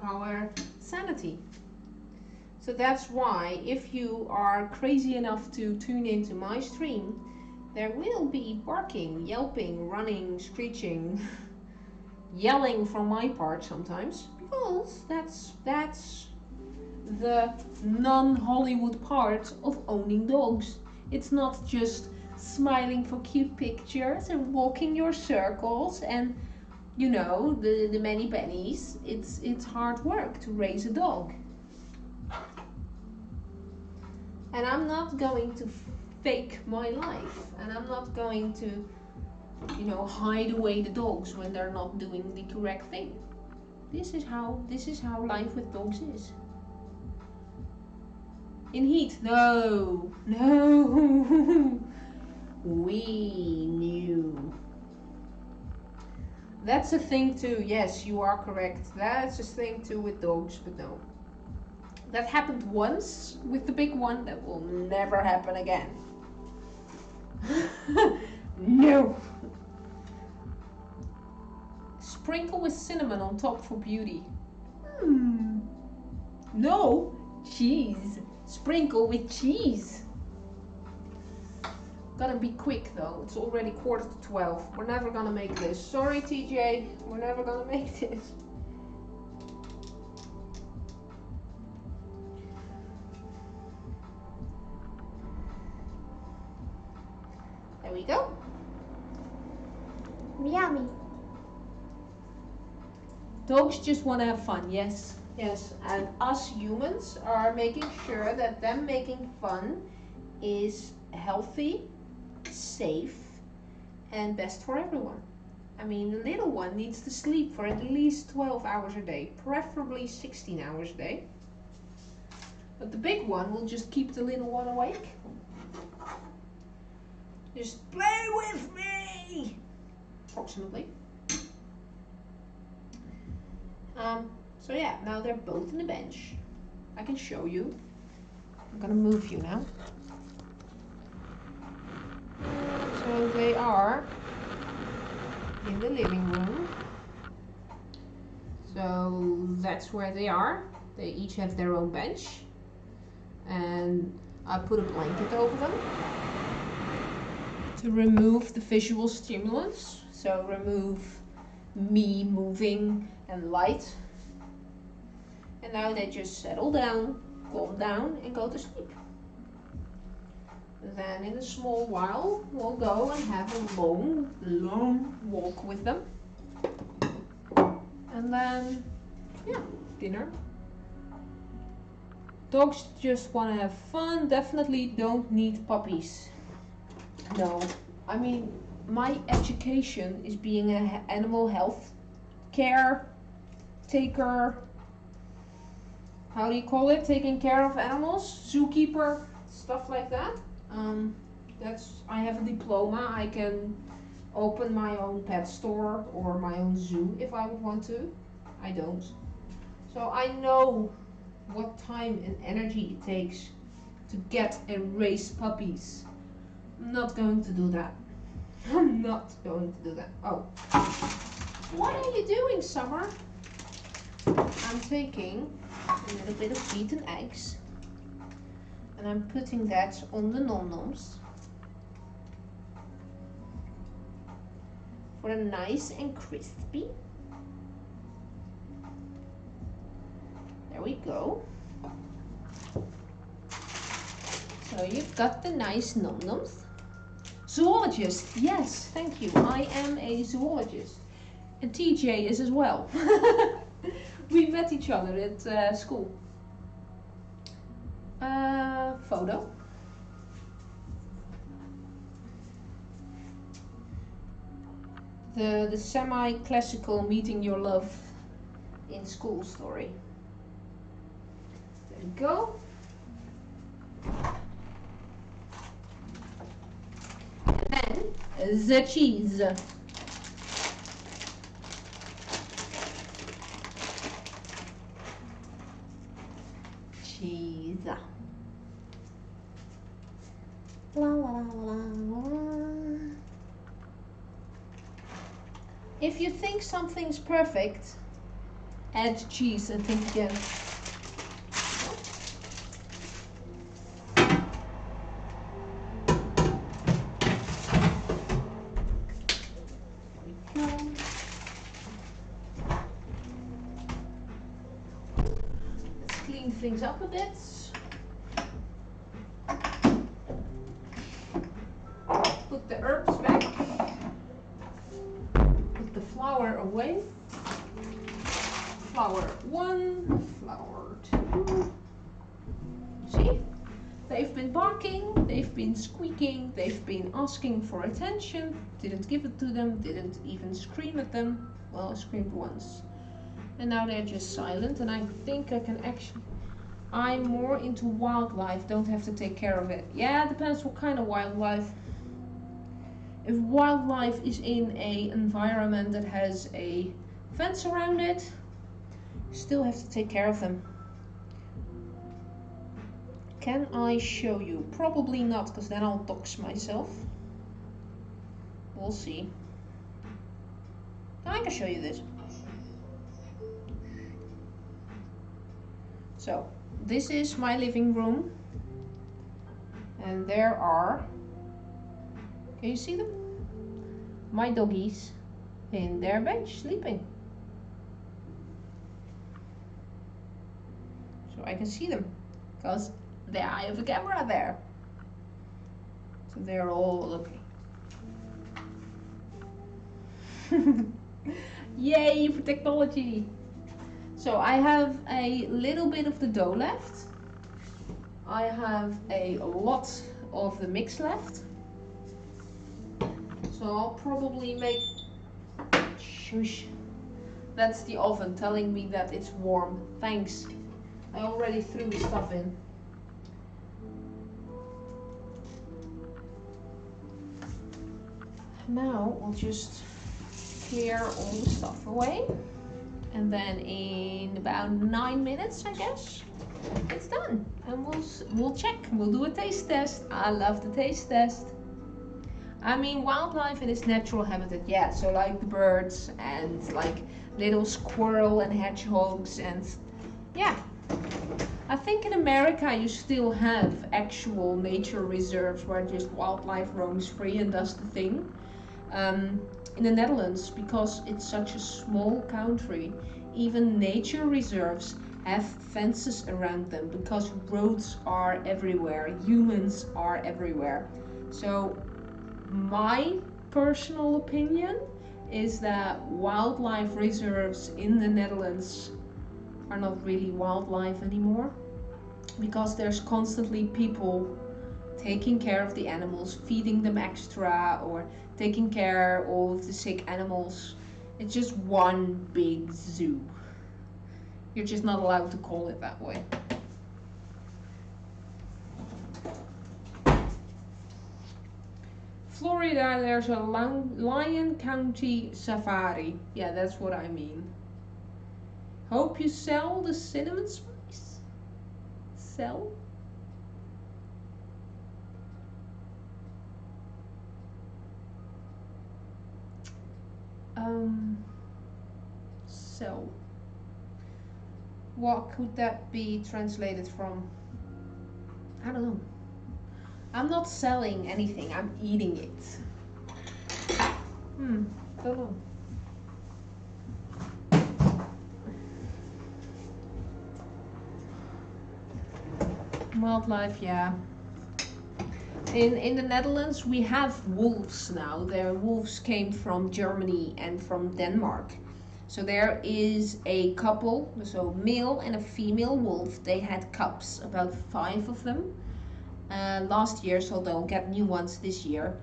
our sanity. So that's why if you are crazy enough to tune into my stream, there will be barking, yelping, running, screeching, yelling from my part sometimes, because that's the non-Hollywood part of owning dogs. It's not just smiling for cute pictures and walking your circles and, you know, the many pennies. It's hard work to raise a dog. And I'm not going to fake my life, and I'm not going to, you know, hide away the dogs when they're not doing the correct thing. This is how life with dogs is. In heat? No. We knew. That's a thing too. Yes, you are correct. That's a thing too with dogs, but no. That happened once with the big one. That will never happen again. No. Sprinkle with cinnamon on top for beauty. No. Cheese. Sprinkle with cheese. Gotta be quick though. It's already 11:45. We're never gonna make this. Sorry, TJ. We're never gonna make this. There we go. Yummy. Dogs just want to have fun, yes. Yes, and us humans are making sure that them making fun is healthy, safe, and best for everyone. I mean, the little one needs to sleep for at least 12 hours a day, preferably 16 hours a day. But the big one will just keep the little one awake. Just play with me! Approximately. So yeah, now they're both on the bench. I can show you. I'm gonna move you now. So they are in the living room. So that's where they are. They each have their own bench. And I put a blanket over them to remove the visual stimulants. So remove me moving and light. And now they just settle down, calm down and go to sleep. Then in a small while we'll go and have a long walk with them. And then, yeah, dinner. Dogs just want to have fun, definitely don't need puppies. No, I mean, my education is being an animal health care taker. How do you call it? Taking care of animals, zookeeper, stuff like that. I have a diploma. I can open my own pet store or my own zoo if I would want to. I don't. So I know what time and energy it takes to get and raise puppies. I'm not going to do that. I'm not going to do that. Oh. What are you doing, Summer? I'm taking a little bit of beaten eggs and I'm putting that on the nom-noms for a nice and crispy. There we go. So you've got the nice nom-noms. Zoologist, yes, thank you. I am a zoologist. And TJ is as well. We met each other at school. Photo. The semi-classical meeting your love in school story. There we go. And then the cheese. Cheese. La la la la. If you think something's perfect, add cheese and think again. Let's clean things up a bit. Put the herbs back. Put the flour away. Flour 1, flour 2. See? They've been barking, they've been squeaking, they've been asking for attention. Didn't give it to them, didn't even scream at them. Well, I screamed once. And now they're just silent, and I think I can actually... I'm more into wildlife, don't have to take care of it. Yeah, it depends what kind of wildlife. If wildlife is in an environment that has a fence around it, you still have to take care of them. Can I show you? Probably not, because then I'll dox myself. We'll see. I can show you this. So, this is my living room. And there are... Can you see them? My doggies in their bench sleeping. So I can see them because I have a camera there. So they're all looking. Yay for technology! So I have a little bit of the dough left. I have a lot of the mix left. So I'll probably make... Shush. That's the oven telling me that it's warm. Thanks. I already threw the stuff in. Now we'll just clear all the stuff away. And then in about 9 minutes, I guess, it's done. And we'll check. We'll do a taste test. I love the taste test. I mean, wildlife in its natural habitat, yeah. So like the birds and like little squirrel and hedgehogs and yeah. I think in America you still have actual nature reserves where just wildlife roams free and does the thing. In the Netherlands, because it's such a small country, even nature reserves have fences around them because roads are everywhere, humans are everywhere. So my personal opinion is that wildlife reserves in the Netherlands are not really wildlife anymore, because there's constantly people taking care of the animals, feeding them extra, or taking care of the sick animals. It's just one big zoo. You're just not allowed to call it that way. Florida, there's a Lyon County Savoury. Yeah, that's what I mean. Hope you sell the cinnamon spice. Sell? Sell. What could that be translated from? I don't know. I'm not selling anything, I'm eating it. Don't know. Wildlife, yeah. In the Netherlands we have wolves now. Their wolves came from Germany and from Denmark. So there is a couple, so male and a female wolf. They had cubs, about 5 of them, last year, so they'll get new ones this year.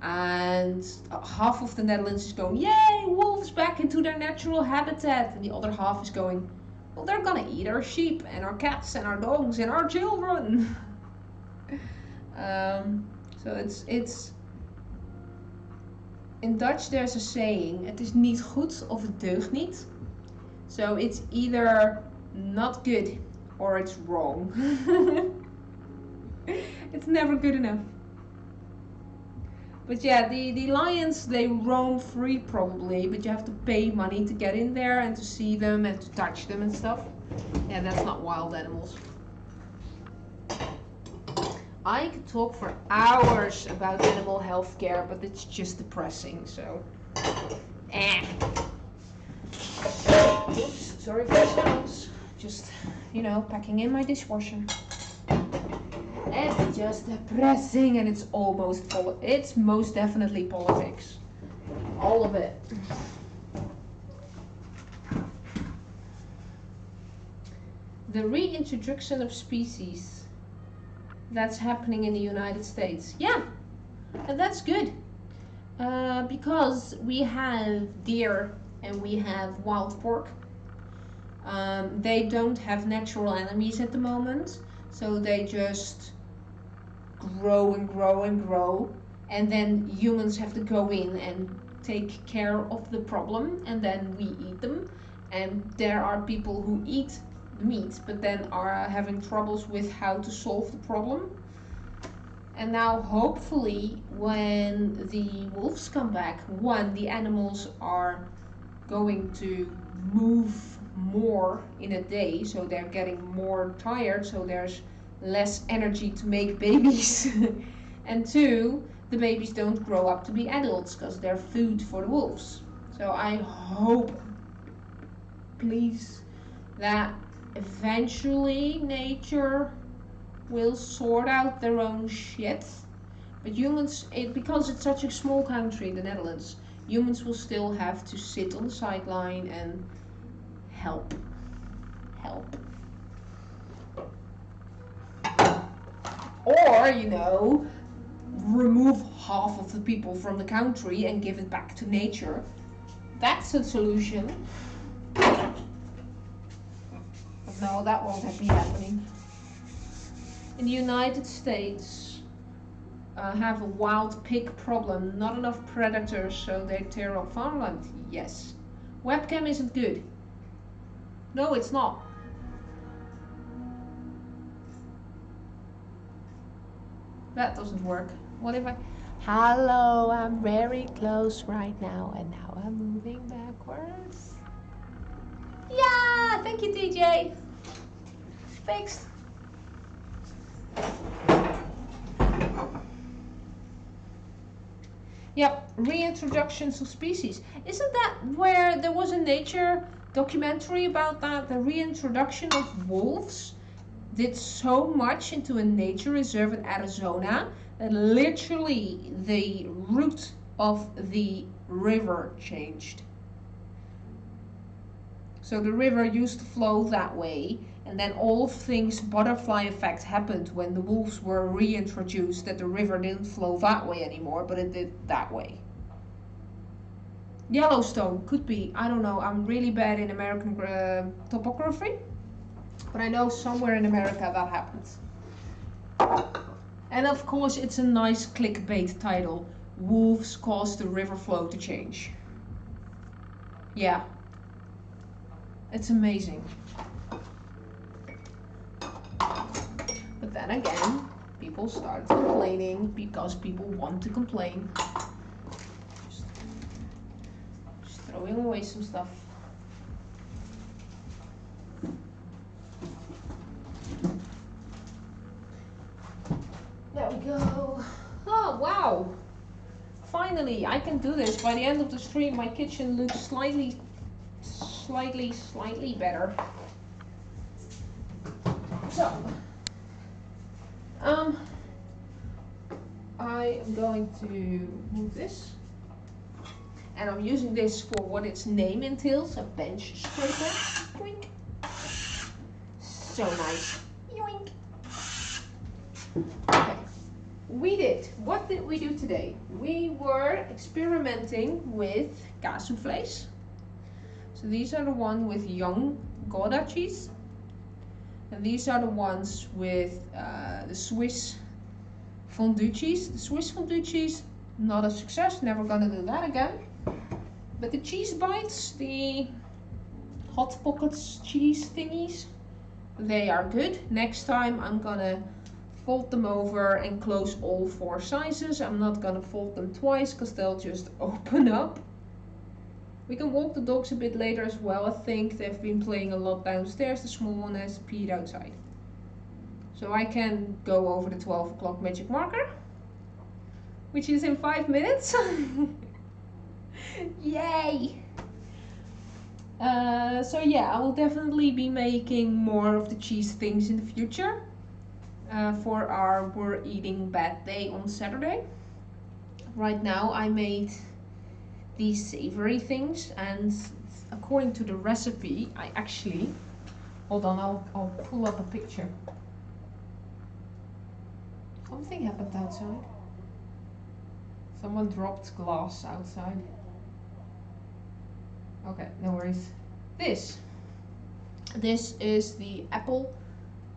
And half of the Netherlands is going, yay, wolves back into their natural habitat. And the other half is going, well, they're gonna eat our sheep and our cats and our dogs and our children. So it's in Dutch there's a saying, het is niet goed of het deugt niet. So it's either not good or it's wrong. It's never good enough. But yeah, the lions, they roam free probably, but you have to pay money to get in there and to see them and to touch them and stuff. Yeah, that's not wild animals. I could talk for hours about animal health care, but it's just depressing, so. Oops, sorry for the sounds. Just, you know, packing in my dishwasher. It's just depressing, and it's almost it's most definitely politics. All of it. The reintroduction of species that's happening in the United States. Yeah, and that's good. Because we have deer and we have wild pork. They don't have natural enemies at the moment, so they just grow and grow and grow, and then humans have to go in and take care of the problem, and then we eat them. And there are people who eat meat but then are having troubles with how to solve the problem. And now hopefully when the wolves come back, one, the animals are going to move more in a day, so they're getting more tired, so there's less energy to make babies. And two, the babies don't grow up to be adults because they're food for the wolves. So I hope, please, that eventually nature will sort out their own shit. But humans, because it's such a small country, the Netherlands, humans will still have to sit on the sideline and help. Or, you know, remove half of the people from the country and give it back to nature. That's a solution. But no, that won't be happening. In the United States, have a wild pig problem. Not enough predators, so they tear up farmland. Yes. Webcam isn't good. No, it's not. That doesn't work. What if I... Hello, I'm very close right now, and now I'm moving backwards. Yeah, thank you, DJ. Fixed. Yep, reintroductions of species. Isn't that where there was a nature documentary about that? The reintroduction of wolves did so much into a nature reserve in Arizona that literally the route of the river changed. So the river used to flow that way, and then all things butterfly effect happened when the wolves were reintroduced, that the river didn't flow that way anymore, but it did that way. Yellowstone could be, I don't know, I'm really bad in American topography, but I know somewhere in America that happens. And of course it's a nice clickbait title, wolves caused the river flow to change. Yeah. It's amazing. But then again, people started complaining because people want to complain. Just throwing away some stuff. There we go. Oh, wow. Finally, I can do this. By the end of the stream, my kitchen looks slightly better. So, I am going to move this, and I'm using this for what its name entails, a bench scraper. Yoink. So nice. Yoink. Okay. What did we do today? We were experimenting with Kaassoufles. So these are the ones with young Gouda cheese. And these are the ones with the Swiss fondue cheese. The Swiss fondue cheese, not a success, never gonna do that again. But the cheese bites, the Hot Pockets cheese thingies, they are good. Next time I'm gonna fold them over and close all 4 sizes. I'm not gonna fold them twice because they'll just open up. We can walk the dogs a bit later as well. I think they've been playing a lot downstairs. The small one has peed outside. So I can go over the 12 o'clock magic marker, which is in 5 minutes. Yay! So yeah, I will definitely be making more of the cheese things in the future for our We're Eating Bad Day on Saturday. Right now I made these savory things, and according to the recipe, I actually, hold on, I'll pull up a picture. Something happened outside. Someone dropped glass outside. Okay, no worries. This is the apple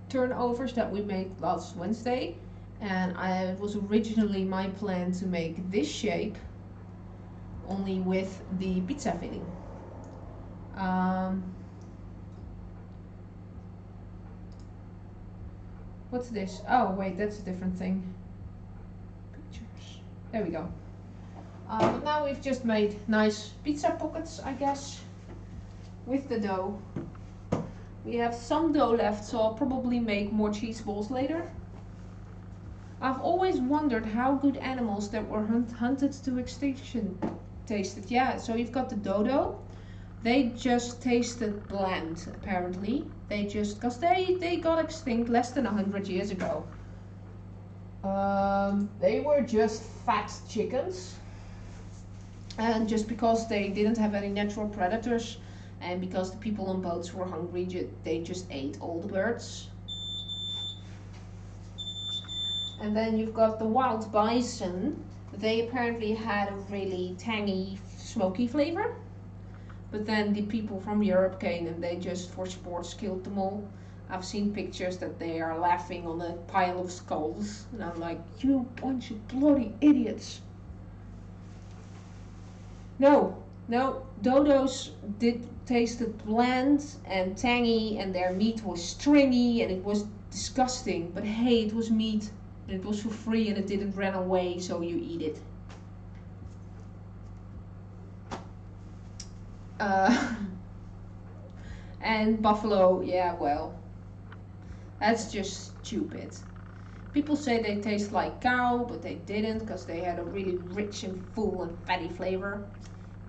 turnovers that we made last Wednesday, and it was originally my plan to make this shape only with the pizza filling. What's this? Oh wait, that's a different thing. Pictures. There we go. But now we've just made nice pizza pockets, I guess, with the dough. We have some dough left, so I'll probably make more cheese balls later. I've always wondered how good animals that were hunted to extinction tasted. Yeah, so you've got the dodo. They just tasted bland, apparently. They just, because they got extinct less than 100 years ago. They were just fat chickens. And just because they didn't have any natural predators, and because the people on boats were hungry, they just ate all the birds. And then you've got the wild bison. They apparently had a really tangy, smoky flavor. But then the people from Europe came and they just for sports killed them all. I've seen pictures that they are laughing on a pile of skulls. And I'm like, you bunch of bloody idiots. No, No, dodos did tasted bland and tangy, and their meat was stringy, and it was disgusting. But hey, it was meat, and it was for free, and it didn't run away, so you eat it. And buffalo, yeah, well, that's just stupid. People say they taste like cow, but they didn't, because they had a really rich and full and fatty flavor.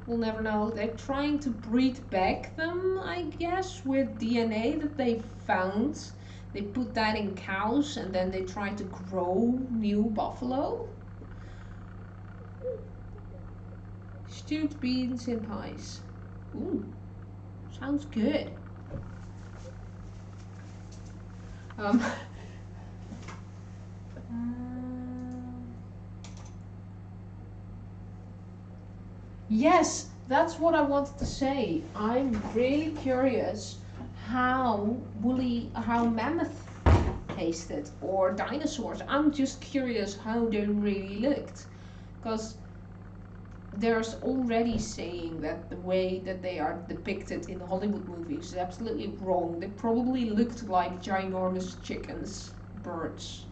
We'll never know. They're trying to breed back them, I guess, with DNA that they found. They put that in cows and then they try to grow new buffalo. Stewed beans in pies. Ooh, sounds good. Yes, that's what I wanted to say. I'm really curious how mammoth tasted, or dinosaurs. I'm just curious how they really looked, because there's already saying that the way that they are depicted in Hollywood movies is absolutely wrong. They probably looked like ginormous chickens, birds.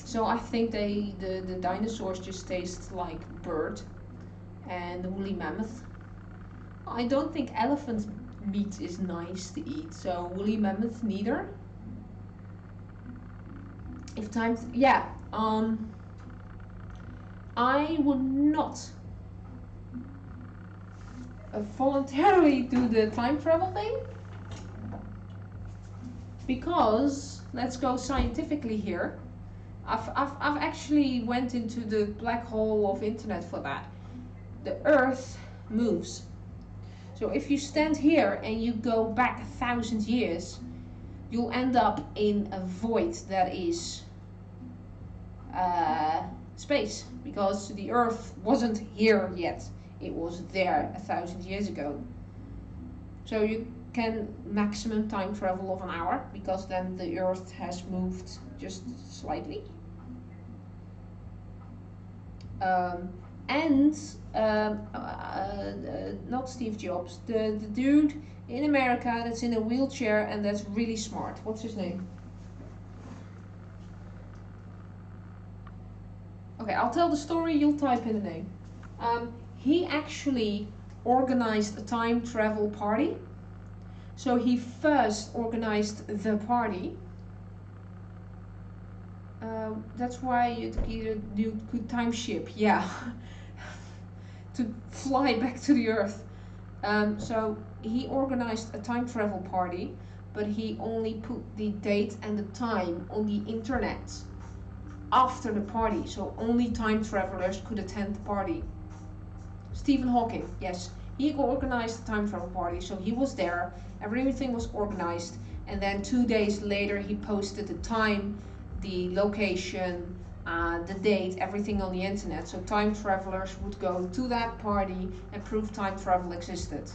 So I think the dinosaurs just taste like bird, and the woolly mammoth. I don't think elephant meat is nice to eat, so woolly mammoth neither. If time, I would not voluntarily do the time travel thing, because let's go scientifically here. I've actually went into the black hole of internet for that. The Earth moves. So if you stand here and you go back 1,000 years, you'll end up in a void that is space, because the Earth wasn't here yet. It was there 1,000 years ago. So you can maximum time travel of an hour, because then the Earth has moved just slightly. Not Steve Jobs, the dude in America that's in a wheelchair and that's really smart. What's his name? Okay, I'll tell the story, you'll type in the name. He actually organized a time travel party. So he first organized the party. That's why you could time ship, yeah, to fly back to the Earth. So he organized a time travel party, but he only put the date and the time on the internet after the party, so only time travelers could attend the party. Stephen Hawking, yes, he organized the time travel party, so he was there, everything was organized, and then 2 days later he posted the time, the location, the date, everything on the internet, so time travelers would go to that party and prove time travel existed.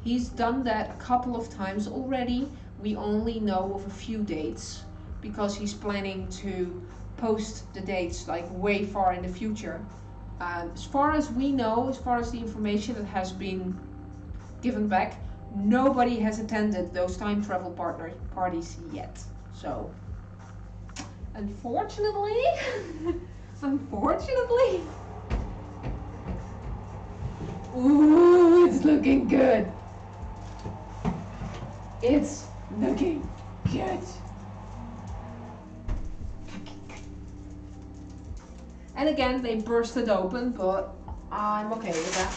He's done that a couple of times already. We only know of a few dates because he's planning to post the dates like way far in the future. As far as we know, as far as the information that has been given back, nobody has attended those time travel parties yet. So unfortunately, ooh, it's looking good. It's looking good. And again, they burst it open, but I'm okay with that.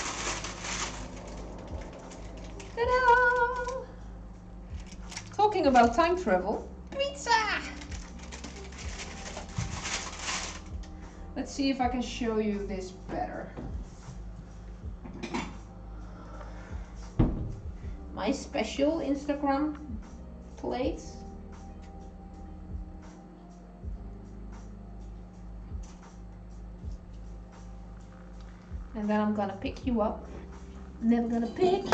Ta-da! Talking about time travel, pizza! Let's see if I can show you this better. My special Instagram plate. And then I'm gonna pick you up. Never gonna pick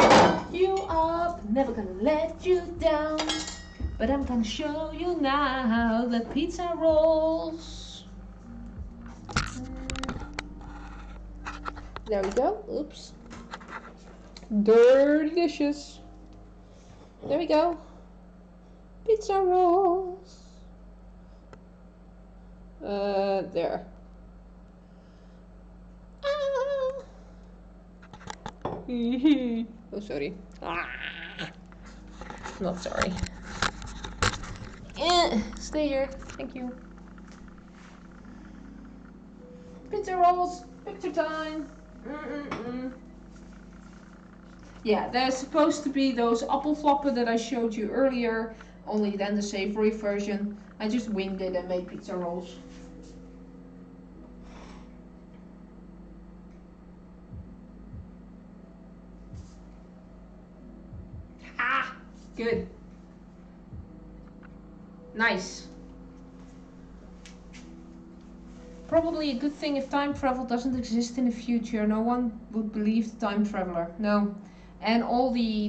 you up, never gonna let you down. But I'm gonna show you now the pizza rolls. There we go. Oops. Delicious. There we go. Pizza rolls. There. Ah. Oh, sorry. Ah. Not sorry. Stay here. Thank you. Pizza rolls. Picture time. Yeah, there's supposed to be those apple flopper that I showed you earlier, only then the savory version. I just winged it and made pizza rolls. Ah, good. Nice. Probably a good thing if time travel doesn't exist in the future. No one would believe the time traveler. No. And all the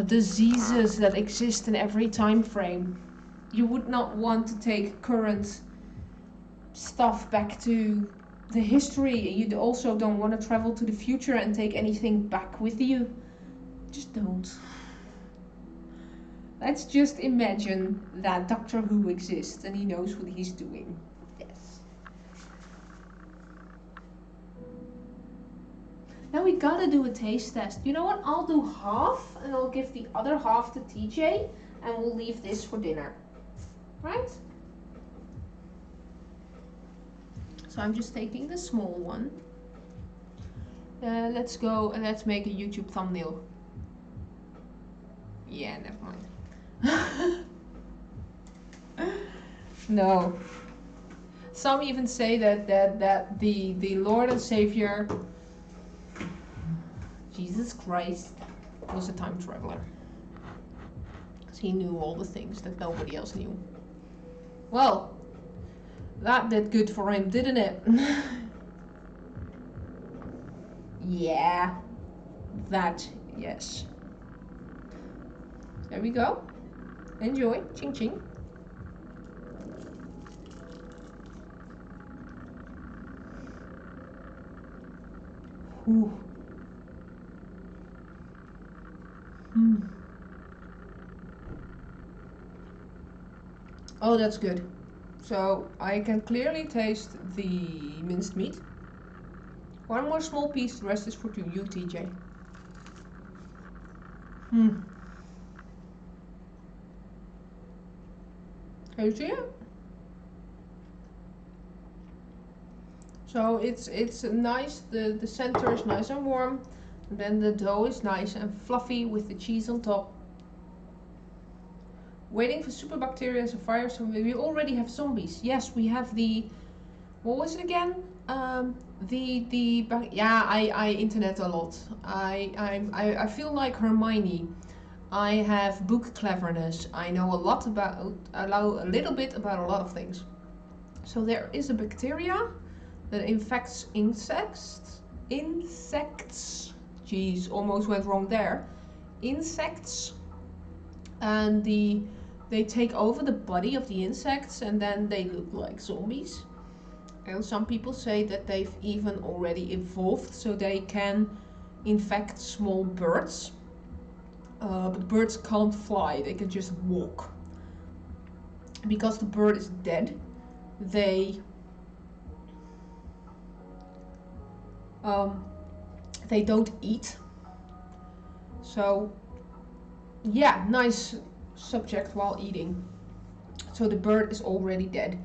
diseases that exist in every time frame. You would not want to take current stuff back to the history. You also don't want to travel to the future and take anything back with you. Just don't. Let's just imagine that Doctor Who exists and he knows what he's doing. Yes. Now we gotta do a taste test. You know what? I'll do half and I'll give the other half to TJ and we'll leave this for dinner. Right? So I'm just taking the small one. Let's go and let's make a YouTube thumbnail. Yeah, never mind. No. Some even say that the Lord and Savior Jesus Christ was a time traveler. Because he knew all the things that nobody else knew. Well, that did good for him, didn't it? Yeah. That, yes. There we go. Enjoy. Ching ching. Ooh. Oh, that's good. So I can clearly taste the minced meat. One more small piece, the rest is for you, TJ. Can you see it? So it's nice, the center is nice and warm, and then the dough is nice and fluffy with the cheese on top. Waiting for super bacteria and fire, so we already have zombies. Yes, we have the, what was it again? Yeah, I internet a lot. I feel like Hermione. I have book cleverness. I know a lot about, a little bit about a lot of things. So there is a bacteria that infects insects. Jeez, almost went wrong there. Insects. And they take over the body of the insects and then they look like zombies. And some people say that they've even already evolved so they can infect small birds. But birds can't fly, they can just walk. Because the bird is dead, they don't eat. So yeah, nice subject while eating. So the bird is already dead.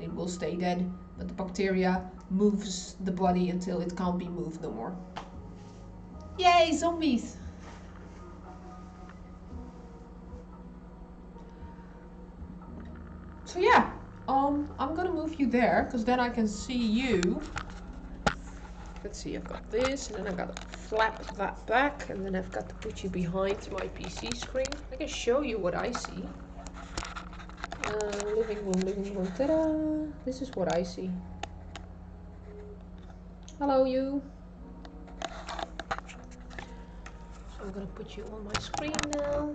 It will stay dead, but the bacteria moves the body until it can't be moved no more. Yay, zombies! So yeah, I'm gonna move you there, because then I can see you. Let's see, I've got this, and then I've got to flap that back, and then I've got to put you behind my PC screen. I can show you what I see. Living room, ta-da! This is what I see. Hello, you. So I'm gonna put you on my screen now.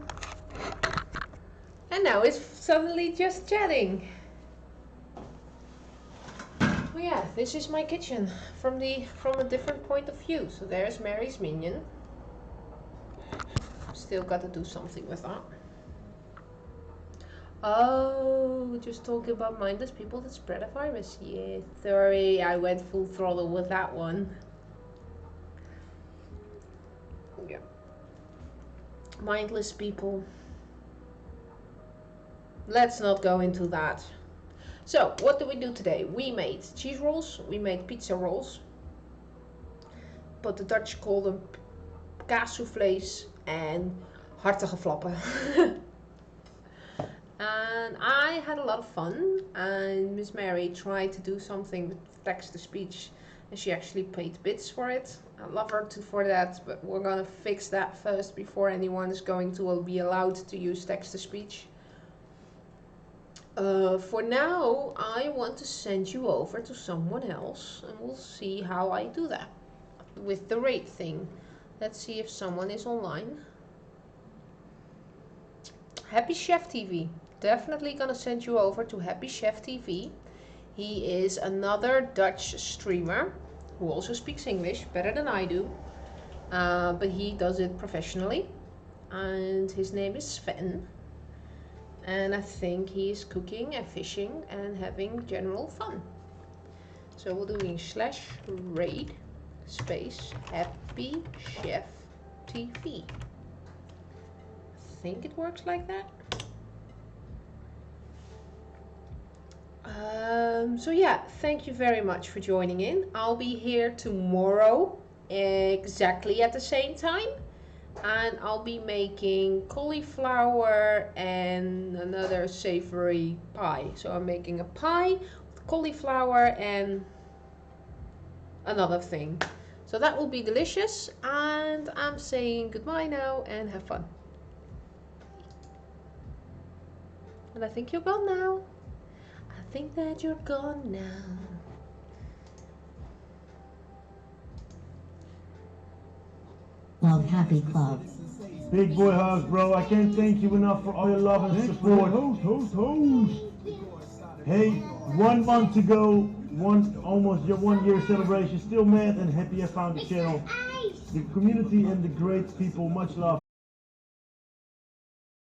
And now it's suddenly just chatting. Oh yeah, this is my kitchen from a different point of view. So there's Mary's minion. Still got to do something with that. Oh, just talking about mindless people that spread a virus. Yeah, sorry, I went full throttle with that one. Yeah. Mindless people. Let's not go into that. So, what do we do today? We made cheese rolls, we made pizza rolls, but the Dutch call them Kaassoufles and hartige flappen. And I had a lot of fun, and Miss Mary tried to do something with text-to-speech, and she actually paid bits for it. I love her for that, but we're gonna fix that first before anyone is going to be allowed to use text-to-speech. For now, I want to send you over to someone else, and we'll see how I do that with the rate thing. Let's see if someone is online. Happy Chef TV. Definitely gonna send you over to Happy Chef TV. He is another Dutch streamer who also speaks English better than I do, but he does it professionally, and his name is Sven. And I think he is cooking and fishing and having general fun. So we're doing /raid space Happy Chef TV. I think it works like that. So yeah, thank you very much for joining in. I'll be here tomorrow exactly at the same time. And I'll be making cauliflower and another savory pie. So I'm making a pie with cauliflower and another thing. So that will be delicious. And I'm saying goodbye now and have fun. And I think you're gone now. I think that you're gone now. Love Happy Club. Big boy hugs, bro. I can't thank you enough for all your love and support. Host. Hey, 1 month to go. Almost your 1 year celebration. Still mad and happy I found the channel. The community and the great people. Much love.